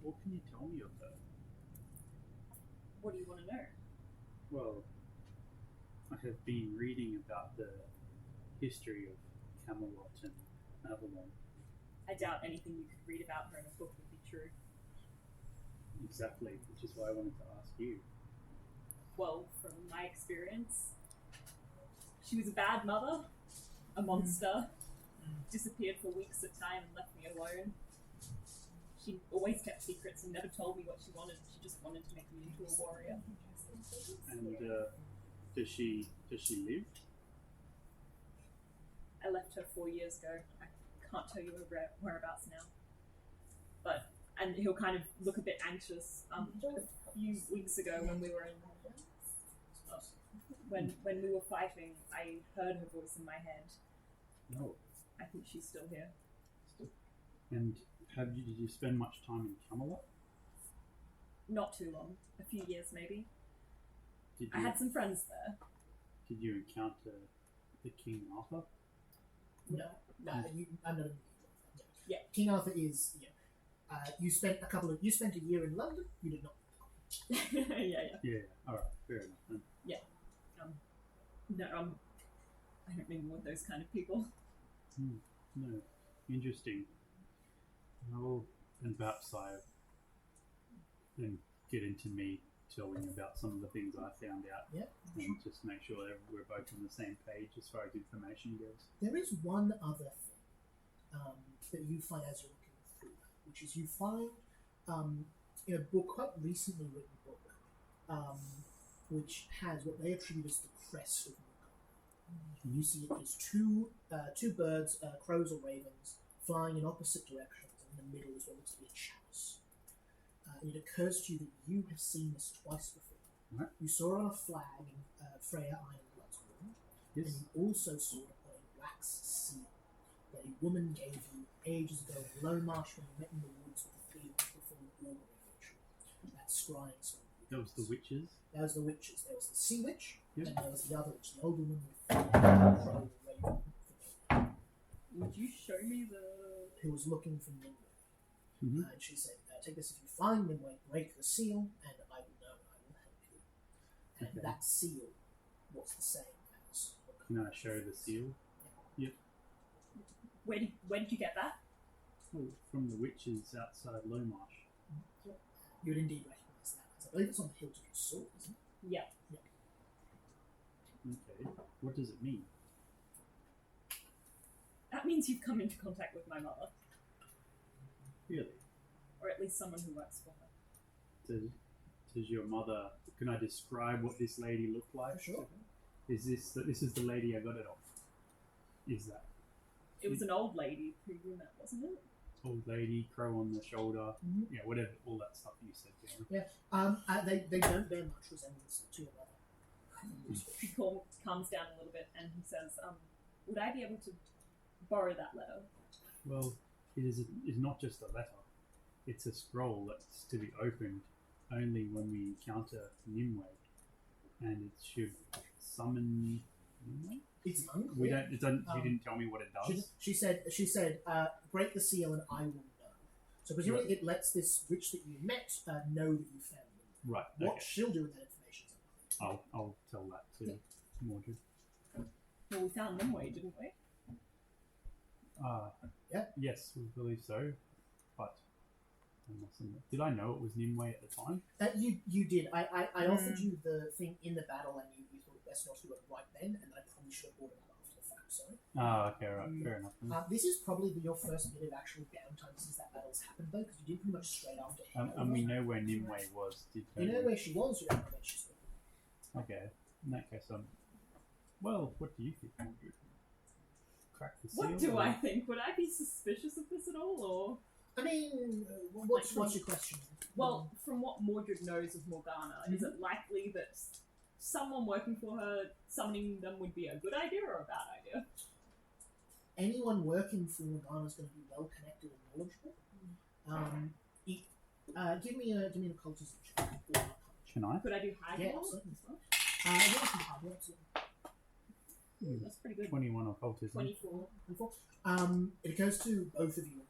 what can you tell me of her? What do you want to know? Well, I have been reading about the history of Camelot and Avalon. I doubt anything you could read about her in a book would be true. Exactly, which is why I wanted to ask you. Well, from my experience, she was a bad mother, a monster, disappeared for weeks at a time and left me alone. She always kept secrets and never told me what she wanted. She just wanted to make me into a warrior. And does she live? I left her 4 years ago. I can't tell you her whereabouts now. And he'll kind of look a bit anxious. A few weeks ago when we were when we were fighting, I heard her voice in my head. No. I think she's still here. And did you spend much time in Camelot? Not too long. A few years, maybe. Did I you, had some friends there. did you encounter the King Arthur? No, I'm not. Yeah. King Arthur is. You spent a year in London. You did not. Yeah. Yeah. All right. Fair enough. Then. No, I don't mingle with those kind of people. No. Interesting. Oh, and perhaps I then get into me telling about some of the things I found out. Yeah. And just make sure that we're both on the same page as far as information goes. There is one other thing that you find as you're looking through that, which is you find in a book, quite recently written book, which has what they attribute as the crest of Morgana. You see it is two birds, crows or ravens, flying in opposite directions, and in the middle is what looks to be a chalice. And it occurs to you that you have seen this twice before. Right. You saw it on a flag in Freya Ironblood's room, Yes. and you also saw it on a wax seal that a woman gave you ages ago in Low Marsh when you met in the woods with the three of you before the war ritual. That scrying song. That was the witches. That was the witches. There was the sea witch, Yep. and there was the other witch, the old woman with the crow raven Would you show me the... who was looking for Nimue. Mm-hmm. And she said, take this if you find Nimue, break the seal, and I will know, and I will help you. And Okay. that seal was the same as Can I show the seal? Where did you get that? Oh, from the witches outside Lowmarsh. you would indeed recognise that. I believe it's on the hilt of your sword, isn't it? Yeah. Okay. What does it mean? That means you've come into contact with my mother. Really? Or at least someone who works for her. Does your mother? Can I describe what this lady looked like? Sure. Is this the lady I got it off? Is that It was an old lady who you met, wasn't it? old lady, crow on the shoulder? Mhm. Yeah, whatever, all that stuff you said. Yeah. They don't bear much resemblance to your mother. He calms down a little bit and he says, would I be able to borrow that letter? Well, it is not just a letter. It's a scroll that's to be opened only when we encounter Nimue, and it should summon Nimue. It's unclear. We don't. It doesn't. You didn't tell me what it does. She said, break the seal and I will know. So presumably it lets this witch that you met know that you found them. Right. What Okay. she'll do with that information is unclear. I'll tell that to Mordred. Well, we found Nimue, didn't we? Yeah. Yes, we believe so. But did I know it was Nimue at the time? You did. I offered you the thing in the battle and you thought it best not to do it right then, and I probably should have brought it up after the fact, sorry. Okay, right, fair enough. This is probably your first bit of actual downtime since that battle's happened, though, because you did pretty much straight after him. And we know where Nimue was. You know where she was, you don't know where she's been. Okay, in that case, well, what do you think, Mordred? Crack the seal? What do or- I think? Would I be suspicious of this at all, or... I mean, what's your question? Well, from what Mordred knows of Morgana, is it likely that someone working for her summoning them would be a good idea or a bad idea? Anyone working for Morgana is going to be well connected and knowledgeable. Give me an occultism check. Or arcana check. Can I? Could I do high Yeah, roll certainly. as well? Yeah, it's hard, yeah, absolutely. That's pretty good. 21 occultism. 24. Wonderful. It occurs to both of you.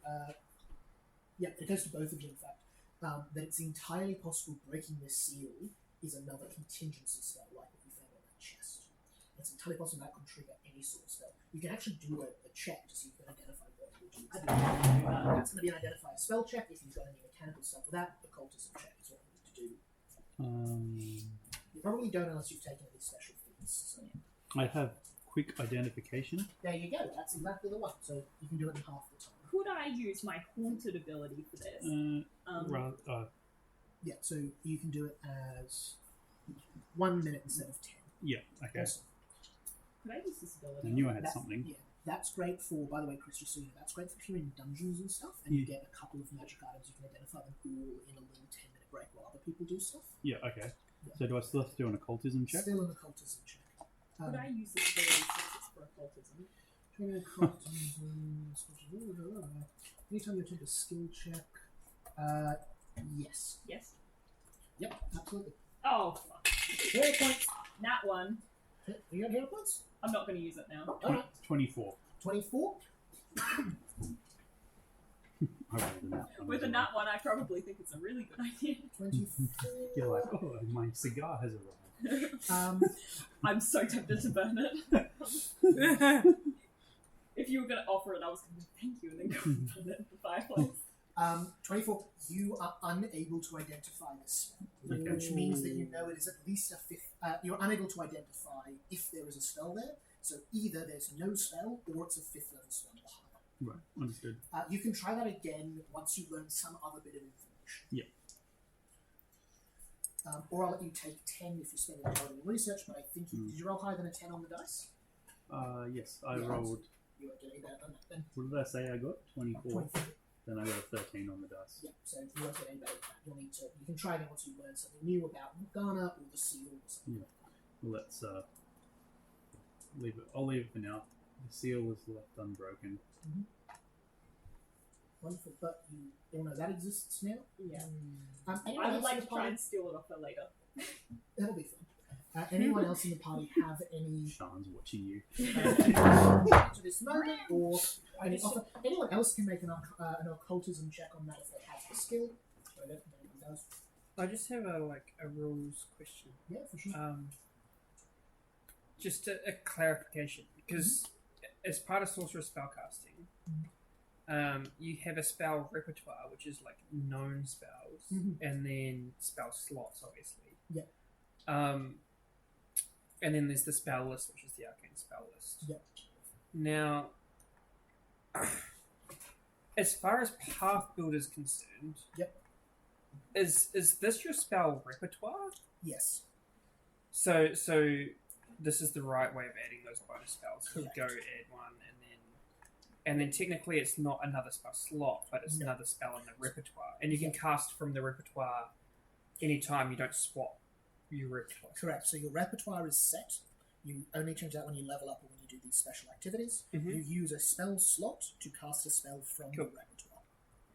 It occurs to both of you, in fact, that it's entirely possible breaking this seal is another contingency spell like what you found on that chest. It's entirely possible that could trigger any sort of spell. You can actually do a check to see if you can identify what it will do. That's going to be an identify a spell check. If you've got any mechanical stuff with that, occultism check is what you need to do. You probably don't unless you've taken any special feats. So. I have quick identification. There you go. That's exactly the one. So you can do it in half the time. Could I use my haunted ability for this? Yeah, so you can do it as 1 minute instead of 10. Yeah, okay. Awesome. Could I use this ability? I knew I had That- something. Yeah, that's great for, by the way, Chris, just so you know, that's great for if you're in dungeons and stuff, and you get a couple of magic items, you can identify them all in a little 10-minute break while other people do stuff. Yeah, okay. So do I still have to do an occultism check? Still an occultism check. Could I use this ability since it's for occultism? Anytime you attempt a skill check, yes. Yes. Yep, absolutely. Oh, fuck. Hero points. Nat 1. You got hero points? I'm not going to use it now. Alright. 24. 24. I rolled a nat one With as a well. nat 1, I probably think it's a really good idea. 24. You're like, oh, my cigar has arrived. I'm so tempted to burn it. If you were going to offer it, I was going to thank you and then go and burn it in the fireplace. 24. You are unable to identify this, Okay. which means that you know it is at least a fifth. You're unable to identify if there is a spell there. So either there's no spell or it's a 5th level spell or higher. Right, understood. You can try that again once you learn some other bit of information. Yeah. Or I'll let you take 10 if you're spending a total research, but I think you, did you roll higher than a 10 on the dice? Yes, I Yeah. rolled. You won't get any better than that then. What did I say I got? 24. 24. Then I got a 13 on the dice. Yeah, so you won't get any better than that. You'll need to, you can try again once you learn something new about Morgana or the seal or something. Well, let's leave it. I'll leave it for now. The seal is left unbroken. Wonderful, but you all know that exists now. Yeah. Anyone I would else like in to the try party? and steal it off her later. That'll be fun. Anyone else in the party have any Sean's watching you. to this moment, or any offer? Anyone else can make an occultism check on that if they have the skill. I don't think anyone does. I just have a rules question. Yeah, for sure. Just a clarification, because as part of sorcerer spellcasting, you have a spell repertoire, which is like known spells, and then spell slots, obviously. Yeah. And then there's the spell list, which is the arcane spell list. Yeah. Now, as far as Path Builder is concerned, Yep. Is this your spell repertoire? Yes. So this is the right way of adding those bonus spells. You Correct. go add one, and then technically it's not another spell slot, but it's No. another spell in the repertoire, and you can cast from the repertoire anytime. You don't swap your repertoire. Correct. So your repertoire is set. You only change that when you level up or when you do these special activities. Mhm. You use a spell slot to cast a spell from Cool. the repertoire.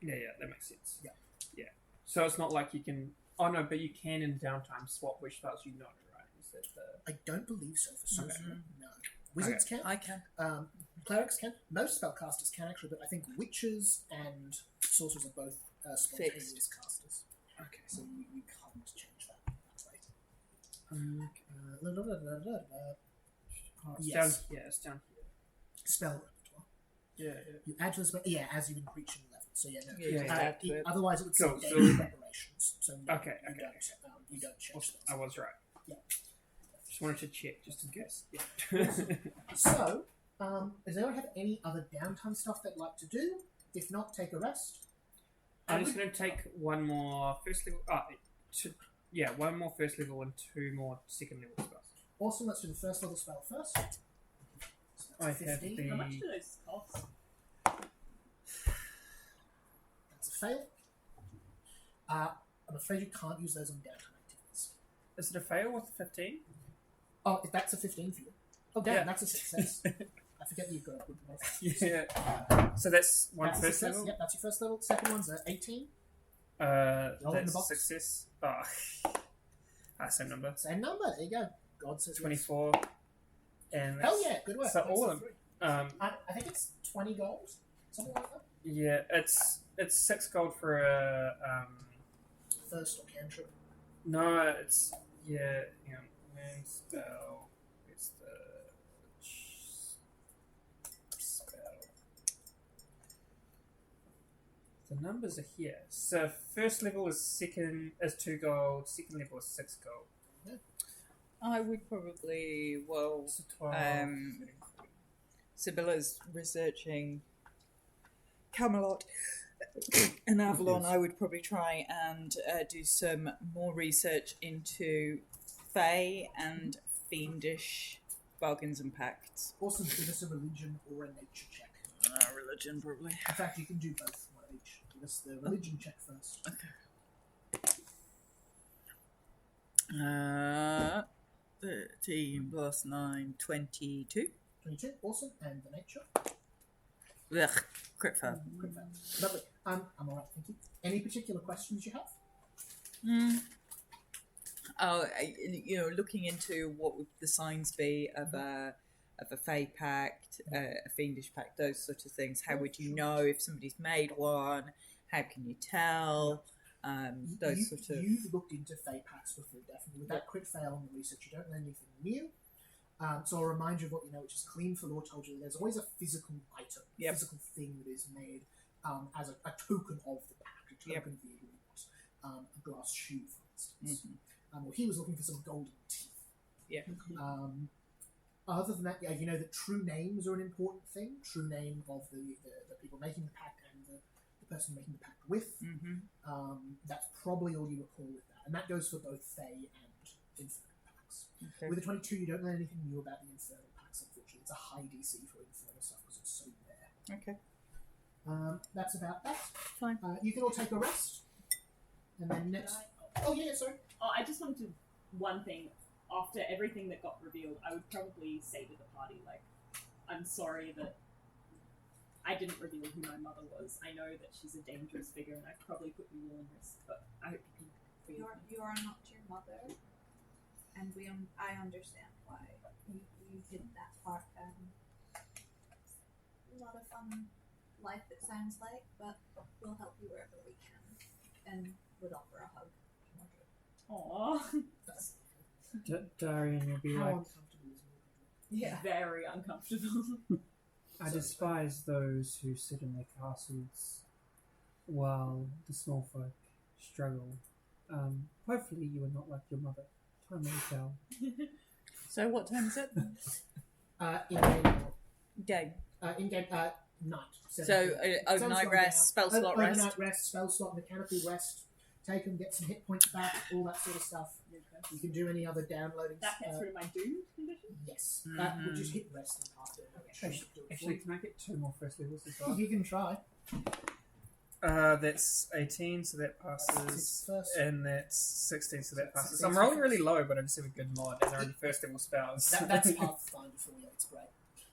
Yeah, that makes sense. Yeah. Yeah. So it's not like you can. Oh no, but you can in downtime swap which spells you know, right? Is that the? I don't believe so for sorcerer. Okay. No. Wizards can. I can. Clerics can. Most spellcasters can actually, but I think witches and sorcerers are both spontaneous casters. Okay. So you can't change that. Right. Oh, it's Yes. down. Yeah, it's down here. Spell repertoire. Yeah. You add to the spell. Yeah, as you increase your level. So yeah, no. Yeah, just add to it. Otherwise, it would Cool, say so- daily preparations. So no, Okay, you okay, don't. You don't change spells. I was right. Yeah. Just wanted to check, just in case. Yeah. So, does anyone have any other downtime stuff they'd like to do? If not, take a rest. I'm just going to take one more first level. One more first level and two more second level spells. Awesome, let's do the first level spell first. So I that's have 15. How much do those cost? That's a fail. I'm afraid you can't use those on downtime activities. Is it a fail with 15? Oh, if that's a 15 for you. Oh, damn, Yeah. that's a success. I forget that you've got a good roll. Yeah. So that's one That's a first success. level. Yep, that's your first level. Second one's 18. Roll in That's the box. success. Same number. Same number. There you go. God says yes. 24. And Hell yeah, good work. So Thanks all for of three. them. I think it's 20 gold. Something like that. Yeah, it's 6 gold for a. First or cantrip. No, it's hang on. Main spell. It's the spell. The numbers are here. So first level is 2 gold. Second level is 6 gold. I would probably, So 12. Sibylla's researching Camelot and Avalon. I would probably try and do some more research into Fae and fiendish bargains and pacts. Also, give us a religion or a nature check. Religion, probably. In fact, you can do both. One of each. Give us the religion check first. 13 plus 9, 22. 22. Awesome. And the nature. Ugh, crit fail. Quick fail. Lovely. I'm alright, thank you. Any particular questions you have? Looking into what would the signs be of a Fey pact, a fiendish pact, those sort of things. How would you know if somebody's made one? How can you tell? You've looked into Fey pacts before, definitely. With that crit fail on the research, you don't learn anything new. So I'll remind you of what you know, which is clean for law told you that there's always a physical item, a physical thing that is made as a token of the pact, a token of the agreement. A glass shoe, for instance. Well, he was looking for some golden teeth. Yeah. Other than that, you know that true names are an important thing. True name of the people making the pact and the person making the pact with. That's probably all you recall with that. And that goes for both Fey and Infernal pacts. Okay. With the 22, you don't learn anything new about the Infernal pacts, unfortunately. It's a high DC for Infernal stuff because it's so rare. Okay. That's about that. Fine. You can all take a rest. And then next... Oh, yeah, sorry. Oh, I just wanted to... One thing. After everything that got revealed, I would probably say to the party, like, I'm sorry that I didn't reveal who my mother was. I know that she's a dangerous figure and I've probably put you all in risk, but I hope you can forgive me. You are not your mother, and I understand why you did that part. A lot of fun life, it sounds like, but we'll help you wherever we can, and would offer a hug. Aww. Darian will be How like, uncomfortable is it? Yeah. Very uncomfortable. I despise those who sit in their castles while the small folk struggle. Hopefully you are not like your mother. Time will tell. So what time is it? In-game. Game. In-game, night. So overnight rest, spell slot rest. Overnight rest, spell slot, mechanical rest. Take them, get some hit points back, all that sort of stuff. You can do any other downloading. That gets rid of my doom condition? Yes. That would just hit rest and after. Actually, can I get 2 more first levels as well? You can try. That's 18, so that passes, First. and that's 16, so that passes. 16 I'm rolling really low, but I just have a good mod, and they're only first level spells. That's Pathfinder for you. It's great.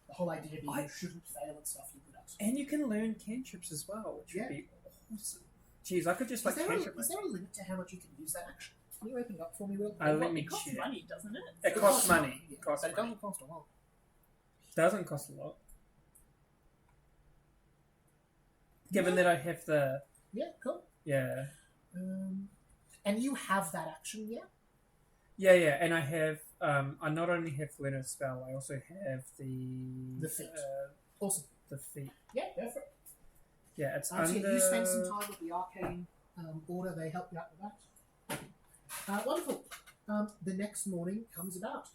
The whole idea being you shouldn't fail and stuff. You could absolutely. And you can learn cantrips as well, which would be awesome. Jeez, I could just Is there cantrip. a limit to how much you can use that action? Can you open it up for me, Will? Let me It costs check. money, doesn't it? It costs money. Yeah, It costs but it money. doesn't cost a lot. Doesn't cost a lot. Given that I have the Cool. And you have that action, yeah? Yeah, and I have I not only have learn a spell, I also have The feat. Awesome. the feat. Yeah, go for it. Yeah, it's So under. you spend some time with the arcane order. They help you out with that. Wonderful. The next morning comes about.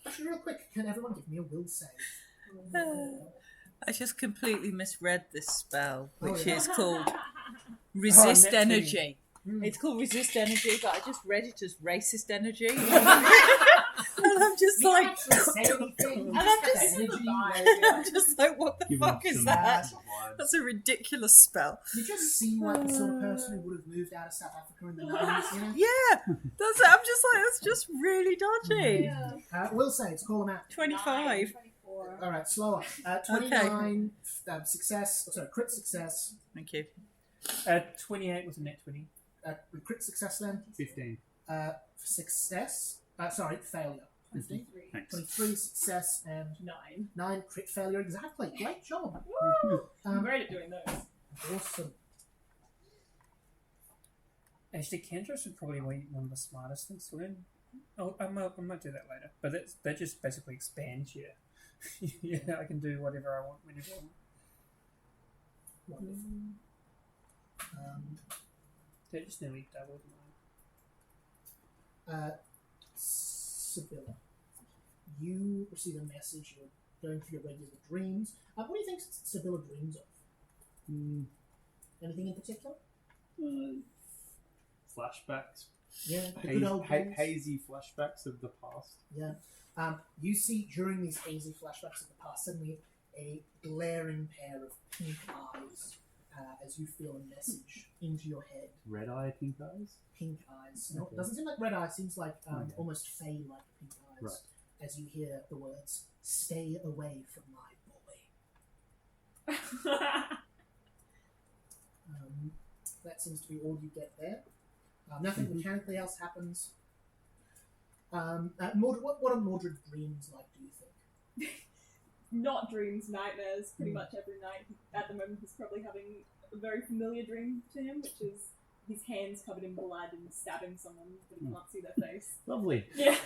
Actually, real quick, can everyone give me a will save? I just completely misread this spell, which yeah. is called Resist Neptune. Energy. It's called Resist Energy, but I just read it as Racist Energy. And I'm just You like, don't actually say anything. And I'm just like, what the Give fuck them is some that? vibes. That's a ridiculous spell. You just seem like the sort of person who would have moved out of South Africa in the 90s, you know? Yeah, that's it. I'm just like, that's just really dodgy. Will saves, call them out. 25. 24. Alright, slower. 29, success, crit success. Thank you. 28 with a net 20. With crit success then. 15. Success. Failure. 15. 23. Thanks. 23 success and 9 crit failure. Exactly. Great job. I'm great at doing those. Awesome. Actually, cantrips would probably be one of the smartest things to learn. Oh, I might do that later. But that just basically expands you. Yeah, I can do whatever I want whenever I want. Wonderful. That just nearly doubled mine. Sibylla, you receive a message. You're going through your regular dreams. What do you think Sibylla dreams of? Anything in particular? Flashbacks. Yeah, the good old dreams. Hazy flashbacks of the past. Yeah. You see during these hazy flashbacks of the past suddenly a glaring pair of pink eyes as you feel a message into your head. Red eye, pink eyes? Pink eyes. No, Okay. it doesn't seem like red eyes. It seems like Okay. almost fey-like pink eyes. Right. As you hear the words, "Stay away from my boy." That seems to be all you get there. Nothing mechanically else happens. Mordred, what are Mordred's dreams like, do you think? Not dreams, nightmares. Pretty much every night. At the moment, he's probably having a very familiar dream to him, which is his hands covered in blood and stabbing someone, but he can't see their face. Lovely. Yeah.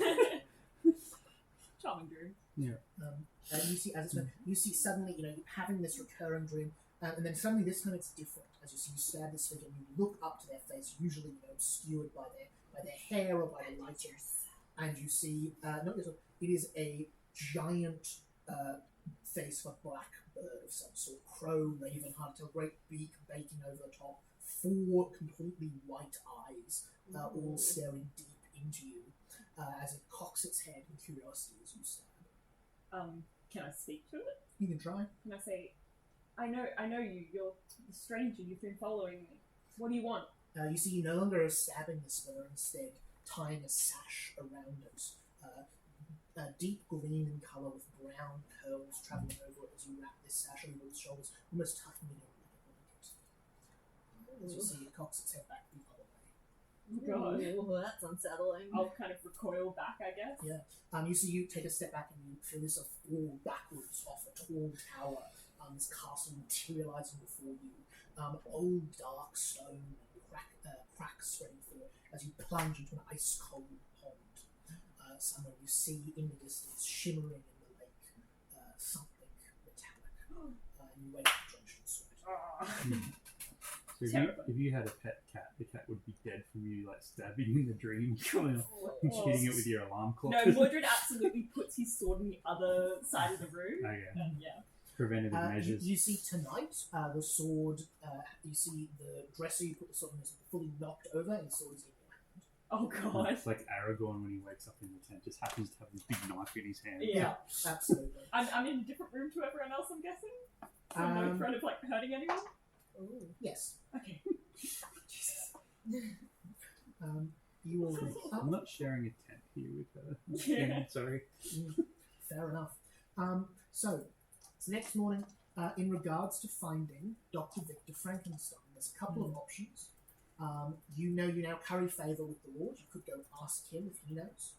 Charming dream. You see, as it's you see suddenly, having this recurring dream, and then suddenly this time it's different. As you see, you stab this figure, and you look up to their face, usually obscured by their hair or by the lighting, and you see not this one. It is a giant face of a black bird of some sort, crow, raven, hunter, great beak baking over the top, 4 completely white eyes, all staring deep into you, as it cocks its head in curiosity as you stab. Can I speak to it? You can try. Can I say, I know you. You're the stranger. You've been following me. What do you want? You see, you no longer are stabbing this figure, instead tying a sash around it. Deep green in colour with brown curls travelling over it as you wrap this sash over its shoulders, almost tucking it in like a blanket. As you see, it cocks its head back the other way. God. Ooh, that's unsettling. I'll kind of recoil back, I guess. Yeah. You see, you take a step back and you feel yourself fall backwards off a tall tower. This castle materialising before you. Old dark stone and cracks spreading through it as you plunge into an ice cold pond. Somewhere you see in the distance, shimmering in the lake, something metallic. And you wake up drenched in sweat. So if you had a pet cat, the cat would be dead from you, like stabbing in the dream, and shooting it with your alarm clock. No, Mordred absolutely puts his sword in the other side of the room. Okay. Yeah. Preventative measures. You see tonight, the sword, you see the dresser, you put the sword in, is fully knocked over, and the sword is in your hand. Oh god. It's like Aragorn when he wakes up in the tent, just happens to have this big knife in his hand. Yeah. Absolutely. I'm in a different room to everyone else, I'm guessing? So no threat of hurting anyone? Yes. Okay. You will. I'm not sharing a tent here with her. Yeah. Sorry. Fair enough. So next morning, in regards to finding Dr. Victor Frankenstein, there's a couple of options. You now curry favour with the Lord. You could go ask him if he knows.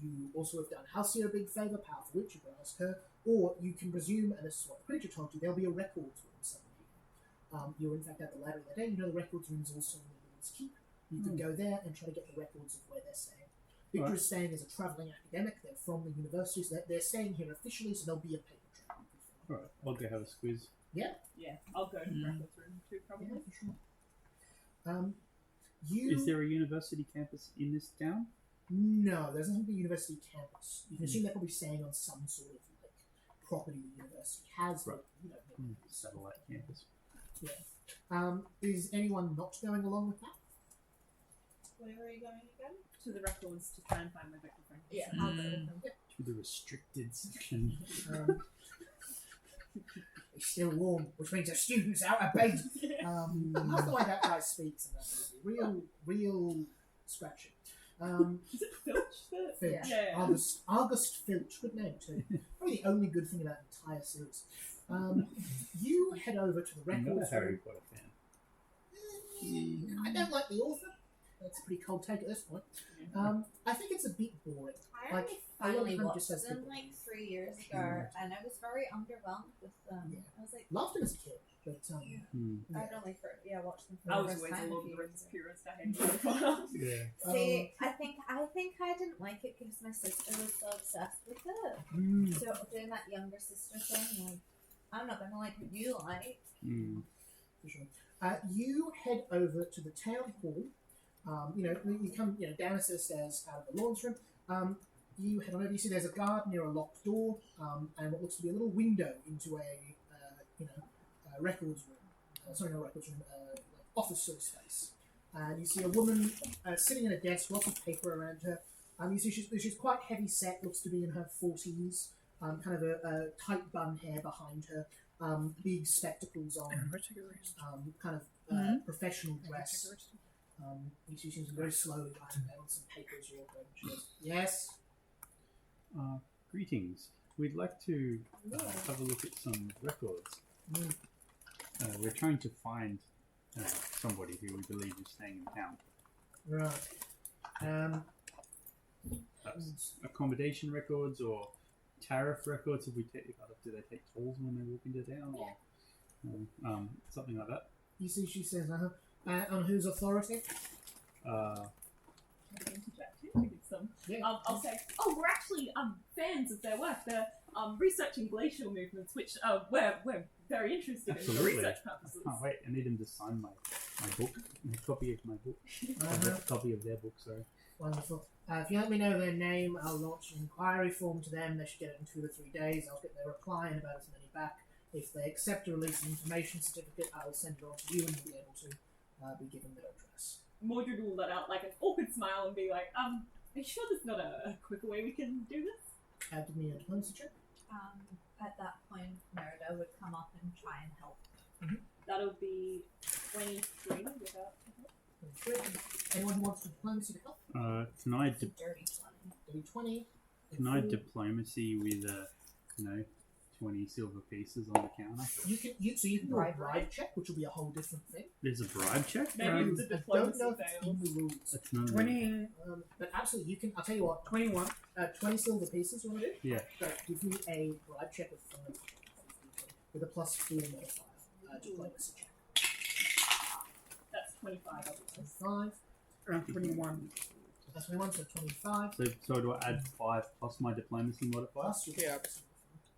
You also have done Halcyon a big favour, powerful witch, you can ask her. Or you can presume, and this is what the creature told you, there'll be a records room somewhere here. You're in fact at the ladder that day. You know the records room is also in the Lord's Keep. You could go there and try to get the records of where they're staying. Victor is staying as a travelling academic. They're from the university, so they're staying here officially, so there'll be a paper trail. Alright, I'll go have a squiz. Yeah, I'll go to the records room too, probably. Yeah, for sure. Is there a university campus in this town? No, there's not a university campus. You can assume they're probably staying on some sort of property the university has. Right. But, Satellite campus. Is anyone not going along with that? Where are you going again? To the records to try and find my Victor Frankenstein. Yeah, I'll go with them. To the restricted section. It's still warm, which means the students out of bed. I love the way that guy speaks in that movie. Real scratchy. Is it Filch? Filch. Yeah. August Filch. Good name too. Probably the only good thing about the entire series. You head over to the I'm not a records Harry room. Potter fan. I don't like the author. That's a pretty cold take at this point. I think it's a bit boring. I only finally time watched just says them people. like 3 years ago, and I was very underwhelmed with them. Yeah. I was like, Loved him as a kid, but I'd only watched them for I the was first always time a a Lord of few the years Rings ago. purist. I hated Harry Potter. Yeah. See, I think I didn't like it because my sister was so obsessed with it. So doing that younger sister thing, like, I'm not gonna like what you like. for sure. You head over to the town hall. You come down a set of stairs out of the lawns room. You head on over. You see there's a guard near a locked door, and what looks to be a little window into a records room. Sorry, not records room. Office sort of space. And you see a woman sitting at a desk, lots of paper around her. You see she's quite heavy set, looks to be in her 40s. Kind of a tight bun hair behind her. Big spectacles on. Kind of professional dress. She seems very slowly writing down some papers you're going. She goes, yes. Greetings. We'd like to have a look at some records. We're trying to find somebody who we believe is staying in town. Right. perhaps accommodation records or tariff records? If we take, do they take tolls when they walk into town, or something like that? You see, she says, on whose authority? I'll say, we're actually fans of their work. They're researching glacial movements, which we're very interested in for research purposes. Oh wait, I need him to sign my book, a copy of my book, a copy of their book. Sorry. Wonderful. If you let me know their name, I'll launch an inquiry form to them. They should get it in 2 or 3 days. I'll get their reply and about as many back. If they accept a release of information certificate, I will send it on to you and you'll be able to be given their address. Mordred will let out like an awkward smile and be like, are you sure there's not a quicker way we can do this? Give me a diplomacy check. At that point, Merida would come up and try and help. That'll be 23 without. Anyone who wants diplomacy to help? Can I It's a dirty 20. can I diplomacy with 20 silver pieces on the counter? You can do a bribe check, which will be a whole different thing. There's a bribe check. Maybe it's the I don't diplomacy know if it's in fails. the rules. That's none of 20, But absolutely, you can. I'll tell you what. 21. 20 silver pieces. You want to do? Yeah. So give me a bribe check with a +4 modifier. Diplomacy check. That's 25. 25. 21. That's 21, so 25. So do I add 5 plus my diplomacy modifier? Plus your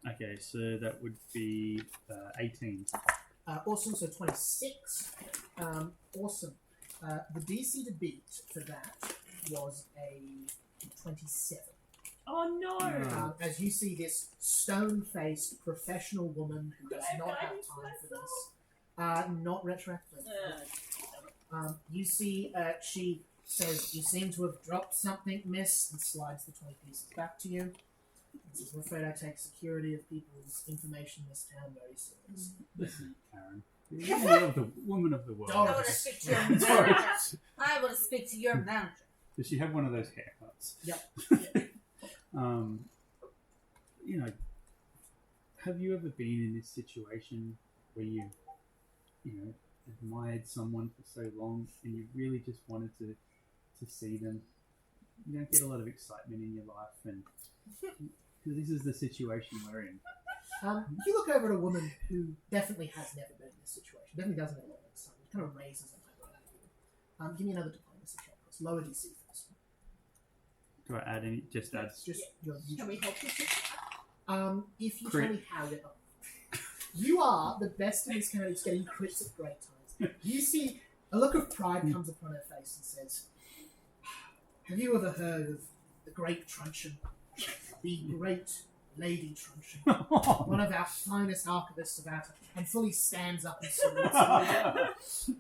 Okay, so that would be 18. Awesome, so 26. Awesome. The DC to beat for that was a 27. Oh no! As you see this stone-faced professional woman who does Could I not have guidance time for myself? this. Not retroactive. You see, she says, "You seem to have dropped something, miss," and slides the 20 pieces back to you. And says, "I'm afraid I take security of people's information in this town very seriously." Listen, Karen. You're woman of the world. Doris. I want to speak to your Sorry. manager. I want to speak to your manager. Does she have one of those haircuts? Yep. Have you ever been in this situation where you admired someone for so long and you really just wanted to see them? You don't get a lot of excitement in your life, and this is the situation we're in. You look over at a woman who definitely has never been in this situation. Definitely doesn't have a lot of excitement. Kind of raises an eyebrow at you. Give me another diplomacy check. It's lower DC first. Do I add any? Just add. Just your Can we help with this? if you Crit. tell me how you're you are the best in this kind of getting crits at great times. You see a look of pride comes upon her face and says, "Have you ever heard of the Great Truncheon? The Great Lady Truncheon, one of our finest archivists of Outer," and fully stands up and salutes.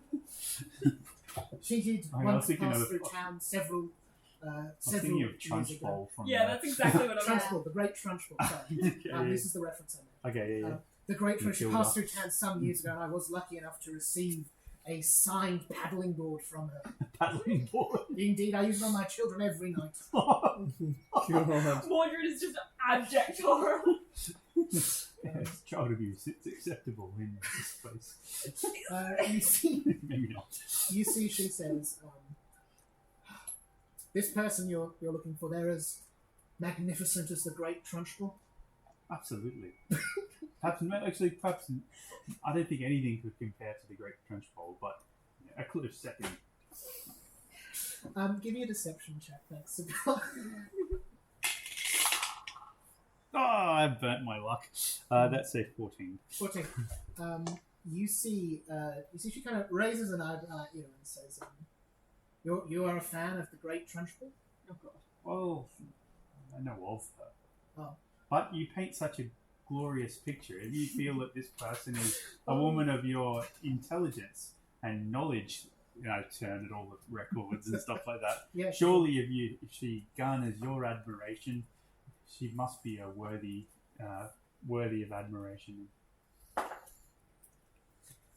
She did I was once thinking pass of- through town several I was thinking of years ago. Trunchbull from. Yeah, that's exactly what I was. Trunchbull, the Great Trunchbull. Sorry. Okay, This is the reference I made. okay, yeah. The Great You Trunchbull killed passed her. through town some years ago, and I was lucky enough to receive a signed paddling board from her. Paddling board. Indeed, I use it on my children every night. Mordred is just abject horror. Child abuse, it's acceptable in this place. You see, Maybe not. she says, "This person you're looking for, they're as magnificent as the Great Trunchbull." Absolutely. Perhaps, I don't think anything could compare to the Great Trunchbull, but a close second. Give me a deception check, thanks, Sibylla. Oh, I burnt my luck. That's a 14. 14. You see she kind of raises an eyebrow at you and says, you are a fan of the Great Trunchbull? Oh, God. Well, I know of her. Oh. But you paint such a glorious picture. If you feel that this person is a woman of your intelligence and knowledge, turn at all the records and stuff like that, Yeah. surely if she garners your admiration, she must be a worthy of admiration.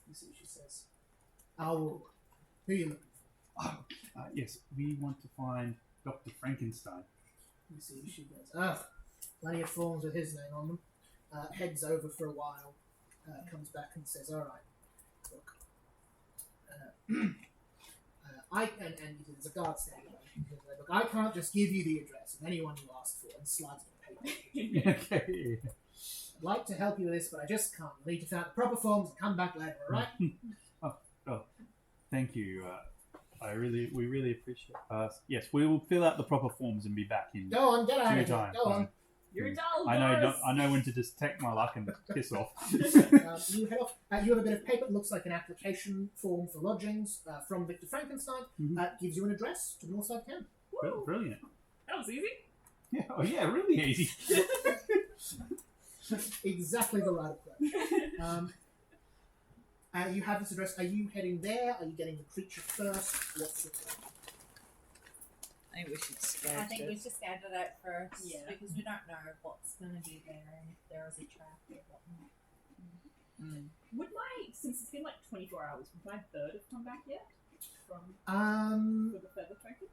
You see, she says, "Oh, who are you looking for?" Yes, we want to find Dr. Frankenstein. You see, she goes, plenty of forms with his name on them. Heads over for a while, comes back and says, "All right, look, and there's a guard standing there. Look, I can't just give you the address of anyone you ask for and slides of paper. Okay. I'd like to help you with this, but I just can't. You need to fill out the proper forms and come back later, alright? Oh, thank you. We really appreciate. Yes, we will fill out the proper forms and be back in Go on, get out due of here. time. Go on. You're dull, I know when to just take my luck and piss off. You head off. You have a bit of paper. It looks like an application form for lodgings from Victor Frankenstein. Gives you an address to Northside Town. Brilliant. That was easy. Yeah. Oh yeah, really easy. Exactly the right approach. You have this address. Are you heading there? Are you getting the creature first? What's your plan? I think we should scout I think it. we should scout it out first because we don't know what's going to be there and if there is a trap or whatnot. Would since it's been like 24 hours, would my bird have come back yet? For the feather token?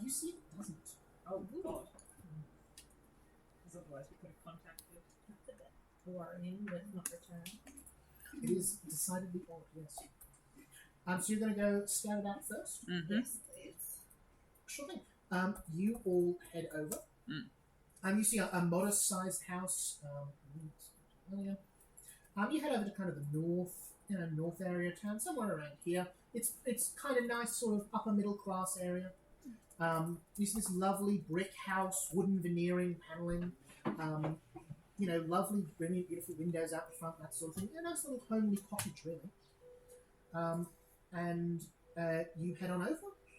You see it doesn't. Oh, God. Because otherwise we could have contacted. That's a bit worrying with not return. It is decidedly odd, yes. So you're going to go scout it out first? Yes, please. Sure thing. You all head over. You see a modest-sized house. You head over to kind of the north area of town, somewhere around here. It's kind of nice, sort of upper middle class area. You see this lovely brick house, wooden veneering, paneling. Lovely, brilliant, beautiful windows out the front, that sort of thing. A nice little homely cottage, really. You head on over.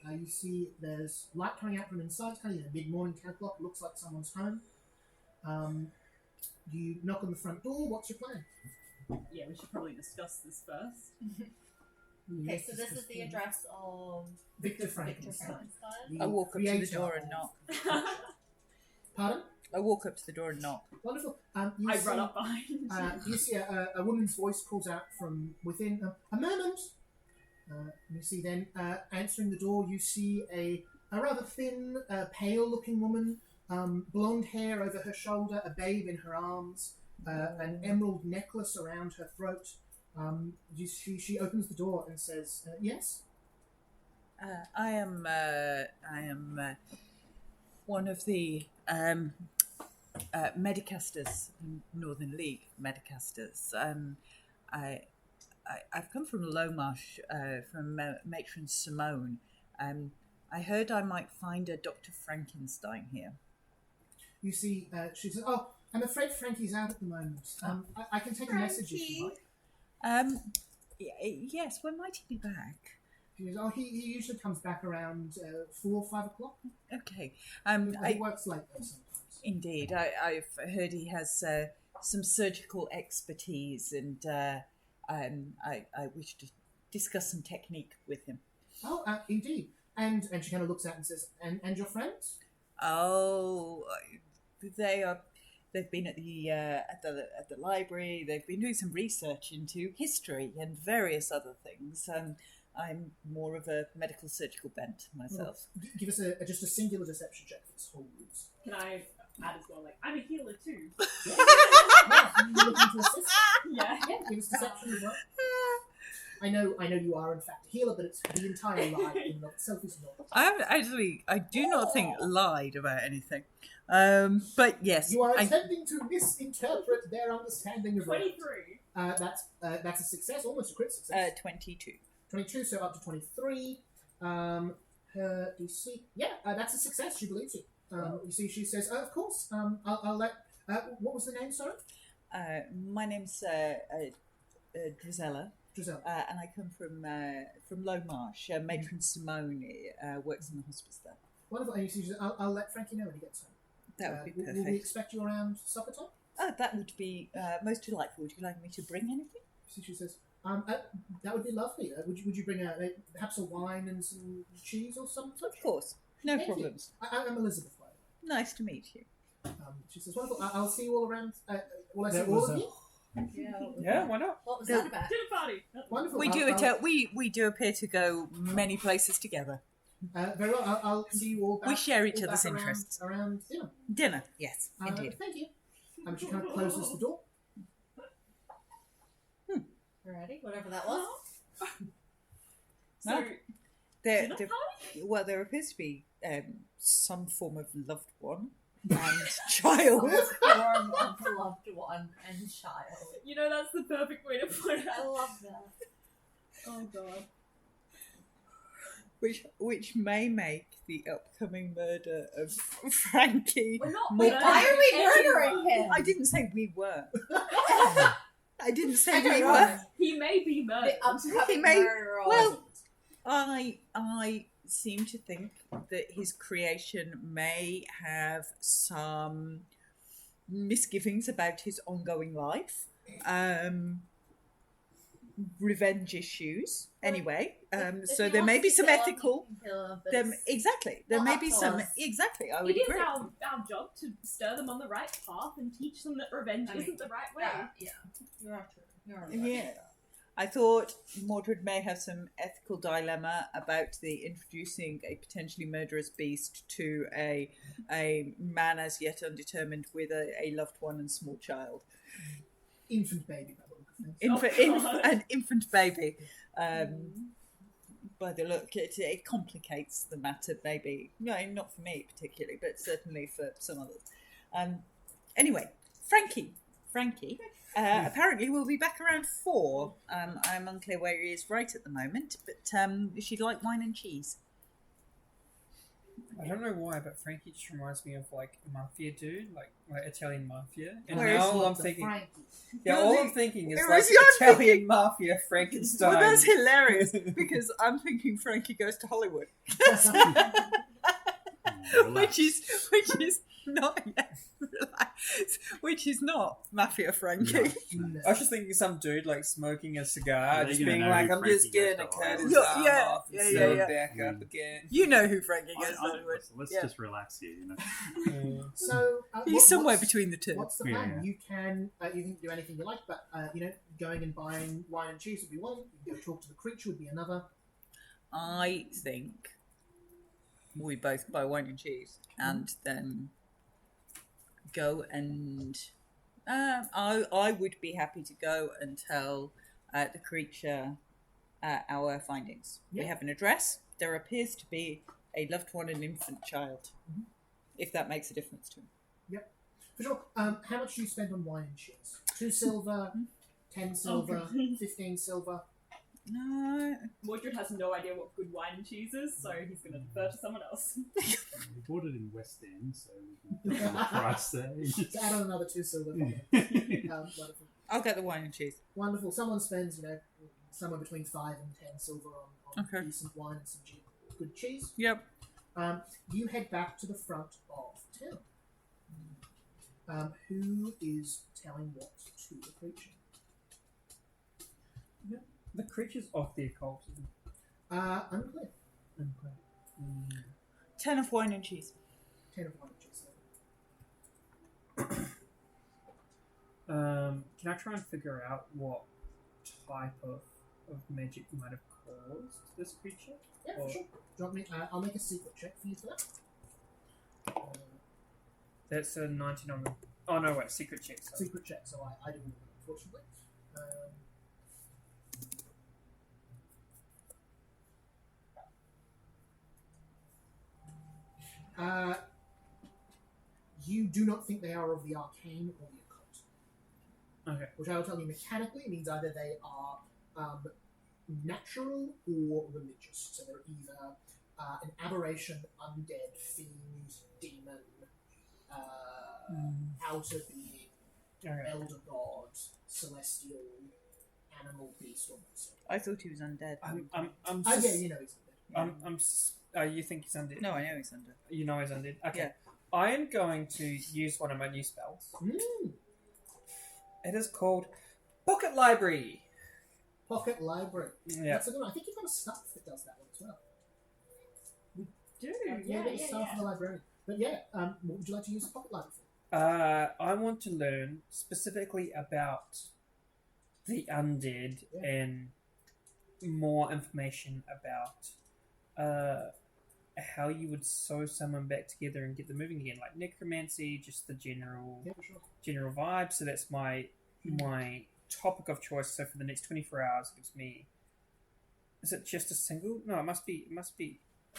You see there's light coming out from inside. It's kind of mid-morning, 10 o'clock. It looks like someone's home. You knock on the front door. What's your plan? Yeah, we should probably discuss this first. Okay, so this is the address of Victor Victor Frankenstein. Frankenstein. I walk up to the creator door and of- knock. Pardon? I walk up to the door and knock. Wonderful. I run up behind. You see a woman's voice calls out from within. A moment. You see then, answering the door, you see a rather thin, pale-looking woman, blonde hair over her shoulder, a babe in her arms, an emerald necklace around her throat. She opens the door and says, "Yes." I am one of the Medicasters, Northern League Medicasters. I've come from Lomarsh, from Matron Simone. I heard I might find a Dr. Frankenstein here. You see, she says, "Oh, I'm afraid Frankie's out at the moment. I can take a message if you like." Yes, when might he be back? She goes, "Oh, he usually comes back around 4 or 5 o'clock. Okay. He works late though sometimes." Indeed, I've heard he has some surgical expertise, and I wish to discuss some technique with him. Oh, indeed. And she kind of looks out and says, "And your friends?" Oh, they've been at the library. They've been doing some research into history and various other things. I'm more of a medical surgical bent myself. Well, give us just a singular deception check for this whole ruse. Can I add as well? Like, I'm a healer too. Yeah. You looking to assist? Yeah. Yeah, give us deception as well. I know you are in fact a healer, but it's the entire lie in and of itself is not. I do not think lied about anything. But yes, You are attempting to misinterpret their understanding of 23. That's a success, almost a crit success. 22. 22, so up to 23. Her DC, that's a success. She believes you. You see, she says, "Of course. I'll let." What was the name? Sorry. My name's Drizella. Giselle. And I come from Lomarsh. Matron Simone works in the hospice there. Wonderful. And you see, she says, I'll let Frankie know when he gets home. That would be perfect. Will we expect you around supper time? That would be most delightful. Would you like me to bring anything? So she says, that would be lovely. Would you bring perhaps a wine and some cheese or something? Of course. No Thank you. problems. I'm Elizabeth, by the way. Nice to meet you. She says, wonderful. I'll see you all around. Will I see That all was of a- you? Yeah, why not? What was that about? Dinner party. Wonderful. We do appear to go many places together. Very well. I'll see you all back. We share each all other's back interests. Around dinner. Dinner, yes, indeed. Thank you. She kind of closes the door. Alrighty, whatever that was. So, No. There, Dinner there, party? well, there appears to be some form of loved one and child. Form of loved one and child. You know, that's the perfect way to put it. I love that. Oh god. Which may make the upcoming murder of Frankie We're not more. murdering Why are we anyone. murdering him? I didn't say we were. I didn't say I don't we know. were. He may be murdered. The upcoming He may- murderer. well, I seem to think that his creation may have some misgivings about his ongoing life, revenge issues. Anyway, so there may be some ethical. Exactly, there may be some. Exactly, I would It is agree. our job to stir them on the right path and teach them that revenge isn't the right way. Yeah, you're true. You're Yeah. I thought Mordred may have some ethical dilemma about the introducing a potentially murderous beast to a man as yet undetermined with a loved one and small child. Infant baby, by the look of things. An infant baby. By the look, it complicates the matter, maybe. No, not for me particularly, but certainly for some others. Anyway, Frankie apparently will be back around 4. I'm unclear where he is right at the moment, but she'd like wine and cheese. I don't know why, but Frankie just reminds me of like a mafia dude, like Italian mafia. And Where is now all I'm Dr. thinking, Frankie. yeah, Where all is I'm he? thinking is Where like is he? I'm Italian mafia Frankenstein. Well, that's hilarious because I'm thinking Frankie goes to Hollywood, which is not which is not mafia Frankie. No. I was just thinking some dude like smoking a cigar, They're just gonna being know like, who I'm just Frankie getting goes a to cut Hollywood. his arm Yeah, off and yeah, sew yeah, it yeah. back up Mm. again. You know who Frankie goes to Hollywood. Let's Yeah. just relax here, you know. So He's somewhere what's- between the two. What's the plan? Yeah. You can do anything you like, but going and buying wine and cheese would be one. You can go talk to the creature would be another. I think we both buy wine and cheese and then go and I would be happy to go and tell the creature our findings. Yeah. We have an address. There appears to be a loved one, an infant child, if that makes a difference to him. Yep, for sure. How much do you spend on wine and cheese? 2 silver, 10 silver, God. 15 silver. No, Mordred has no idea what good wine and cheese is, so he's going to defer to someone else. We bought it in West End, so we can put the price there. So add on another 2 silver. Wonderful. I'll get the wine and cheese. Wonderful. Someone spends, somewhere between 5 and 10 silver on Okay. decent wine and some good cheese. Yep. You head back to the front of town. Who is telling what to the creature? The creature's off the occultism. Unclear. 10 of wine and cheese. 10 of wine and cheese. Can I try and figure out what type of magic might have caused this creature? Yeah, for sure. Drop me. I'll make a secret check for you for that. That's a 19 on the... Oh, no, wait, secret check. Sorry. Secret check, so I do it, unfortunately. You do not think they are of the arcane or the occult. Okay. Which I will tell you mechanically means either they are natural or religious. So they're either an aberration, undead, fiend, demon, outer being, Okay. elder god, celestial, animal, beast, or monster. I thought he was undead. I'm Oh yeah, you know he's undead. you think he's undead? No, I know he's undead. You know he's undead? Okay. Yeah. I am going to use one of my new spells. It is called Pocket Library. Pocket library. Yeah. That's a good one. I think you've got a staff that does that one as well. Dude, Yeah, a staff for the librarian. But yeah, what would you like to use the pocket library for? I want to learn specifically about the undead and more information about how you would sew someone back together and get them moving again, like necromancy, just the general Yeah, for sure. general vibe. So that's my topic of choice. So for the next 24 hours, it gives me Is it just a single? No, it must be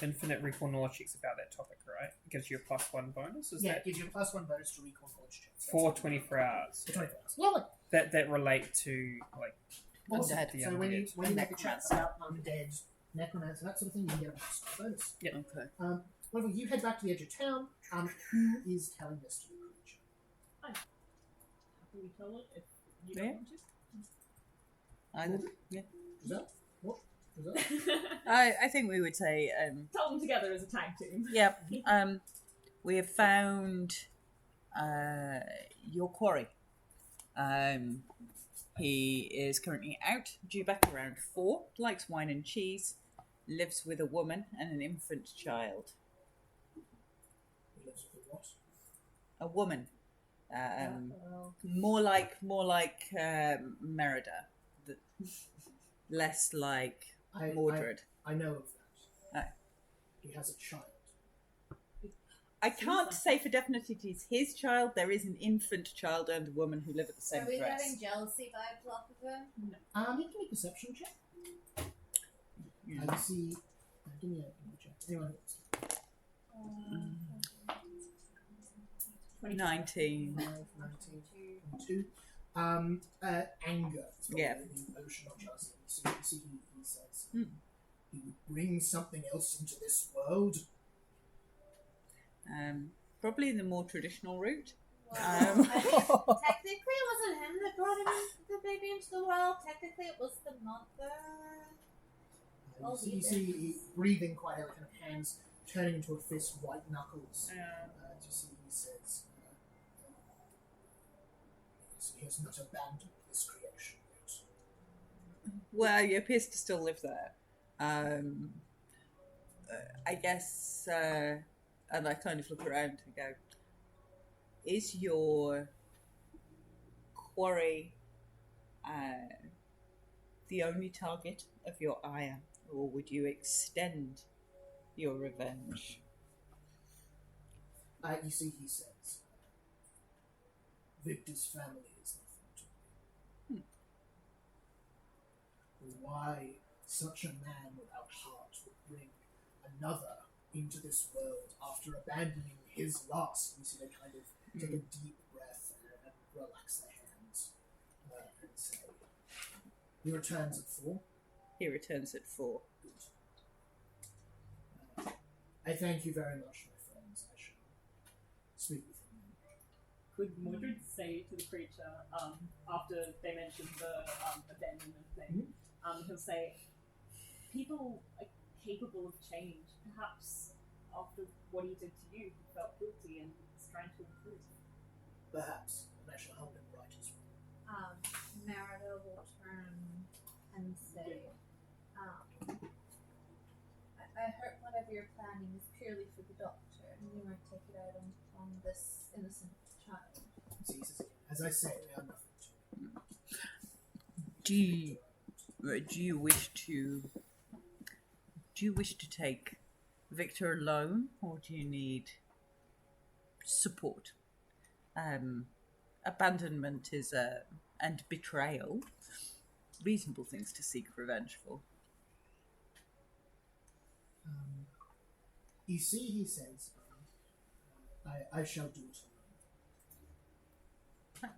infinite recall knowledge checks about that topic, right? It gives you a +1 bonus. Is Yeah, that it gives you a +1 bonus to recall knowledge checks. for 24 hours? For 24 hours. Lovely. That relate to like Awesome. Undead. So when you And make a chat necromancer. about undead, necromancer, that sort of thing, you can get a +1 bonus. Okay. Whenever you head back to the edge of town, who is telling this to the creature? How can we tell it if you Yeah. don't want to? Yeah. Is that? What? Is that? I think we would say, Tell them together as a tag team. yep. We have found your quarry. He is currently out, due back around 4, likes wine and cheese, lives with a woman and an infant child. He lives with a what? A woman. Well, More like Merida. Less like Mordred. I know of that. Oh. He has a child. I can't say for definite it is his child. There is an infant child and a woman who live at the same are we address. having jealousy vibes off of him? You can make a perception check. I can see. Give me a check. Anyone else? 19. 2. Anger. It's probably Yeah. the emotion of jealousy. So you see he says he would bring something else into this world. Probably the more traditional route. Well, I mean, technically it wasn't him that brought the baby into the world. Technically it was the mother. You see he breathing quite heavily, kind of hands turning into a fist, white knuckles. You see he says, he has not abandoned this creation yet. Well, he appears to still live there. I guess, and I kind of look around and go, is your quarry the only target of your ire, or would you extend your revenge? You see he says, Victor's family is nothing to me. Why such a man without heart would bring another into this world after abandoning his last? You see they kind of take a deep breath and relax their hands and say, he returns at 4. He returns at 4. I thank you very much, my friends. I shall speak with him. Could Mordred say to the creature, after they mentioned the abandonment thing, he'll say, people are capable of change. Perhaps after what he did to you, he felt guilty and is trying to improve. Perhaps, and I shall help him right as well. Merida will turn and say, I heard whatever you're planning is purely for the doctor, and you might take it out on this innocent child. See, he says again, as I say, they are nothing to me. Do you wish to take Victor alone, or do you need support? Abandonment is and betrayal, reasonable things to seek revenge for. You see, he says, I shall do it alone.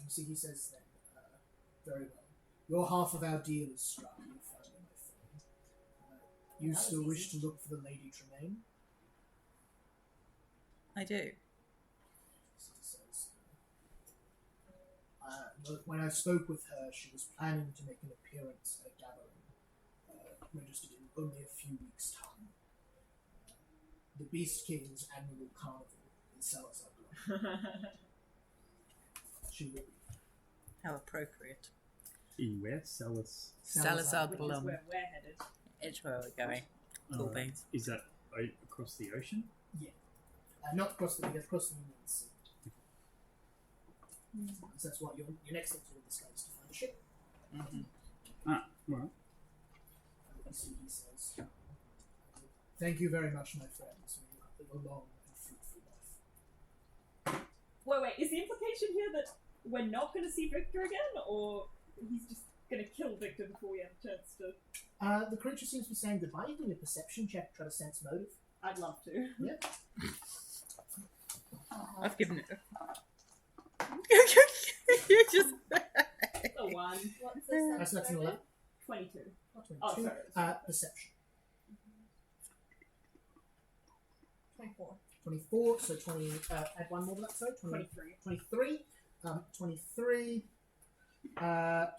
You see, he says then, very well. Your half of our deal is struck, you found my friend. You still wish to look for the Lady Tremaine? I do. He says, when I spoke with her, she was planning to make an appearance at a gathering, registered in only a few weeks' time. The Beast King's annual carnival in Salazar. She will be. How appropriate. In where? Salus. Salazar Which is Blum. where we're headed. It's where we're going. Cool beans. Is that across the ocean? Not across the Inland Sea. So that's what your next thing to do this guy is to find a ship. Ah, right. You see, he says, thank you very much, my friends. May you have a long and fruitful life. Wait, is the implication here that we're not going to see Victor again, or he's just going to kill Victor before we have a chance to The creature seems to be saying goodbye. You can do a perception check to try to sense motive. I'd love to. Yeah. I've given it. You just. The 1. What's the So that's an 11. 22. Not 22. Oh, sorry. Perception. 24. 24, so 20, add one more to that, so 20, 23. 23,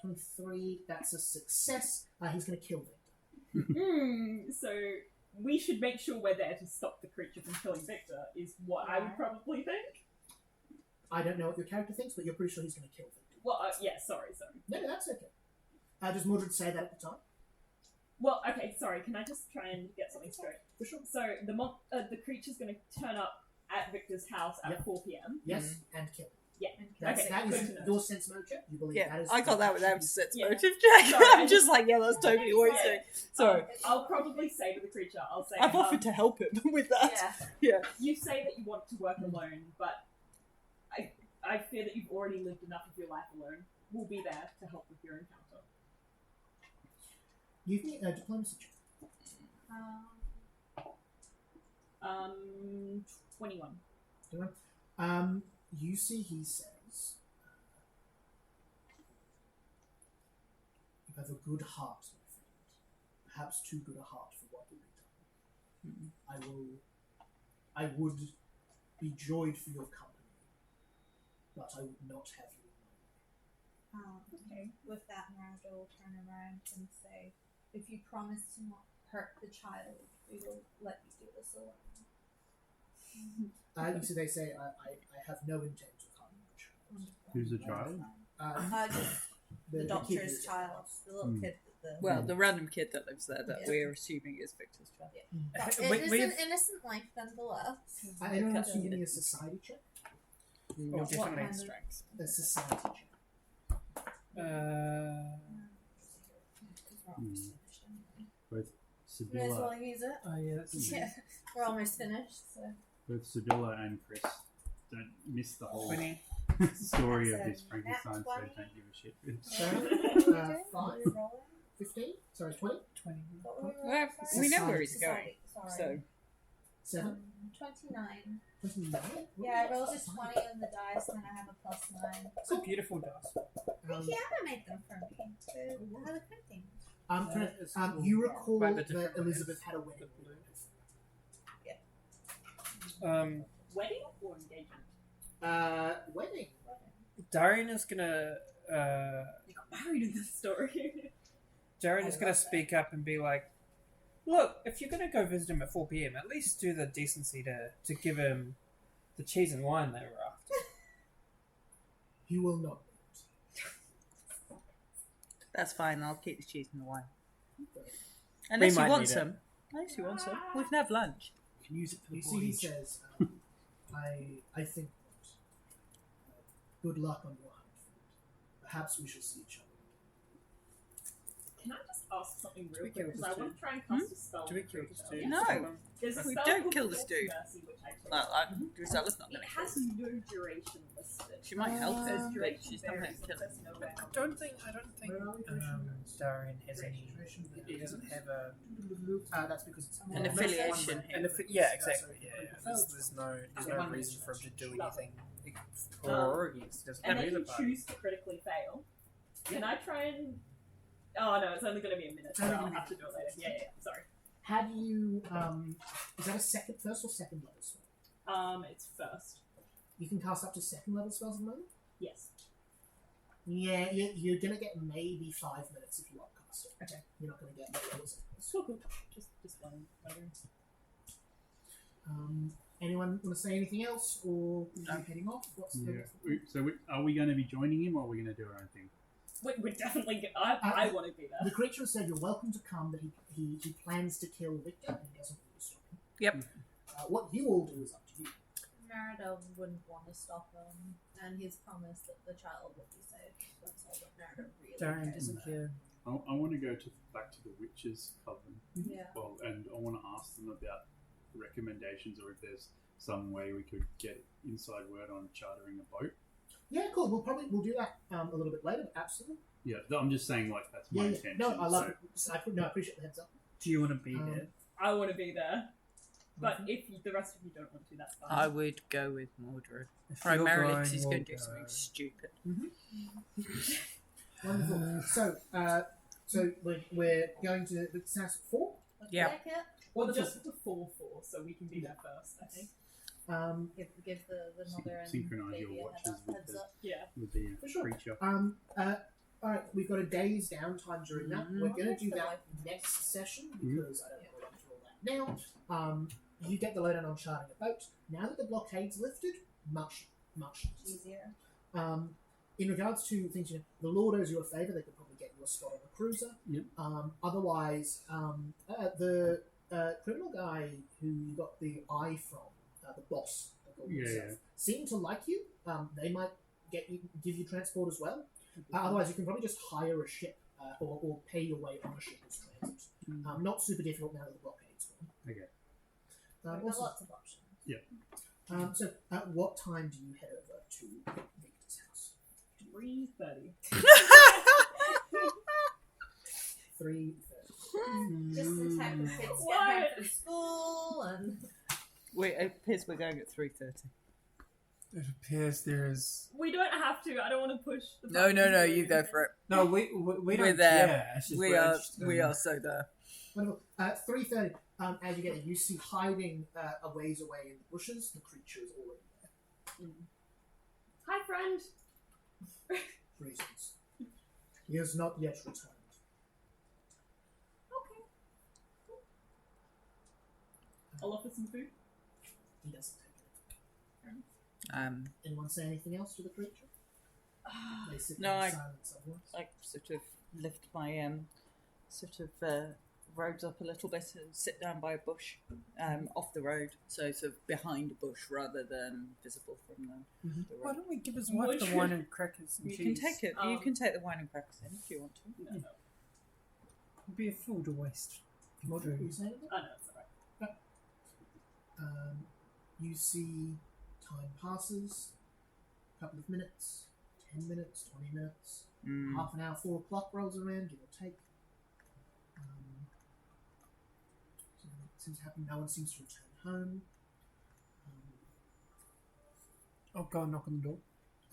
23, that's a success. He's going to kill Victor. So we should make sure we're there to stop the creature from killing Victor, is what I would probably think. I don't know what your character thinks, but you're pretty sure he's going to kill Victor. Well, yeah, sorry. No, that's okay. Does Mordred say that at the time? Well, okay, sorry, can I just try and get something straight? For sure. So the creature's going to turn up at Victor's house at 4 p.m. Yes, and kill him. Yeah. That good is to know. your sense motive check. You believe Yeah, that is... I got that without sense Yeah. motive check. Sorry, I'm just like, yeah, that's totally what he's doing. Sorry. I'll probably say to the creature, I'll say, I've offered to help him with that. Yeah. you say that you want to work alone, but I fear that you've already lived enough of your life alone. We'll be there to help with your encounter. Give me a diplomacy check. 21. You see he says, you have a good heart, my friend. Perhaps too good a heart for what will be done. I would be joyed for your company, but I would not have you in my way. Okay. With that, Marado will turn around and say, if you promise to not hurt the child, we will let you do this alone. You see they say, I have no intent of harming the child. Who's the child? Just the kid doctor's is- child, the little kid that the... Well, the random kid that lives there that Yeah. we're assuming is Victor's child. But We- it is we've- an innocent life nonetheless. Anyone else give me a society check? Oh, What definitely. kind of- Strengths. A society check. Both May as well Sibylla, use it. Oh, yeah, that's Yeah, we're almost finished, so... both Sibylla and Chris don't miss the whole 20. story of That's this a Frankenstein, nat so 20. don't give a shit. So, What 5, are we rolling? 15, sorry, 20, 20. What were we Well, rolling for? we know where he's going. Society, So, sorry. 7, 29. 29. Yeah, I rolled a 20 on the dice and I have a +9. It's a beautiful dust. He animated them for me. How the printing. You recall But the that different Elizabeth ways. had a wedding. Wedding or engagement? Wedding. Darian is gonna. You got married in this story. Darian is gonna speak up and be like, "Look, if you're gonna go visit him at 4 p.m., at least do the decency to give him the cheese and wine they were after." He will not. that's fine. I'll keep the cheese and the wine. We Unless might you want need it. some. Unless you want some. We can have lunch. You can use it for the You see, he voyage. says, I think not. Good luck on your hunt. Perhaps we shall see each other. Can I just ask something Do real we quick? kill Because this I want dude? to try and cast a spell. Do we on the kill creature. this dude? No. There's a We spell don't called kill this Force dude. Mercy, which I took. Well, Drusella's not It going to has no duration listed. She might help It says us, but duration she's not going varies, to it kill says us. nowhere. I don't think Where are we? Darian has any. He doesn't have a. That's because it's An affiliation. Yeah, exactly. Yeah. There's no reason for him to do anything for or against. He doesn't And have then either you party. choose to critically fail. Can I try and... Oh no, it's only going to be a minute, so Only I'll gonna be- have to do it later. Yeah, sorry. Have you, is that a first or second level spell? It's first. You can cast up to second level spells at the moment? Yes. Yeah, you're going to get maybe 5 minutes if you want to cast it. Okay. You're not going to get many levels. Cool. Just one. Anyone want to say anything else, or are you heading off? What's the So are we going to be joining him, or are we going to do our own thing? We're definitely... I want to be there. The creature said you're welcome to come, but he plans to kill Victor, and he doesn't want to stop him. Yep. What you all do is up to you. Merida wouldn't want to stop him, and he's promised that the child will be safe. That's all that Merida really Darian cares doesn't about. care. I want to go back to the witches' coven. Yeah. Well, and I want to ask them about recommendations, or if there's some way we could get inside word on chartering a boat. Yeah, cool. We'll do that a little bit later. But absolutely. Yeah, I'm just saying, like, that's my intention. No, I love so. it. I appreciate the heads up. Do you want to be there? I want to be there. But if the rest of you don't want to, that's fine. I would go with Mordred. If you're Primarily going, because he's we'll going to do go. something stupid. Wonderful. So we're going to the Sass 4. Yeah. Like it. Well, Wonderful. just before 4, so we can be there first, I think. Give the mother and Synchronise baby your a watches with heads the- up. Yeah. With the For sure. creature. Alright, we've got a day's downtime during that. We're going to That's do the that life. next session because I don't know what to do all that now. You get the lowdown on charting a boat. Now that the blockade's lifted, much Easier. in regards to things, the Lord owes you a favour. They could probably get you a spot on the cruiser. Yep. Otherwise, the criminal guy who you got the eye from, the boss, seem to like you. They might give you transport as well. Otherwise, you can probably just hire a ship or pay your way on a ship as transit. Not super difficult now that the blockade's gone. Okay. We've got lots of options. So, at what time do you head over to Victor's house? 3:30. 3:30. Just in time for kids to get home What? from school and It appears we're going at 3:30. It appears there is. We don't have to. I don't want to push the No, button. you go for it. No, we We're don't there. care. It's just We we're are interested we in- are so there. Wonderful. 3:30. As you get there, you see hiding a ways away in the bushes. The creature is already there. Hi, friend. Reasons. He has not yet returned. Okay. I'll offer some food. He doesn't take it. Anyone say anything else to the creature? They sit No, in I- silence otherwise. I sort of lift my robes up a little bit and sit down by a bush off the road, so sort of behind a bush rather than visible from the Why road. don't we give his wife the wine and crackers and You cheese? can take it. You can take the wine and crackers in if you want to. No. It'd be a fool to waste. Mordred, were you saying anything? Oh, no, it's alright. You see time passes, a couple of minutes, 10 minutes, 20 minutes, half an hour, 4 o'clock rolls around, give or take. Seems to happen, no one seems to return home. I'll go and knock on the door.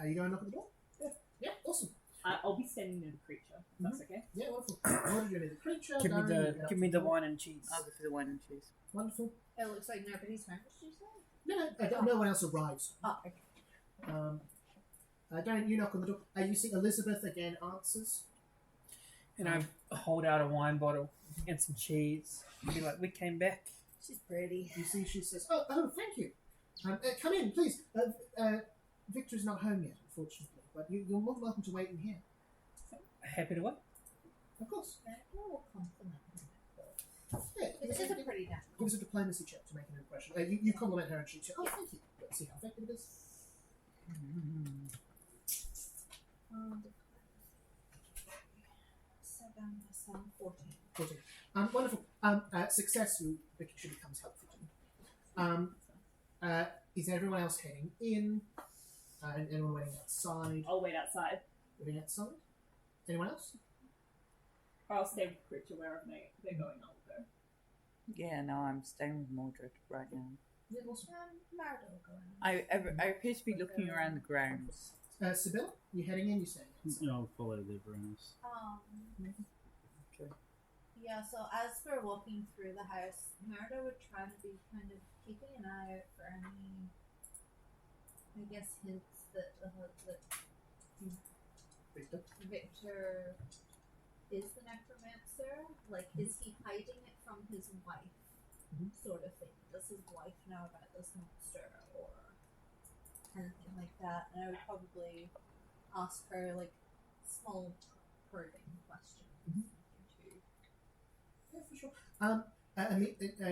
Are you going to knock at the door? Yeah, awesome. I'll be standing near the creature. If that's okay. Yeah, wonderful. What did you do? The creature? Give me Darren, you the get up give to me the door. wine and cheese. I'll go for the wine and cheese. Wonderful. it looks like nobody's home. Did you say? No one else arrives. Oh, okay. Darren, you knock on the door. You see Elizabeth again answers. And I hold out a wine bottle and some cheese. And be like, we came back. She's pretty. You see, she says, "Oh, thank you. Come in, please. Victor's not home yet, unfortunately, but you're more than welcome to wait in here. Happy to wait. Of course. A little compliment. Yeah, It's just a pretty natural. give us a diplomacy check to make an impression. You compliment her and she says, "Oh, thank you." Let's see how effective it is. 7 + 14. 14. Wonderful. Success actually becomes helpful to me. Is everyone else heading in? Anyone waiting outside? I'll wait outside. Waiting outside? Anyone else? Or I'll stay with the creature wherever they're going. I'll go. Yeah, no, I'm staying with Mordred right now. Yeah, awesome. Mardo going. I appear to be looking around the grounds. Sibylla, you heading in? You saying? I'll follow the Brunos. Okay. Yeah, so as we're walking through the house, Mardo would try to be kind of keeping an eye out for any, I guess, hints that Victor is the necromancer. Like, is he hiding it from his wife? Sort of thing. Does his wife know about this monster or anything like that? And I would probably ask her, like, small probing questions. Yeah, for sure.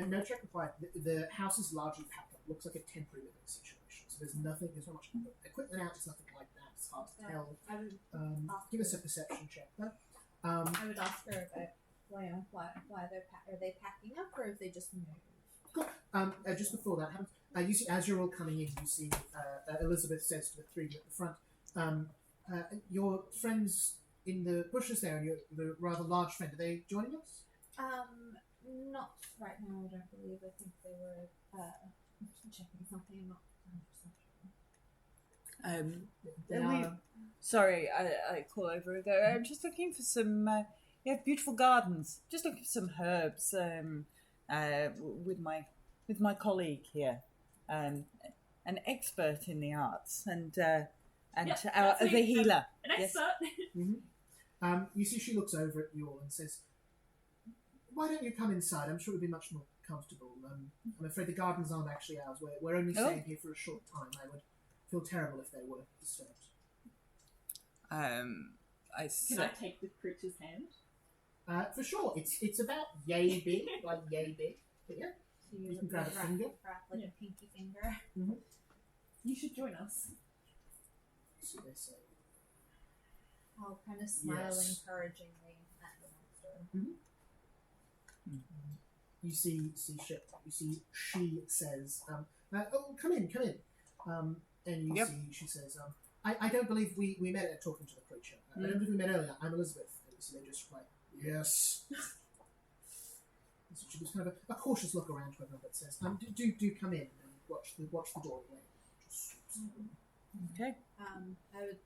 No check required. The house is largely packed up. Looks like a temporary living situation. So there's not much equipment out. There's nothing like that. It's hard to tell. I would Give us a perception check, though. I would ask her about why are they packing up or if they just moved? Cool. Just before that happens, you see, as you're all coming in, you see Elizabeth says to the three at the front, your friends in the bushes there, and the rather large friend. Are they joining us? Not right now, I don't believe. I think they were checking something. I'm not 100% sure. They we- are. Sorry, I call over there. I'm just looking for some. Beautiful gardens. Just looking for some herbs. With my colleague here, an expert in the arts, and Yep, that's the me. healer. An Yes. expert. You see, she looks over at you all and says, "Why don't you come inside? I'm sure it'll be much more comfortable. I'm afraid the gardens aren't actually ours. We're only staying here for a short time. I would feel terrible if they were disturbed." Can I take the creature's hand? For sure, it's about yay big, like yay big. But yeah, So You can grab a finger. like Yeah. a pinky finger. You should join us. so they say. I'll kind of smile Yes. encouragingly at the monster. You see, she says, "Oh, come in." And you Yep. see, she says, I don't believe we met talking to the creature. I don't believe we met earlier. I'm Elizabeth." And you see, they just like, "Yes." So she gives kind of a cautious look around to everyone, but says, "Do come in and watch the doorway." Okay. I would,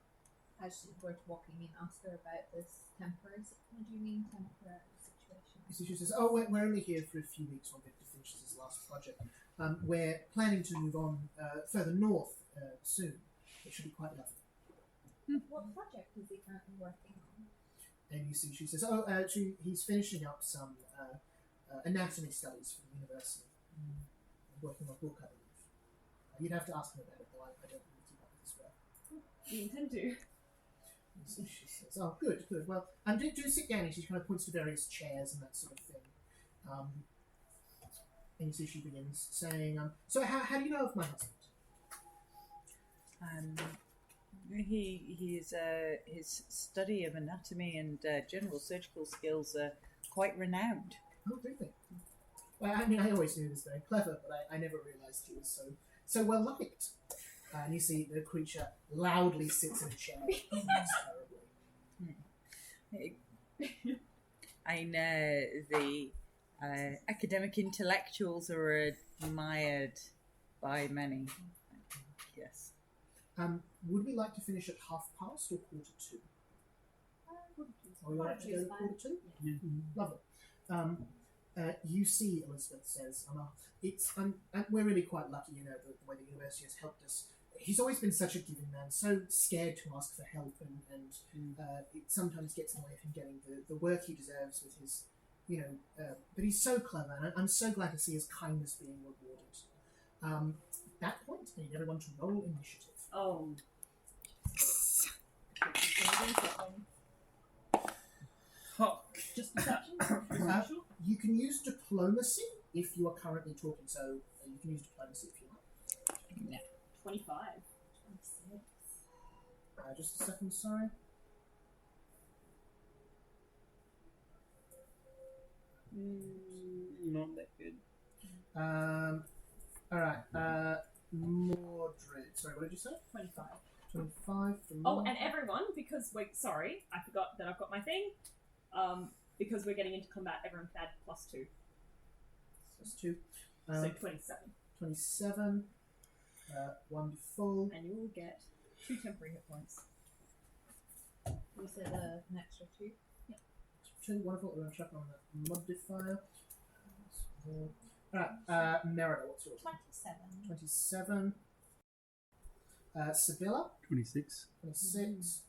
as she were walking in, ask her about this temporary. What do you mean temporary situation? So she says, "Oh, we're only here for a few weeks while Victor finishes his last project. We're planning to move on further north soon. It should be quite lovely." What project is he currently working on? And you see, she says, he's finishing up some anatomy studies for the university. Working on a book, I believe. You'd have to ask him about it, though. I don't really keep up with his work. We intend to. And so she says, "Oh, good. Well, do sit down." And she kind of points to various chairs and that sort of thing. And you see she begins saying, "So how do you know of my husband?" His study of anatomy and general surgical skills are quite renowned. Oh, really? Well, I mean, I always knew he was very clever, but I never realised he was so well liked. And you see the creature loudly sits in a chair. Terribly. I know the academic intellectuals are admired by many. Yes. Would we like to finish at 1:30 or 1:45? Are we all right to go to 1:45? Yeah. Lovely. You see, Elizabeth says, we're really quite lucky, the way the university has helped us. He's always been such a giving man, so scared to ask for help, and it sometimes gets in the way of him getting the work he deserves with his, but he's so clever, and I'm so glad to see his kindness being rewarded. At that point, I need everyone to roll initiative. Oh. Just perception? You can use diplomacy if you are currently talking, so you can use diplomacy if you like. 25. 26. Just a second, sorry. Not that good. Alright, Mordred. Sorry, what did you say? 25. 25 for Oh, Mordred. and everyone, because sorry, I forgot that I've got my thing. Because we're getting into combat, everyone can add +2. That's 2. So 27. 27. Wonderful. And you will get 2 temporary hit points. You said an extra 2. 2, wonderful. We're going to check on that modifier. Alright, Merida, what's yours? 27. 27. Sibylla, 26. 26.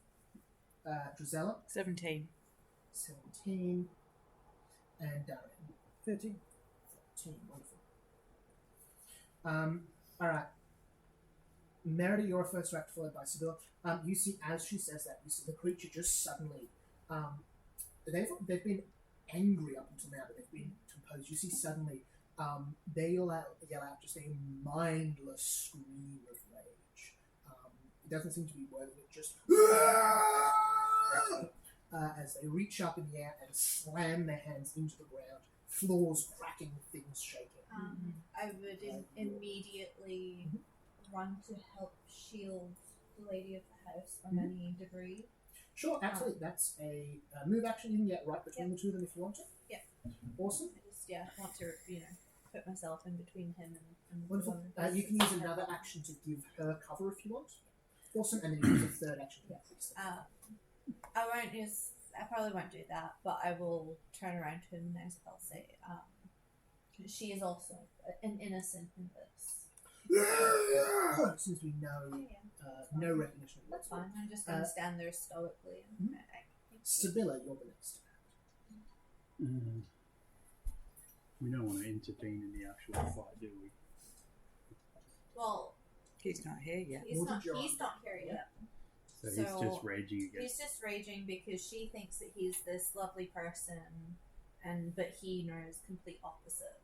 Drizella, 17. 17. And Darian, 13. 13. Wonderful. Alright. Merida, you're first to act, followed by Sibylla. You see, as she says that, you see the creature just suddenly. They've been angry up until now, but they've been composed. You see, suddenly, they yell out just a mindless scream of rage. It doesn't seem to be worded, it just. As they reach up in the air and slam their hands into the ground, floors cracking, things shaking. I would immediately run to help shield the lady of the house from any debris. Sure, absolutely. That's a move action. You can get right between the two of them if you want to. Yeah. Awesome. I just want to put myself in between him and Wonderful. the woman. You can use another action to give her cover if you want. Awesome. And then you use a third action to increase it. I probably won't do that, but I will turn around to him and I'll say, she is also an innocent in this. Since we know no recognition. That's fine. I'm just going to stand there stoically. And Sibylla, you're the next. We don't want to intervene in the actual fight, do we? Well, He's not here yet. he's not here yet. So he's just raging against. He's just raging because she thinks that he's this lovely person, but he knows complete opposite.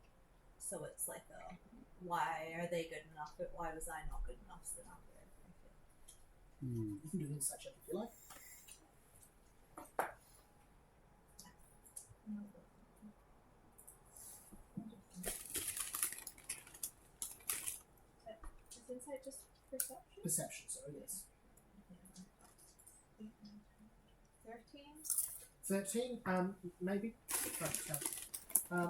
So it's like, why are they good enough? But why was I not good enough? So not there. You can do an insight check if you like. Is insight just perception? Perception, sorry, yes. 13? 13, maybe.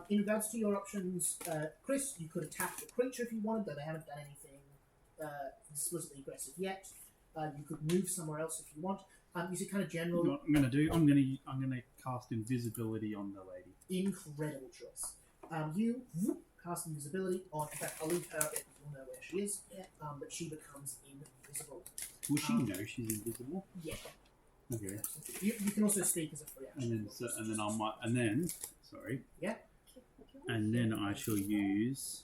In regards to your options, Chris, you could attack the creature if you wanted, though they haven't done anything explicitly aggressive yet. You could move somewhere else if you want. You see, kind of general. You know what I'm going to do? I'm going to cast invisibility on the lady. Incredible choice. You cast invisibility on. In fact, I'll leave her because you'll know where she is. Yeah. But she becomes invisible. Will she know she's invisible? Yeah. Okay. You can also speak as a free action. And then sorry. Yeah. And then I shall use.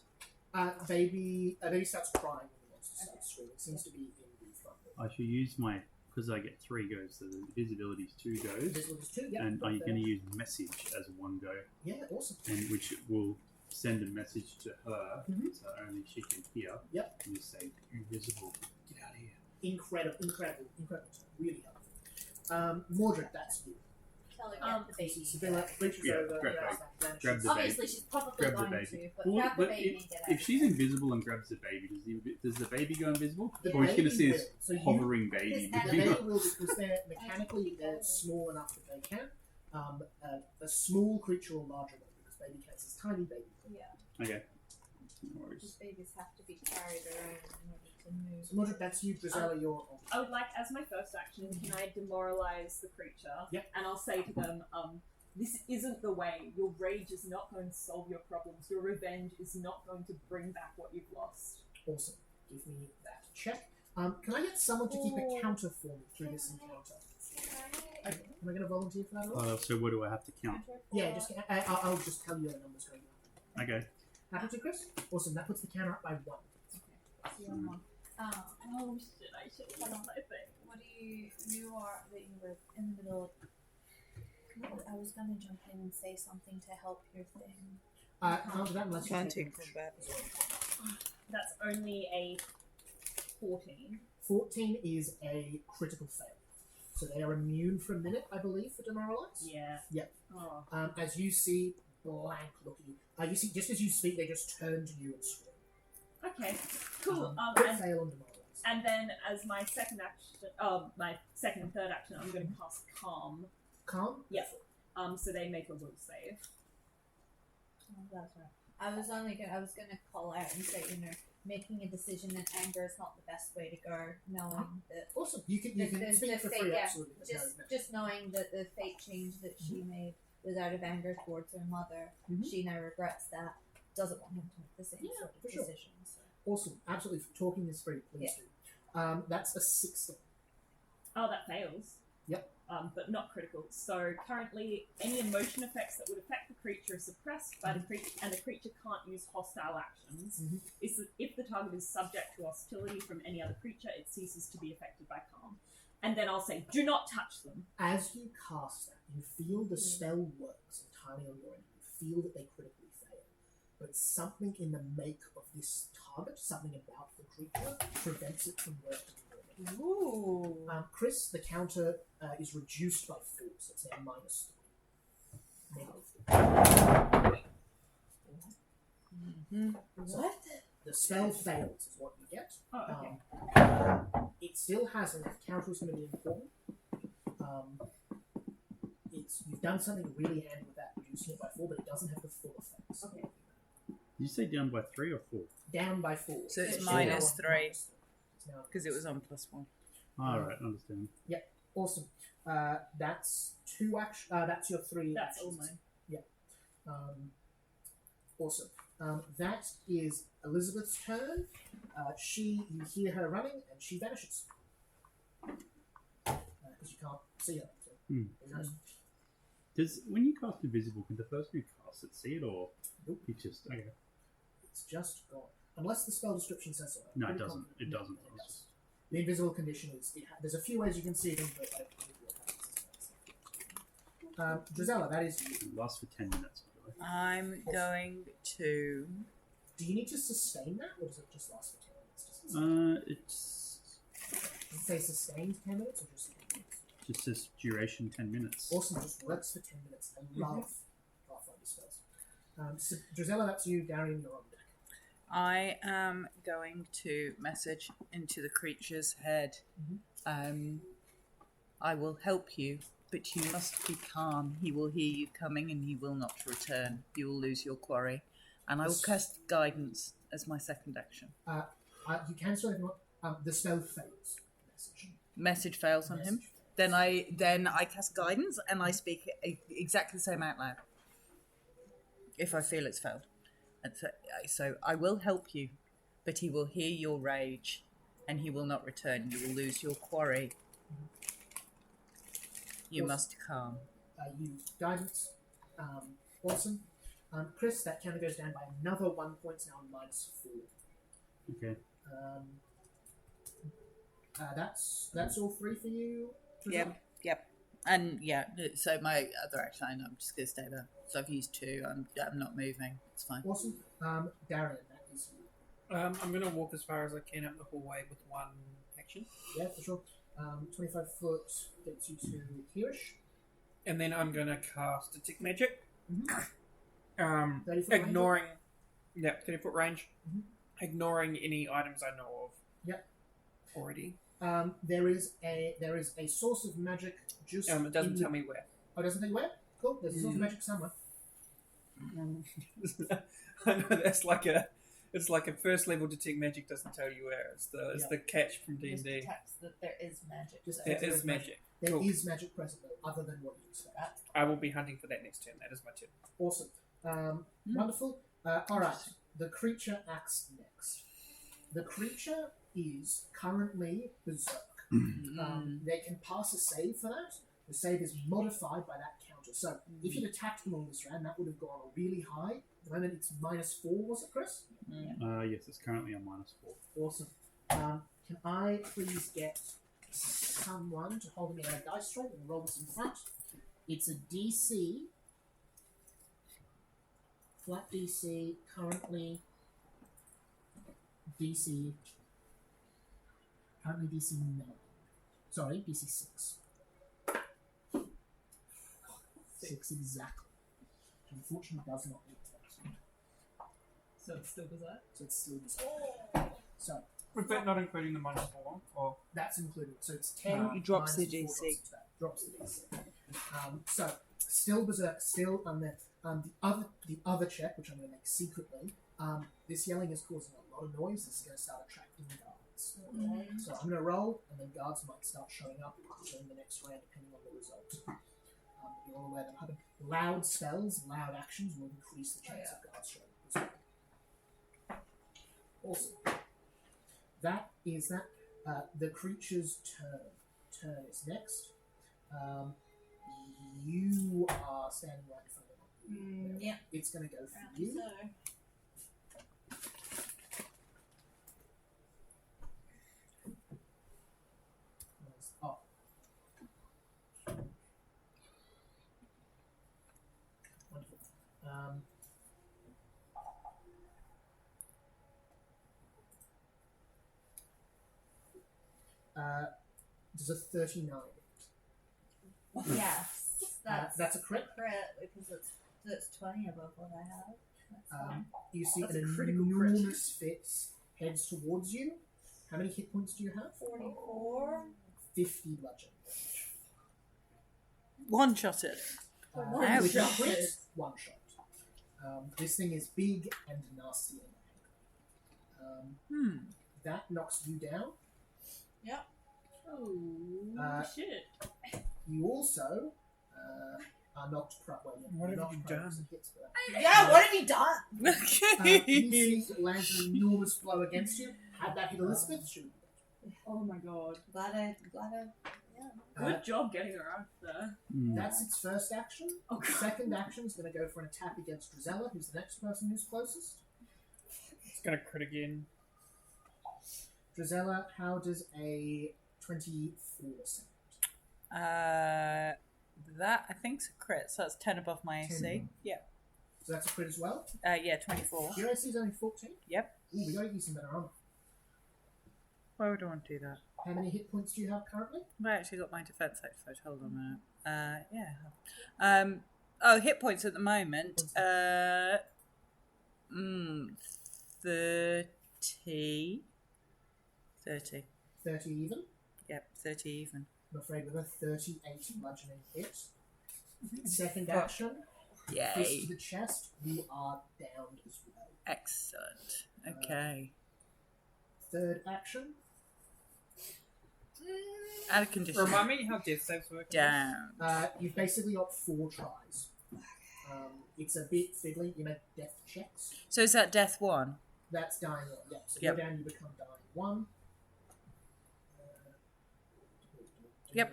Baby starts crying when the monster starts screaming. It seems to be in the front. I shall use my, because I get 3 goes, so the invisibility is 2 goes. Invisibility is 2, yeah. And are you going to use message as 1 go? Yeah, awesome. And which will send a message to her, so only she can hear. Yep. And just say, invisible, get out of here. Incredible. Really helpful. Mordred, that's you. Tell her get the baby. Sibylla reaches over. Grab the Obviously, she's probably Grab the going baby. to, but grab the baby and get out. If she's invisible and grabs the baby, does the baby go invisible? The Or is she going to see baby this will. So hovering baby? His The baby will, because they're mechanically they're small enough that they can. A small creature or larger one, because baby cats is tiny baby. Yeah. Okay. No worries. These babies have to be carried around in order to move. So Mordred, that's you. Drizella, you're on. I would like, as my first action, can I demoralize the creature? Yep. And I'll say to them, this isn't the way. Your rage is not going to solve your problems. Your revenge is not going to bring back what you've lost. Awesome. Give me that check. Can I get someone to keep a counter for me through this encounter? Okay. Am I going to volunteer for that? At all? So what do I have to count? Yeah, I'll just tell you the numbers going up. Okay. Happy to, Chris? Awesome. That puts the counter up by 1. Oh shit, I should have done my thing. What do you are in the middle of, I was going to jump in and say something to help your thing. Can't do that unless you take combat. That's only a 14. 14 is a critical fail. So they are immune for a minute, I believe, for demoralize. Yeah. Yep. Oh. As you see, blank look at you. You see, just as you speak, they just turn to you and scream. Okay. Cool. Crit fail on demoralize. And then as my second action, my second and third action, I'm going to cast Calm. Calm? Yep. So they make a will save. Oh, that's right. I was gonna call out and say, making a decision in anger is not the best way to go, knowing that. Awesome. You can speak for free, absolutely. Just knowing that the fate change that she made was out of anger towards her mother. She now regrets that. Doesn't want him to make the same sort of decision. So. Awesome. Absolutely. Talking this free, please do. That's a 16. Oh, that fails. Yep. But not critical. So currently, any emotion effects that would affect the creature are suppressed by the creature, and the creature can't use hostile actions. If the target is subject to hostility from any other creature, it ceases to be affected by Calm. And then I'll say, do not touch them. As you cast that, you feel the spell works entirely on your end. You feel that they critically fail. But something in the make of this target, something about the creature, prevents it from working. Ooh. Chris, the counter is reduced by 4, so it's now -3. So What? the spell fails is what you get. Oh, okay. It still has, and that counter is going to be important. You've done something really handy with that, reducing it by 4, but it doesn't have the full effects. Okay. Did you say down by 3 or 4? Down by 4. So it's It's minus now 3 It's now because it was on +1. Alright, understand. awesome. That's 2 action. That's your 3 That's all actions. mine. Awesome. That is Elizabeth's turn. You hear her running, and she vanishes because you can't see her. So Hmm. who knows? When you cast Invisible, can the person who casts it see it, or Nope. it just okay? It's just gone, unless the spell description says so. I'm No, it pretty doesn't. confident. It No, doesn't. it does. The invisible condition is there's a few ways you can see them, but I don't think it happens. Drizella, that is you. It lasts for 10 minutes, by the way. I'm going to. Do you need to sustain that, or does it just last for 10 minutes? It's Does it say sustained 10 minutes, or just 10 minutes? just says duration 10 minutes. Awesome, just works for 10 minutes. I love Pathfinder spells. So, Drizella, that's you. Darian, you're on deck. I am going to message into the creature's head. I will help you, but you must be calm. He will hear you coming and he will not return. You will lose your quarry. And I will cast guidance as my second action. You can still have the spell fails. Message fails on him. Then I cast guidance and I speak exactly the same out loud. If I feel it's failed. And so I will help you, but he will hear your rage and he will not return. You will lose your quarry. You must calm. Use guidance. Awesome. Chris, that counter goes down by another 1 point, now -4. Okay. That's all 3 for you. Drizella? Yep. And yeah, so my other action, I'm just going to stay there. So I've used 2. I'm not moving. It's fine. Awesome. Darren, that is you. I'm going to walk as far as I can up the hallway with 1 action. Yeah, for sure. 25 foot gets you to Hereish. And then I'm going to cast Detect Magic. 30 foot Ignoring... Yeah, 30 foot range. Mhm. Ignoring any items I know of. Yep. Already. There is a source of magic just. It doesn't tell me where. Oh, it doesn't tell you where? Cool. There's a source of magic somewhere. I know that's like a... It's like a first level Detect Magic doesn't tell you where. It's the catch from Just D&D. detects that there is magic. Just There detects is magic. There Cool. is magic present though, other than what you expect. I will be hunting for that next turn. That is my turn. Awesome. Wonderful. Alright, the creature acts next. The creature is currently berserk. They can pass a save for that. The save is modified by that counter. So if you'd attacked them all this round, that would have gone really high. At the moment it's -4, was it, Chris? Yes, it's currently on -4. Awesome. Can I please get someone to hold me at a dice roll and roll this in front? It's a DC. Flat DC, currently DC 9. Sorry, DC 6. 6 exactly. Which unfortunately does not meet that. So it's still berserk? So it's still berserk. So With that not including the -4, or... that's included. So it's 10. He drops the minus 4 DC. drops the DC. So still berserk, still undead. The other check, which I'm going to make secretly, this yelling is causing a lot of noise. This is going to start attracting guards. So I'm going to roll, and then guards might start showing up during the next round, depending on the result. You're all aware that having loud spells, loud actions will increase the chance of guards showing up as well. Awesome. That is that. The creature's turn is next. You are standing right in front of it. Yeah. It's going to go for you. Oh. Wonderful. Does a 39 Yes. that's a crit. Because it's 20 above what I have. That's fine. You see That's an a critical crit. enormous fist heads towards you. How many hit points do you have? 44. 50 bludgeon. One-shotted. With a shot. crit, one shot. This thing is big and nasty. That knocks you down. Oh, shit. You also are knocked well, What you're have knocked you prone, done? so hits for that. Yeah, what have you done? You see it lands an enormous blow against you. Had that hit Elizabeth, she would be dead. Oh my god. Glad I Good job getting her out there. That's its first action. Oh, God. Second action is going to go for an attack against Drizella, who's the next person who's closest. It's gonna crit again. Drizella, how does a 24 sound? That I think's a crit, so that's 10 above my 10 AC. above. Yeah. So that's a crit as well. Yeah, 24. Your AC is only 14? Yep. Ooh, we gotta give you some better armor. Why would I want to do that? How many hit points do you have currently? I actually got my defense activated. Hold on a minute. Yeah. Oh, hit points at the moment. 30. 30. 30 even. Yep, 30 even. I'm afraid with a 38 bludgeoning hit. Second action, fist Yay. to the chest, you are downed as well. Excellent. Okay. Third action, Out of condition. Remind me how death saves work. Down. you've basically got 4 tries. It's a bit fiddly, you make death checks. So is that death 1? That's dying 1, yeah. So Yep. you're down, you become dying 1. Yep.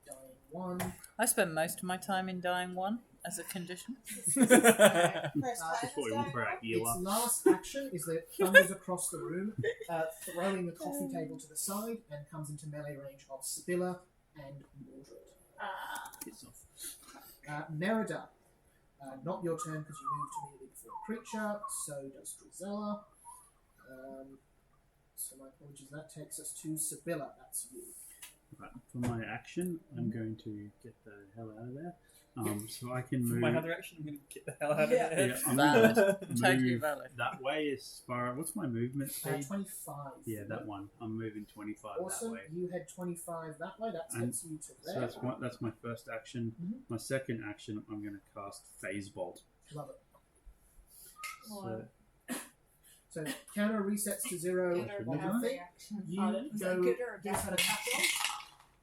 Dying 1. I spend most of my time in dying 1 as a condition. First That's time what we want for our Its healer. last action is that it thunders across the room, throwing the coffee table to the side, and comes into melee range of Sibylla and Mordred. Piss off. Merida, not your turn because you moved immediately before a creature, so does Drizella. So my apologies, that takes us to Sibylla, that's you. Right, for my action, I'm going to get the hell out of there. So I can For move. my other action, I'm gonna get the hell out of Yeah. there. Yeah, I'm Valid. gonna Totally move valid. that way as far. What's my movement speed? 25. Yeah, that one. I'm moving 25 Awesome, that way. you had 25 that way, that And takes you to So there. that's my first action. Mhm. My second action, I'm going to cast Phase Bolt. Love it. So, So counter resets to 0 Good or on bad your thing. reaction? You Pardon? Is go that good or a give us bad an attack roll.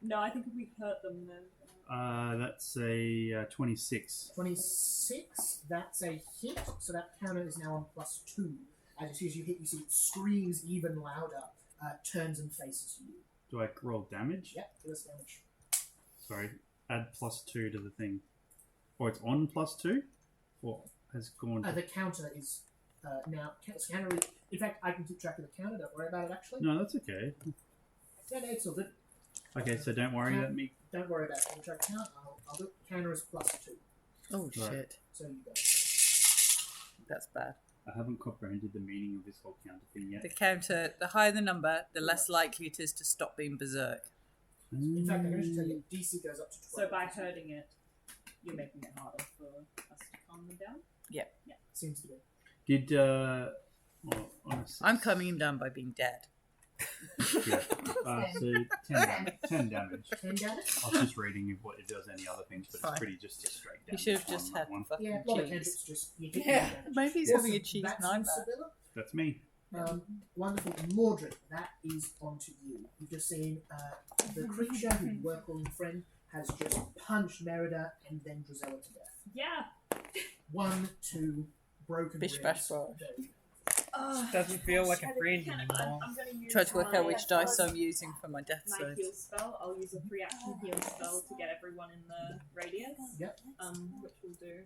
No, I think if we hurt them, then. that's a 26. 26, that's a hit, so that counter is now on +2. As soon as you hit, you see it screams even louder, turns and faces you. Do I roll damage? Yep, give us damage. Sorry, add +2 to the thing. Or it's on +2? Or has gone. The counter is now. Counter. In fact, I can keep track of the counter. Don't worry about it. Actually, No, that's okay. yeah, no, it's all good. Okay, so don't worry about me. Don't worry about it. Keep track of count. I'll do it. Counter is +2, Oh, Right. shit. so you go. That's bad. I haven't comprehended the meaning of this whole counter thing yet. The counter, the higher the number, the less likely it is to stop being berserk. In fact, I'm going to tell you, DC goes up to 12. So by hurting it, you're making it harder for us to calm them down? Seems to be. Did, well, honestly, I'm calming him down by being dead. yeah. So 10 damage. 10 damage. I was just reading if what it does any other things, but Fine. it's pretty just a straight You damage. should have on just that had one. fucking Yeah, a lot of cheese. cantrips just you hit Yeah. damage. Maybe he's Awesome. having a cheese That's nightmare. Sibylla. That's me. Wonderful. Mordred, that is onto you. You've just seen the creature who you were calling friend has just punched Merida and then Drizella to death. Yeah. 1, 2, broken Bish, ribs. bash, bosh. There you go. Doesn't feel like a friend I'm anymore. going to use Try to work out my- which dice I'm using for my death my saves. heal spell. I'll use a 3-action heal spell to get everyone in the radius. Yep. Which we'll do.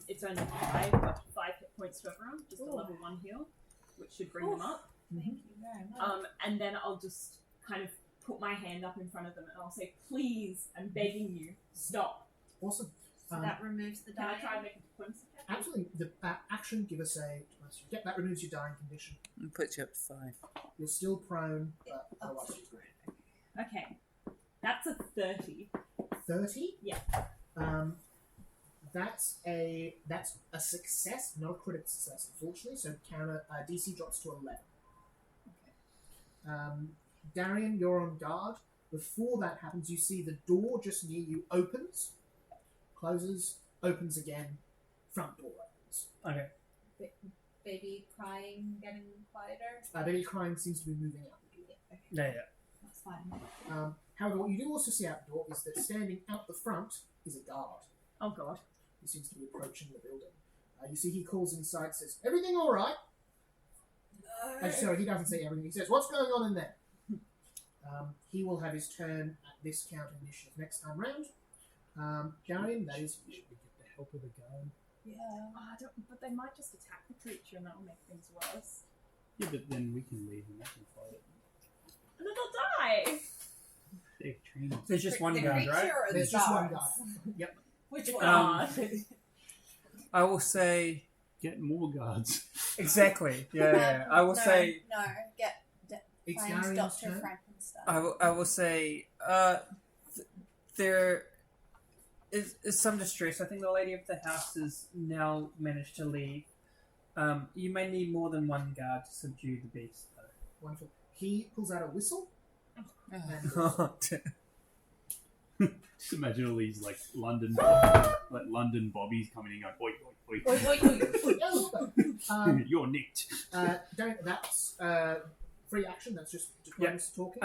It's only 5, up to 5 hit points to everyone. Just a level 1 heal, which should bring them up. Thank you very much. And then I'll just kind of put my hand up in front of them and I'll say, "Please, I'm begging you, stop." Awesome. So that removes the Can I die. try and make a diplomacy check? Absolutely. The action, give us a. Yep, that removes your dying condition. And puts you up to 5. You're still prone, but otherwise you're great. Okay, that's a 30. 30? Yeah. That's a success, not a critical success, unfortunately. So counter DC drops to 11. Okay. Darian, you're on guard. Before that happens, you see the door just near you opens, closes, opens again, front door opens. Okay. Baby crying, getting quieter. Baby crying seems to be moving out the door. Yeah. That's fine. However, what you do also see out the door is that standing out the front is a guard. Oh god. He seems to be approaching the building. You see he calls inside, says, "Everything all right?" Sorry, he doesn't say everything. He says, "What's going on in there?" He will have his turn at this counter initiative next time round. Darian, that is you. Should we get the help of the guard? Yeah. Oh, but they might just attack the creature and that'll make things worse. Yeah, but then we can leave and they can fight it. And then they'll die! They're trained. There's just one the guard, creature right? or There's the just one guards? guard. Yep. Which one? I will say Get more guards. exactly. Yeah. I will say. No, It's find Darian's Dr. turn. Frankenstein. I will say. There is some distress. I think the lady of the house has now managed to leave. You may need more than one guard to subdue the beast, though. Wonderful. He pulls out a whistle. And Just imagine all these like London bobbies coming in going, oi, oi, oi. Oi, oi, oi. You're nicked. That's free action. That's just diplomacy talking.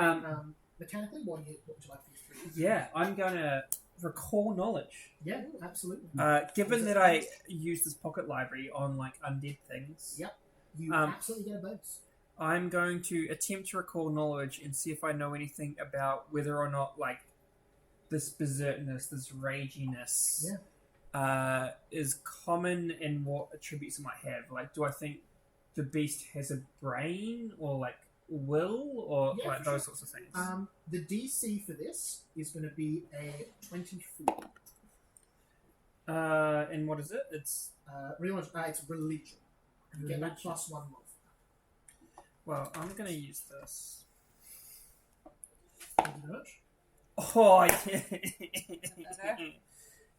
Mechanically, what would you like for your 3? Yeah, I'm gonna recall knowledge. Yeah, absolutely. Given that I use this pocket library on like undead things, Yep. You absolutely get a bonus. I'm going to attempt to recall knowledge and see if I know anything about whether or not like this berserkness, this raginess, is common and what attributes it might have. Like, do I think the beast has a brain or like will or Yeah, like for those sure. sorts of things? The DC for this is going to be a 24. And what is it? It's It's religion. You get that +1 modifier. well, I'm gonna use this. Thank you very much. Oh, yeah. Better?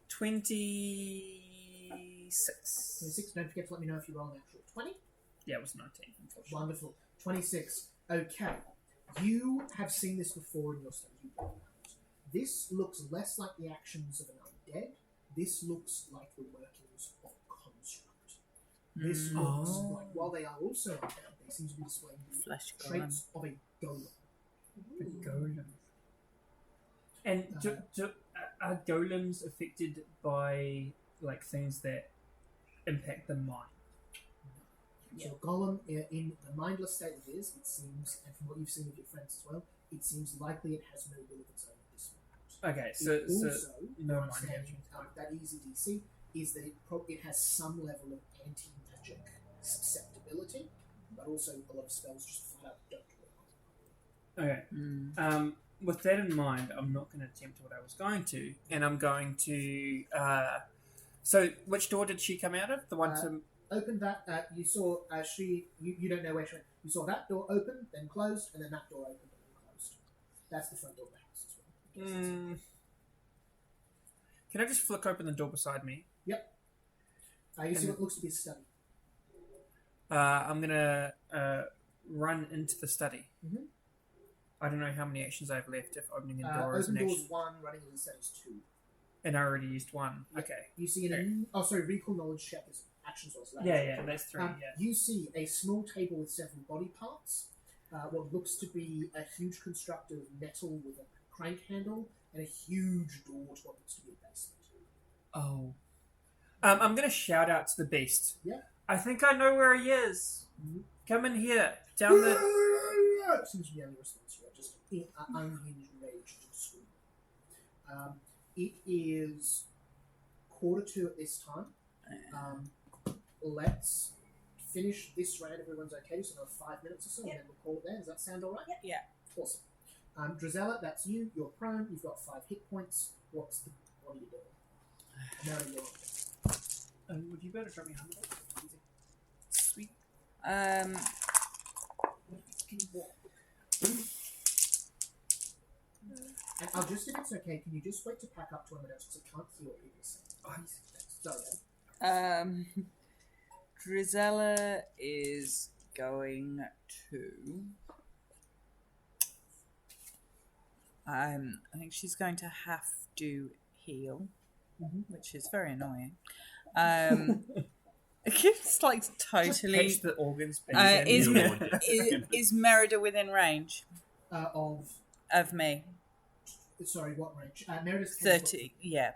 26. 26. Don't forget to let me know if you roll an actual 20. Yeah, it was 19. Unfortunately. Wonderful. 26. Okay. You have seen this before in your study. This looks less like the actions of an undead. This looks like the workings of construct. This looks like, while they are also undead, they seem to be displaying the Flesh golem. traits of a golem. The golem. And are golems affected by like things that impact the mind? So a golem, in the mindless state it is, it seems, and from what you've seen with your friends as well, it seems likely it has no will of its own at this moment. Okay, It so also, no your mind understanding of that easy DC is that it has some level of anti-magic susceptibility, but also a lot of spells just flat out don't work. Okay. With that in mind, I'm not going to attempt what I was going to, and I'm going to. So, which door did she come out of? The one to. Open that. You saw you don't know where she went. You saw that door open, then closed, and then that door opened and then closed. That's the front door of the house as well. Can I just flick open the door beside me? Yep. You see what looks to be a study. I'm gonna run into the study. Mhm. I don't know how many actions I have left. If opening a door is Open an door's action, 1, running into the study is 2. and I already used one. Yep. Okay. You see recall knowledge check is actions also. Yeah, that's 3. Yeah. You see a small table with several body parts, what looks to be a huge construct of metal with a crank handle, and a huge door to what looks to be a basement. Oh. I'm gonna shout out to the beast. Yeah. I think I know where he is. Come in here, down the. Seems to be the only response you have, just unhinged rage and scream. It is 1:45 at this time. Let's finish this round. Everyone's okay, so another 5 minutes or so, and then we'll call it there. Does that sound alright? Yeah. Awesome. Drizella, that's you. You're prone. You've got 5 hit points. What are you doing? Now you're on. Would you better drop me 100? Sweet. And I'll just, if it's okay, can you just wait to pack up to 1 minute because I can't hear what people say. Sorry. Drizella is going to I think she's going to have to heal, which is very annoying. It's like totally. Catch the organs. Is Merida within range Of me? sorry, what range? Meredith's 30. Yeah.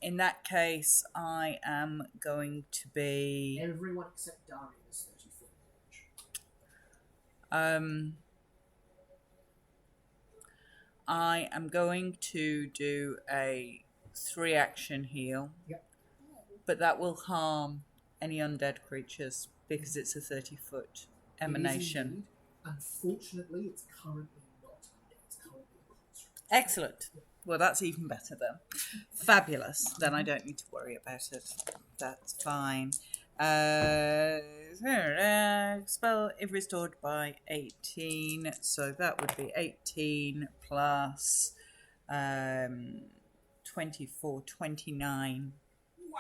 In that case, I am going to be. Everyone except Darian is 30 foot range. I am going to do a 3-action heal. Yep. But that will harm any undead creatures because it's a 30-foot emanation. It is indeed. Unfortunately, it's currently not undead. It's currently a construct. Excellent. Well, that's even better then. Fabulous. Then I don't need to worry about it. That's fine. Spell if restored by 18. So that would be 18 plus 24, 29. Wow.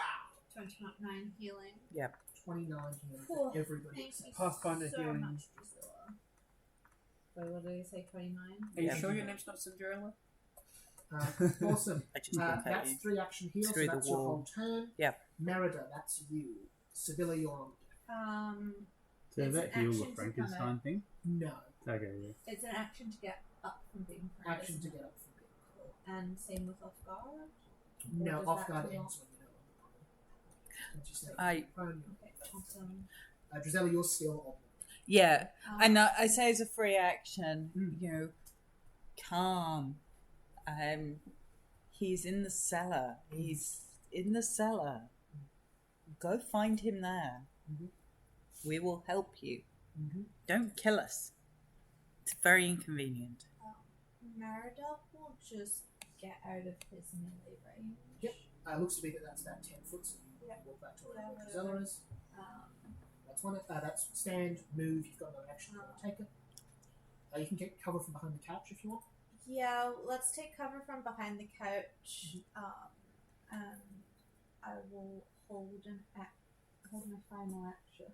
29 healing. Yep. 29 here Cool. for everybody Thank except you Pathfinder so healing. much, Drusilla. So what did you say, 29? Are you Yeah. sure your name's not Cinderella? Awesome. I just look at That's you. 3-action heal, so Through the that's your wall. whole turn. Yep. Merida, that's you. Sibylla, you're on. So It's that an heal action the to Frankenstein come thing? No. Okay, yeah. It's an action to get up from being prone. Action to isn't get it? up from being prone. And same with off guard. No, does off that guard come ends off? when you're no longer prone. Once you stay I- prone, you're Okay, awesome. Drusilla, you're still on. Yeah. And I say as a free action, Mm. you know, calm. He's in the cellar. He's in the cellar. Go find him there. Mhm. We will help you. Mm-hmm. Don't kill us. It's very inconvenient. Merida will just get out of his melee range. Yep. Looks to be that's about 10 foot, so you Yeah. walk back to where Yeah, Drusilla is. That's one. That's stand, move. You've got another action. Take it. You can get cover from behind the couch if you want. Yeah, let's take cover from behind the couch. And I will hold my final action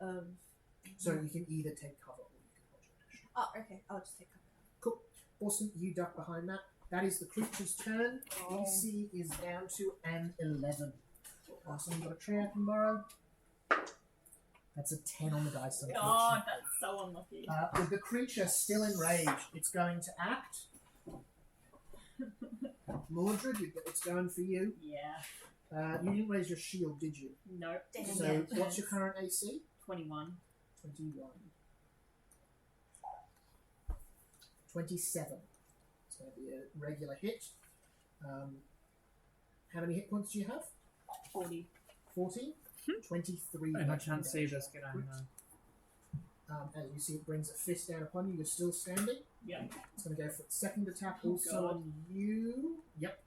of. So you can either take cover or you can hold your action. Oh, okay. I'll just take cover. Cool. Awesome. You duck behind that. That is the creature's turn. DC is down to an 11. Awesome. You got a tray I can borrow. That's a 10 on the dice. God, that's so unlucky. With the creature still enraged, it's going to act. Mordred, it's going for you. Yeah. You didn't raise your shield, did you? Nope. Damn So it. what's your current AC? 21. 21. 27. It's going to be a regular hit. How many hit points do you have? 40. 40? 23. And I damage. can't see this going on. As you see, it brings a fist down upon you. You're still standing. Yeah. It's going to go for its second attack Oh, also God. on you. Yep.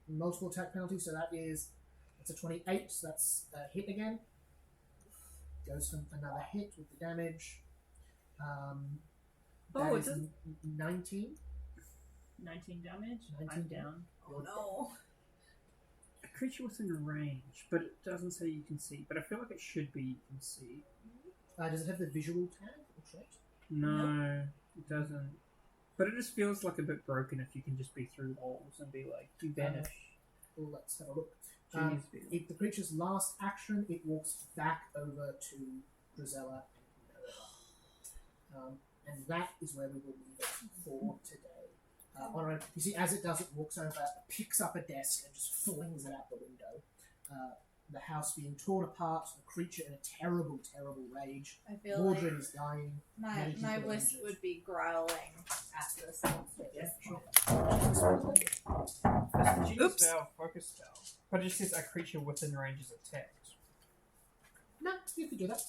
Multiple attack penalty, so it's a 28, so that's a hit again. Goes for another hit with the damage. That it is does- 19. 19 damage. 19 I'm damage. down. You're No. A creature within range, but it doesn't say you can see. But I feel like it should be you can see. Does it have the visual tag or trait? No, it doesn't. But it just feels like a bit broken if you can just be through walls and be like, you vanish. Well, let's have a look. Jeez, If the creature's last action, it walks back over to Drusilla and Merida. And that is where we will leave it for today. Alright, you see, as it does, it walks over, picks up a desk, and just flings it out the window. The house being torn apart, the creature in a terrible, terrible rage. I feel Mordred like is dying. my many people are wisp injured. would be growling at this. Yeah, sure. Oops. Spell, focus spell. But it just says a creature within range is attacked. No, you could do that.